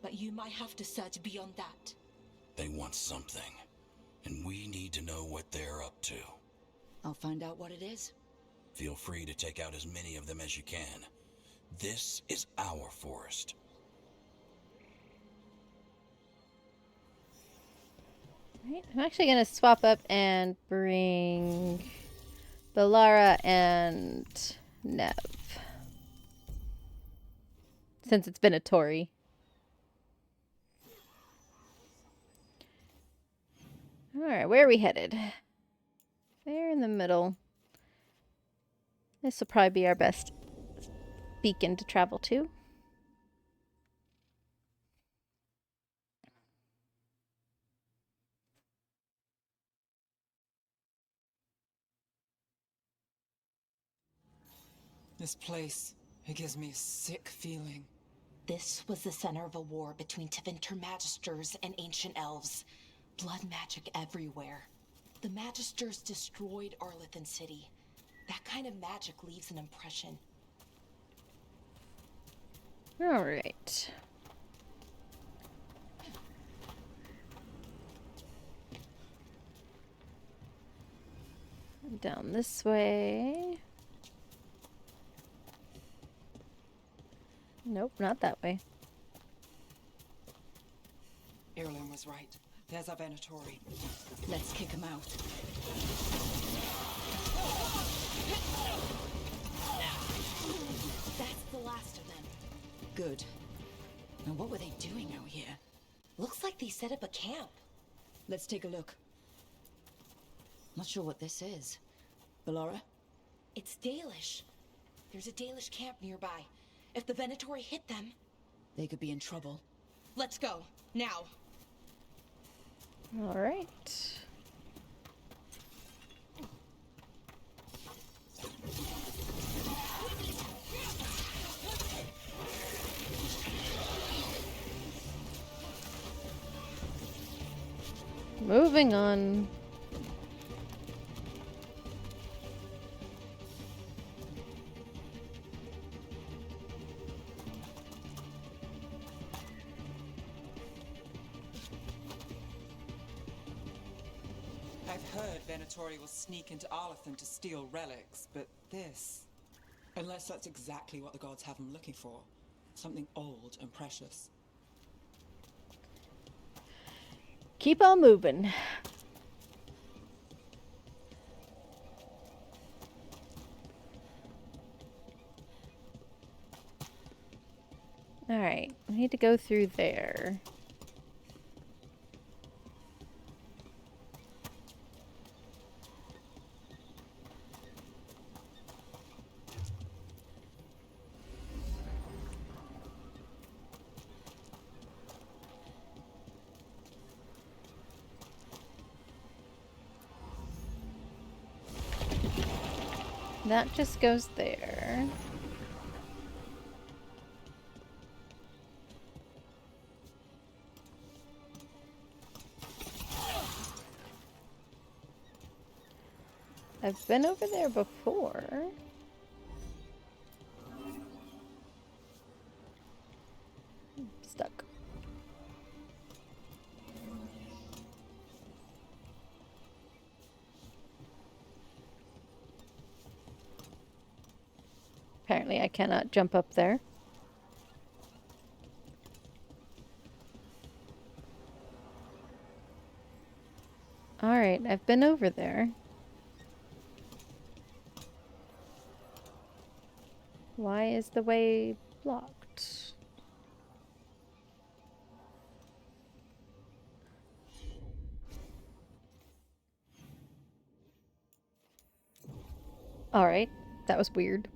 Speaker 5: but you might have to search beyond that.
Speaker 15: They want something, and we need to know what they're up to.
Speaker 12: I'll find out what it is.
Speaker 15: Feel free to take out as many of them as you can. This is our forest.
Speaker 1: Right, I'm actually going to swap up and bring Bolara and Nev. Since it's been a Tory. Alright, where are we headed? There in the middle. This will probably be our best beacon to travel to.
Speaker 4: This place, it gives me a sick feeling.
Speaker 12: This was the center of a war between Tevinter Magisters and ancient elves. Blood magic everywhere. The Magisters destroyed Arlethan City. That kind of magic leaves an impression.
Speaker 1: Alright. Down this way. Nope, not that way.
Speaker 4: Erlen was right. There's our Venatori.
Speaker 12: Let's kick him out. That's the last of them. Good. Now what were they doing out here? Looks like they set up a camp. Let's take a look. Not sure what this is. Valora? It's Dalish. There's a Dalish camp nearby. If the Venatori hit them, they could be in trouble. Let's go. Now.
Speaker 1: All right. Moving on.
Speaker 4: I've heard Venatori will sneak into Arlethan to steal relics, but this... Unless that's exactly what the gods have him looking for. Something old and precious.
Speaker 1: Keep on moving. All right, we need to go through there. That just goes there. I've been over there before. Stuck. Apparently I cannot jump up there. Alright, I've been over there. Why is the way blocked? Alright, that was weird.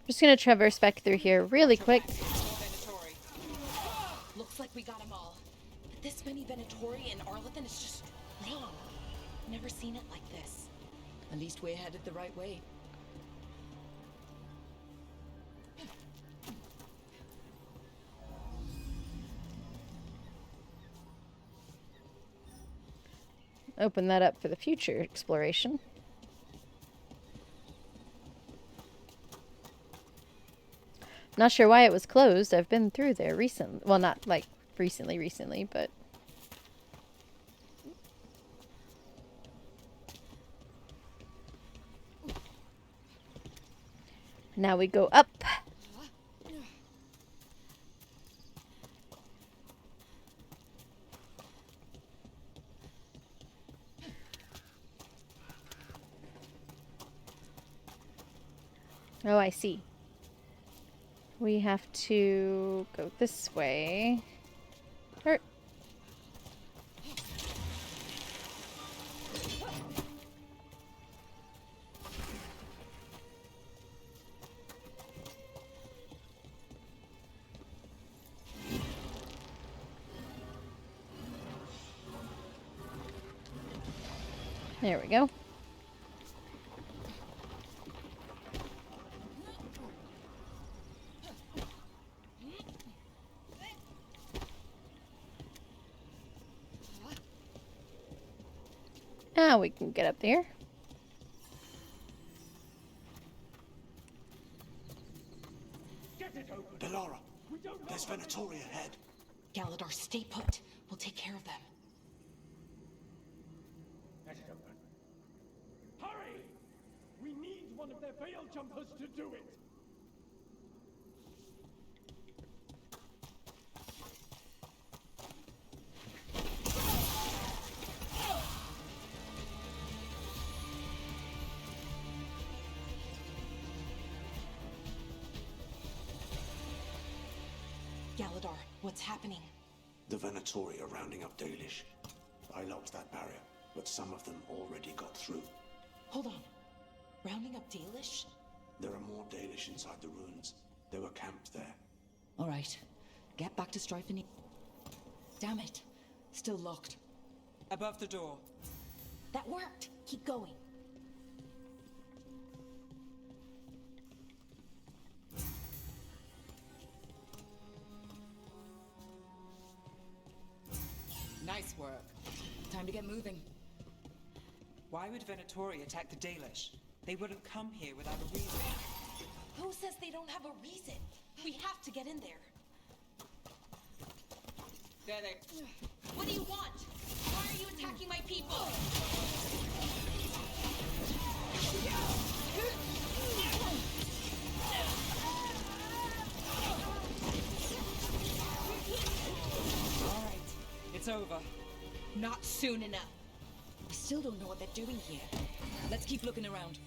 Speaker 1: Just gonna traverse back through here really quick.
Speaker 12: Looks like we got them all. But this many Venatori in Arlethan is just wrong. Never seen it like this. At least we're headed the right way.
Speaker 1: Open that up for the future exploration. Not sure why it was closed. I've been through there recently. Well, not like recently, but... Now we go up. Oh, I see. We have to go this way. Or... There we go. Now we can get up there.
Speaker 6: Delora, there's Venatori ahead.
Speaker 21: Galador, stay put. We'll take care of them.
Speaker 13: Let it open. Hurry! We need one of their veil jumpers to do it.
Speaker 21: Galador, what's happening?
Speaker 6: The Venatori are rounding up Dalish. I locked that barrier, but some of them already got through.
Speaker 21: Hold on. Rounding up Dalish?
Speaker 6: There are more Dalish inside the ruins. They were camped there.
Speaker 12: All right. Get back to Strifing. Damn it. Still locked.
Speaker 4: Above the door.
Speaker 21: That worked. Keep going.
Speaker 4: Nice work.
Speaker 12: Time to get moving.
Speaker 4: Why would Venatori attack the Dalish? They wouldn't come here without a reason.
Speaker 21: Who says they don't have a reason? We have to get in there.
Speaker 4: There they...
Speaker 21: What do you want? Why are you attacking my people?
Speaker 4: All right, it's over.
Speaker 21: Not soon enough.
Speaker 12: I still don't know what they're doing here. Let's keep looking around.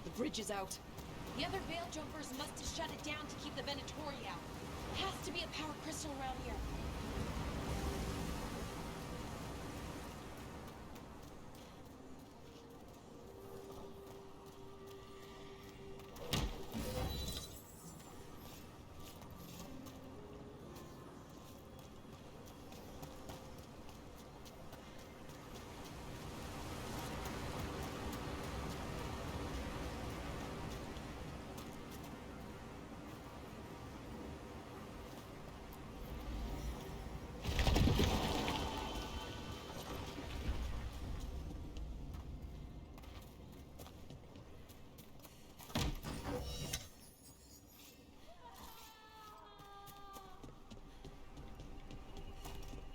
Speaker 12: The bridge is out.
Speaker 21: The other Veil Jumpers must have shut it down to keep the Venatori out. Has to be a power crystal around here.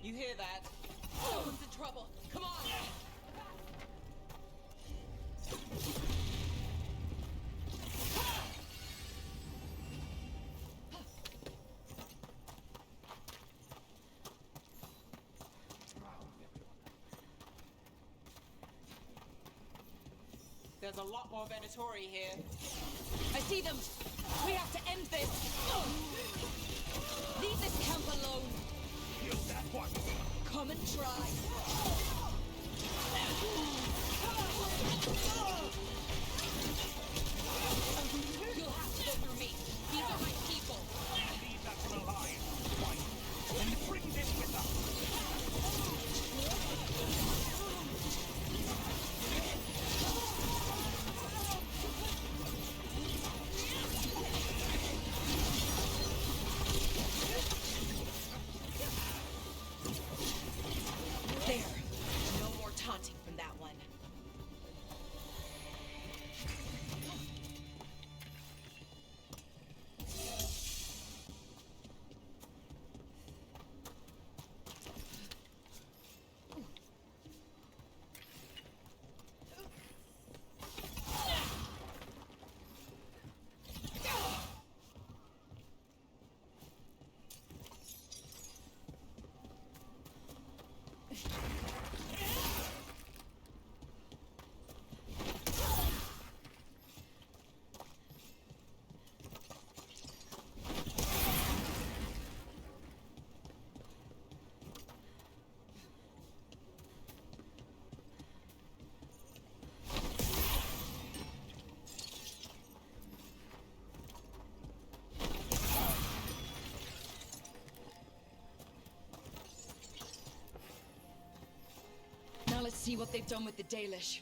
Speaker 4: You hear that?
Speaker 21: Someone's in trouble. Come on!
Speaker 4: There's a lot more Venatori here.
Speaker 12: I see them. We have to end this. Leave this camp alone.
Speaker 13: Kill that one.
Speaker 12: Come and try.
Speaker 21: You'll have to go through me. These are my people.
Speaker 13: Leave that one alive. Right. Then bring this with us.
Speaker 21: There. No more taunting from that one.
Speaker 12: see what they've done with the Dalish.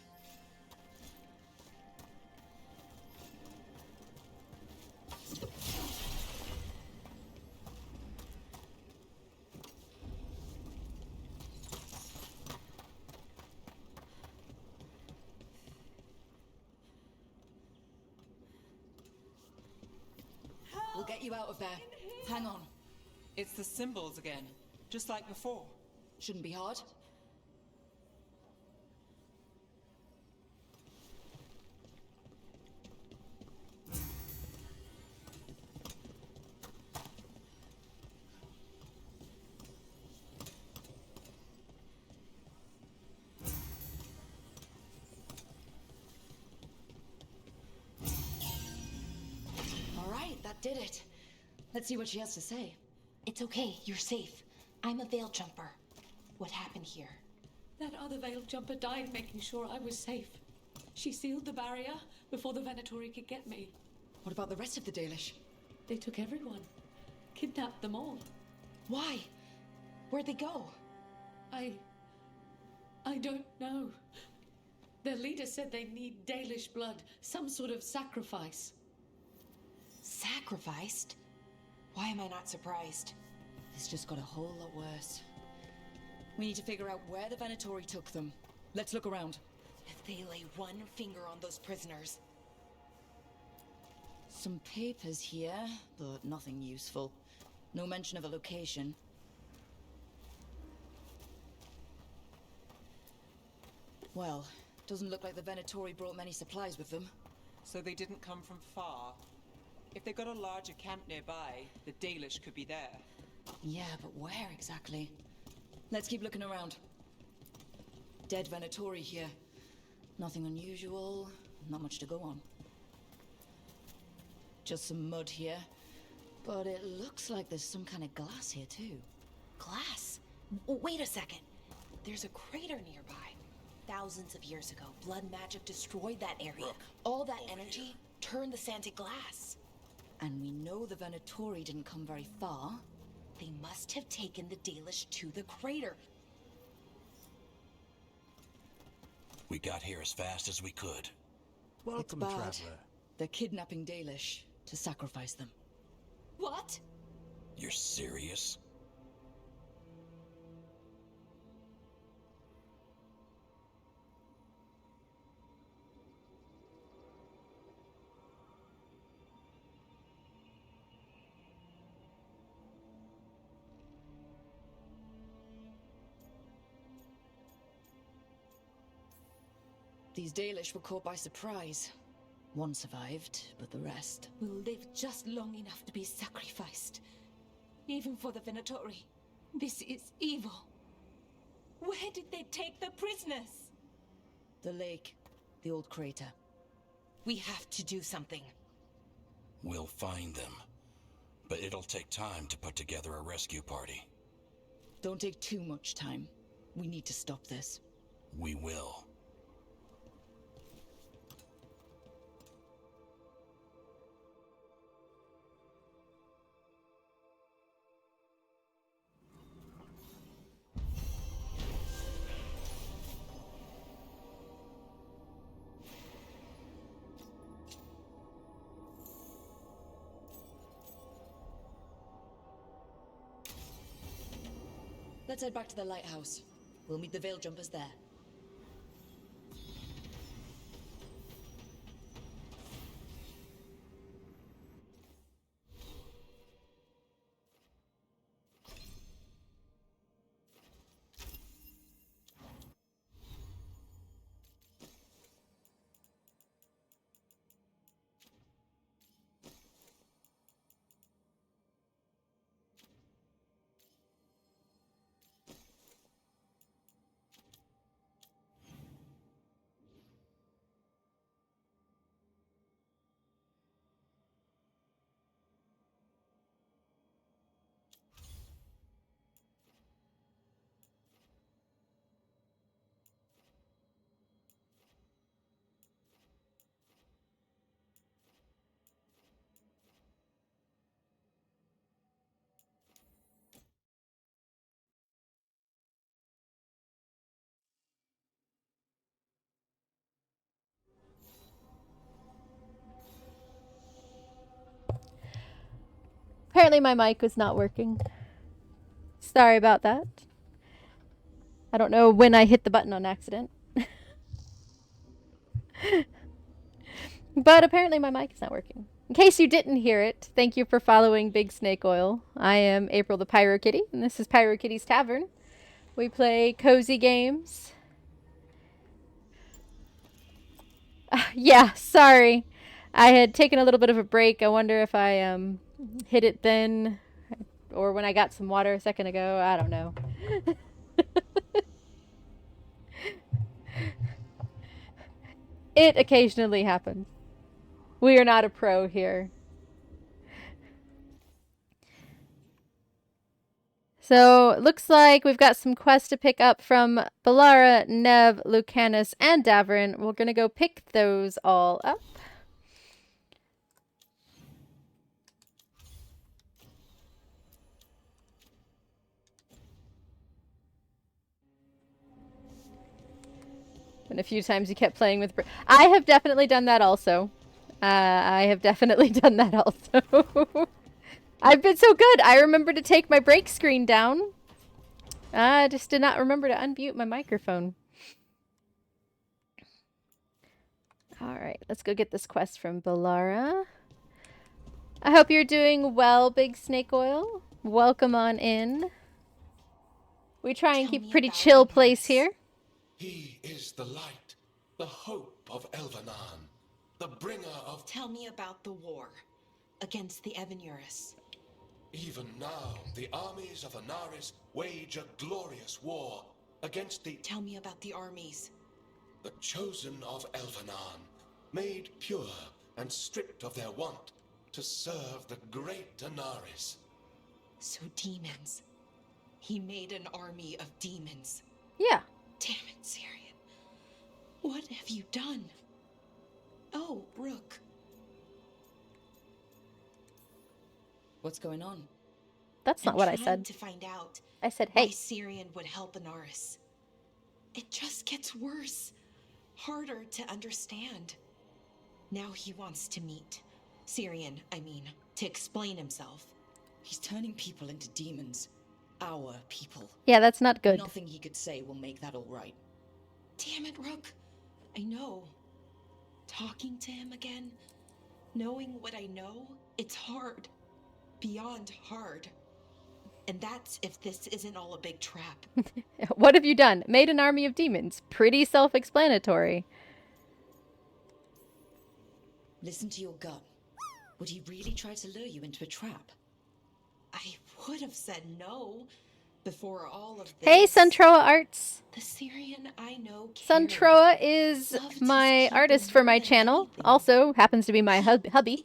Speaker 12: We'll get you out of there. Hang on.
Speaker 4: It's the symbols again, just like before.
Speaker 12: Shouldn't be hard. All right, that did it. Let's see what she has to say.
Speaker 5: It's okay, you're safe. I'm a veil jumper. What happened here?
Speaker 7: That other veil jumper died making sure I was safe. She sealed the barrier before the Venatori could get me.
Speaker 12: What about the rest of the Dalish?
Speaker 7: They took everyone. Kidnapped them all.
Speaker 12: Why? Where'd they go?
Speaker 7: I don't know. Their leader said they need Dalish blood, some sort of sacrifice.
Speaker 12: Sacrificed? Why am I not surprised? This just got a whole lot worse. We need to figure out where the Venatori took them. Let's look around.
Speaker 5: If they lay one finger on those prisoners.
Speaker 12: Some papers here, but nothing useful. No mention of a location. Well, doesn't look like the Venatori brought many supplies with them.
Speaker 4: So they didn't come from far. If they got a larger camp nearby, the Dalish could be there.
Speaker 12: Yeah, but where exactly? Let's keep looking around. Dead Venatori here. Nothing unusual, not much to go on. Just some mud here. But it looks like there's some kind of glass here too.
Speaker 5: Glass? Wait a second. There's a crater nearby. Thousands of years ago, blood magic destroyed that area.
Speaker 6: Look,
Speaker 5: all that energy turned the sand to glass.
Speaker 12: And we know the Venatori didn't come very far.
Speaker 5: They must have taken the Dalish to the crater.
Speaker 6: We got here as fast as we could.
Speaker 12: It's bad. They're kidnapping Dalish to sacrifice them.
Speaker 5: What?
Speaker 6: You're serious?
Speaker 12: These Dalish were caught by surprise. One survived, but the rest...
Speaker 5: will live just long enough to be sacrificed. Even for the Venatori. This is evil. Where did they take the prisoners?
Speaker 12: The lake. The old crater.
Speaker 5: We have to do something.
Speaker 6: We'll find them. But it'll take time to put together a rescue party.
Speaker 12: Don't take too much time. We need to stop this.
Speaker 6: We will.
Speaker 12: Let's head back to the lighthouse. We'll meet the Veil Jumpers there.
Speaker 1: Apparently my mic was not working. Sorry about that. I don't know when I hit the button on accident. But apparently my mic is not working. In case you didn't hear it, thank you for following Big Snake Oil. I am April the PyroKitty, and this is PyroKitty's Tavern. We play cozy games. Yeah, sorry. I had taken a little bit of a break. I wonder if I hit it then or when I got some water a second ago. I don't know. It occasionally happens. We are not a pro here. So, looks like we've got some quests to pick up from Balara, Nev, Lucanus, and Davrin. We're going to go pick those all up. And a few times you kept playing with... I have definitely done that also. I have definitely done that also. I've been so good. I remember to take my break screen down. I just did not remember to unmute my microphone. Alright, let's go get this quest from Balara. I hope you're doing well, Big Snake Oil. Welcome on in. We try and keep a pretty chill place here.
Speaker 18: He is the light, the hope of Elvenan, the bringer of...
Speaker 21: Tell me about the war against the Evanuris.
Speaker 18: Even now, the armies of Anaris wage a glorious war against the...
Speaker 21: Tell me about the armies.
Speaker 18: The chosen of Elvenan, made pure and stripped of their want to serve the great Anaris.
Speaker 21: So demons. He made an army of demons.
Speaker 1: Yeah.
Speaker 21: Damn it, Syrian. What have you done? Oh, Rook.
Speaker 12: What's going on?
Speaker 1: That's not what I
Speaker 21: trying
Speaker 1: said.
Speaker 21: To find out
Speaker 1: I said, hey.
Speaker 21: Why Syrian would help Anaris. It just gets worse. Harder to understand. Now he wants to meet. Syrian, I mean, to explain himself.
Speaker 12: He's turning people into demons. Our people.
Speaker 1: Yeah, that's not good.
Speaker 12: Nothing he could say will make that all right.
Speaker 21: Damn it, Rook. I know. Talking to him again, knowing what I know, it's hard. Beyond hard. And that's if this isn't all a big trap.
Speaker 1: What have you done? Made an army of demons. Pretty self-explanatory.
Speaker 12: Listen to your gut. Would he really try to lure you into a trap?
Speaker 21: I would have said no before all of this.
Speaker 1: Hey, Suntroa Arts.
Speaker 21: The Syrian I know.
Speaker 1: Suntroa is my artist for my channel. Also happens to be my hubby.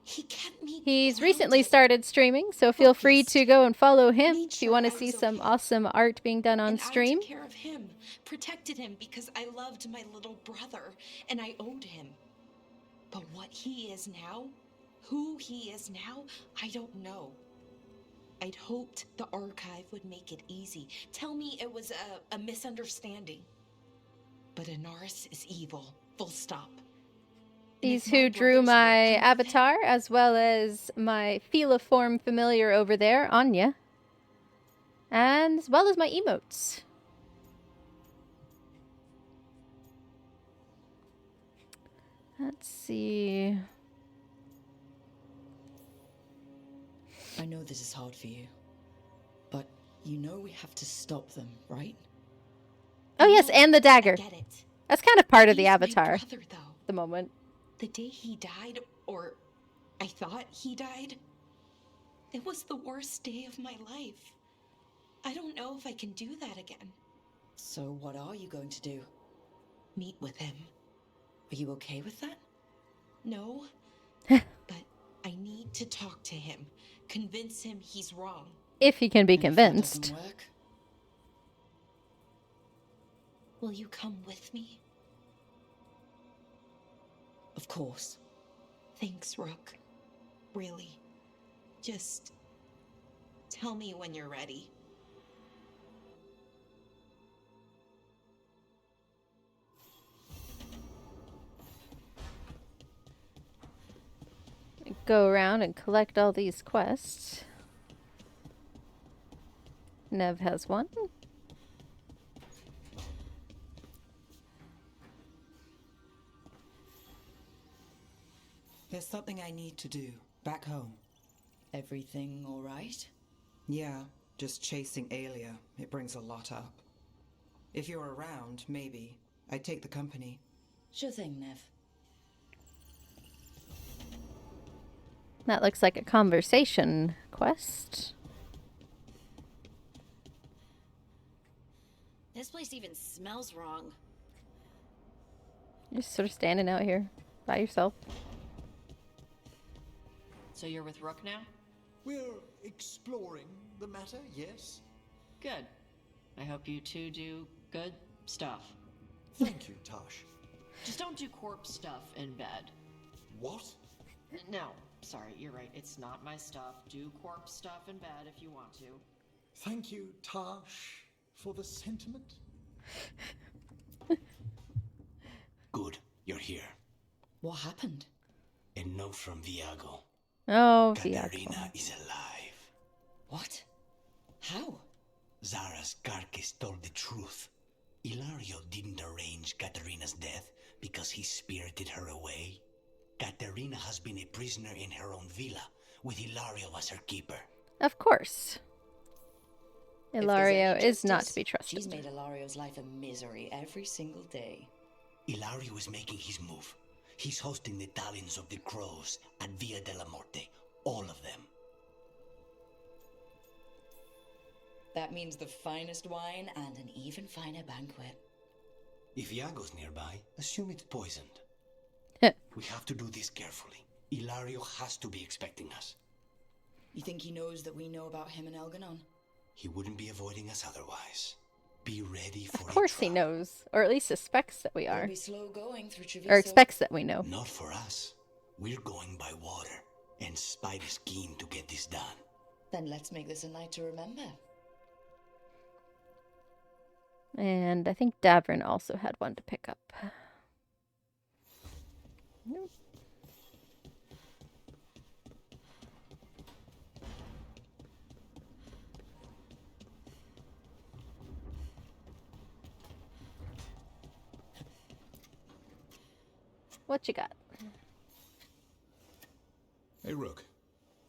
Speaker 1: He's recently started streaming, so feel free to go and follow him if you want to see some awesome art being done on stream.
Speaker 21: I took care of him, protected him because I loved my little brother and I owed him. But what he is now, who he is now, I don't know. I'd hoped the archive would make it easy. Tell me it was a misunderstanding. But Anaris is evil, full stop.
Speaker 1: These who drew my avatar, as well as my Feliform familiar over there, Anya. And as well as my emotes. Let's see.
Speaker 12: I know this is hard for you, but you know we have to stop them, right?
Speaker 1: Oh yes, and the dagger.
Speaker 21: I get it.
Speaker 1: That's kind of part of the
Speaker 21: He's my
Speaker 1: avatar
Speaker 21: brother, though.
Speaker 1: at the moment.
Speaker 21: The day he died, or I thought he died, it was the worst day of my life. I don't know if I can do that again.
Speaker 12: So what are you going to do?
Speaker 21: Meet with him.
Speaker 12: Are you okay with that?
Speaker 21: No, but I need to talk to him. Convince him he's wrong.
Speaker 1: If he can be
Speaker 12: And if
Speaker 1: convinced.
Speaker 12: that doesn't work,
Speaker 21: Will you come with me?
Speaker 12: of course.
Speaker 21: Thanks, Rook. Really. Just tell me when you're ready.
Speaker 1: go around and collect all these quests. Nev has one.
Speaker 4: There's something I need to do back home.
Speaker 12: Everything all right?
Speaker 4: Yeah, just chasing Aelia. It brings a lot up. If you're around, maybe. I'd take the company.
Speaker 12: Sure thing, Nev.
Speaker 1: That looks like a conversation quest.
Speaker 14: This place even smells wrong.
Speaker 1: You're just sort of standing out here by yourself.
Speaker 21: So you're with Rook now?
Speaker 17: We're exploring the matter, yes?
Speaker 21: Good. I hope you two do good stuff.
Speaker 17: Thank you, Tosh.
Speaker 21: Just don't do corpse stuff in bed.
Speaker 17: What?
Speaker 21: No, sorry, you're right. It's not my stuff. Do corpse stuff in bed if you want to.
Speaker 17: Thank you, Tosh, for the sentiment.
Speaker 6: Good, you're here.
Speaker 12: What happened?
Speaker 6: A note from Viago.
Speaker 1: Oh,
Speaker 6: Katarina is alive.
Speaker 12: What? How?
Speaker 6: Zara's carcass told the truth. Ilario didn't arrange Katarina's death because he spirited her away. Katarina has been a prisoner in her own villa, with Ilario as her keeper.
Speaker 1: Of course. Ilario is not to be trusted.
Speaker 12: She's made Ilario's life a misery every single day.
Speaker 6: Ilario is making his move. He's hosting the talents of the crows at Via della Morte. All of them.
Speaker 12: That means the finest wine and an even finer banquet.
Speaker 6: If Iago's nearby, assume it's poisoned. We have to do this carefully. Ilario has to be expecting us.
Speaker 12: You think he knows that we know about him and Elganon?
Speaker 6: He wouldn't be avoiding us otherwise. Be ready for it.
Speaker 1: Of course he knows, or at least suspects that we are.
Speaker 12: We'll be slow going through Treviso.
Speaker 1: Or expects that we know.
Speaker 6: Not for us. We're going by water, and Spide is keen to get this done.
Speaker 12: Then let's make this a night to remember.
Speaker 1: And I think Davern also had one to pick up. Nope. What you got?
Speaker 10: Hey, Rook.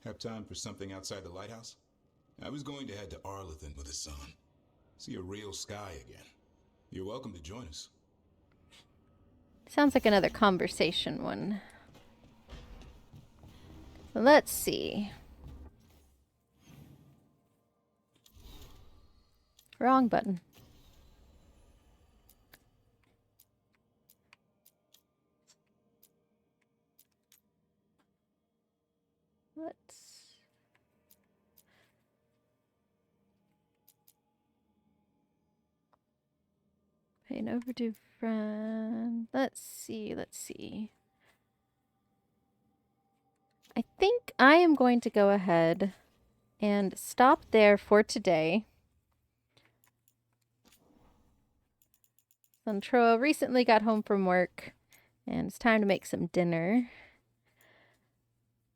Speaker 10: Have time for something outside the lighthouse? I was going to head to Arlington with the sun. See a real sky again. You're welcome to join us.
Speaker 1: Sounds like another conversation one. Let's see. Wrong button. Let's... Pay an overdue friend. Let's see. I think I am going to go ahead and stop there for today. Santroa recently got home from work, and it's time to make some dinner.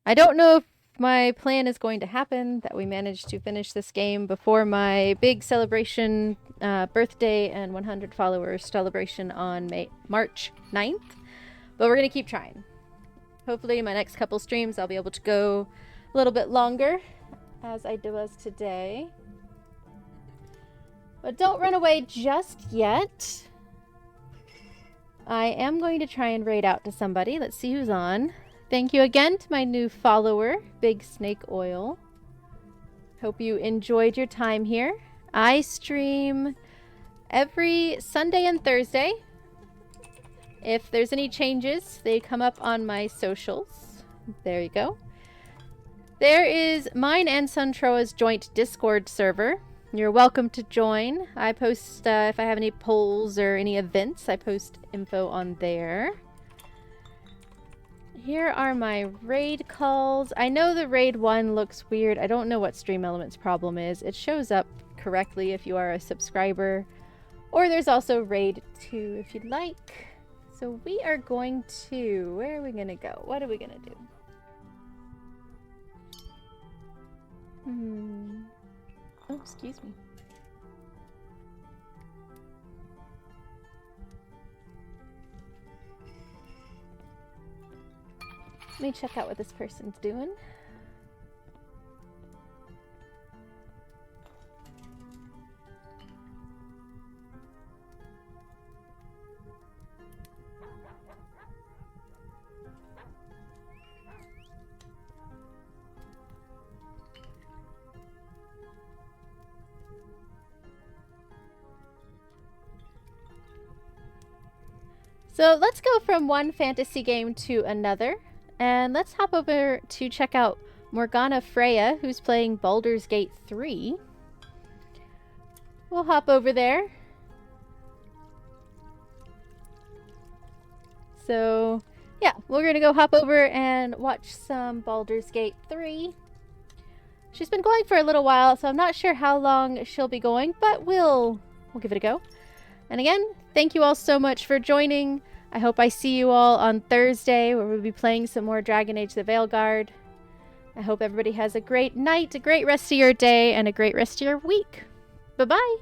Speaker 1: I don't know if my plan is going to happen, that we manage to finish this game before my big celebration, birthday and 100 followers celebration on March 9th, but we're going to keep trying. Hopefully my next couple streams I'll be able to go a little bit longer, as I was today. But don't run away just yet. I am going to try and raid out to somebody. Let's see who's on. Thank you again to my new follower, Big Snake Oil. Hope you enjoyed your time here. I stream every Sunday and Thursday. If there's any changes, they come up on my socials. There you go. There is mine and Suntroa's joint Discord server. You're welcome to join. I post, if I have any polls or any events, I post info on there. Here are my raid calls. I know the raid 1 looks weird. I don't know what Stream Elements' problem is. It shows up correctly if you are a subscriber. Or there's also raid 2 if you'd like. So we are going to... Where are we going to go? What are we going to do? Oh, excuse me. Let me check out what this person's doing. So let's go from one fantasy game to another, and let's hop over to check out Morgana Freya, who's playing Baldur's Gate 3. We'll hop over there. So, yeah, we're going to go hop over and watch some Baldur's Gate 3. She's been going for a little while, so I'm not sure how long she'll be going, but we'll give it a go. And again, thank you all so much for joining. I hope I see you all on Thursday, where we'll be playing some more Dragon Age the Veilguard. I hope everybody has a great night, a great rest of your day, and a great rest of your week. Bye-bye!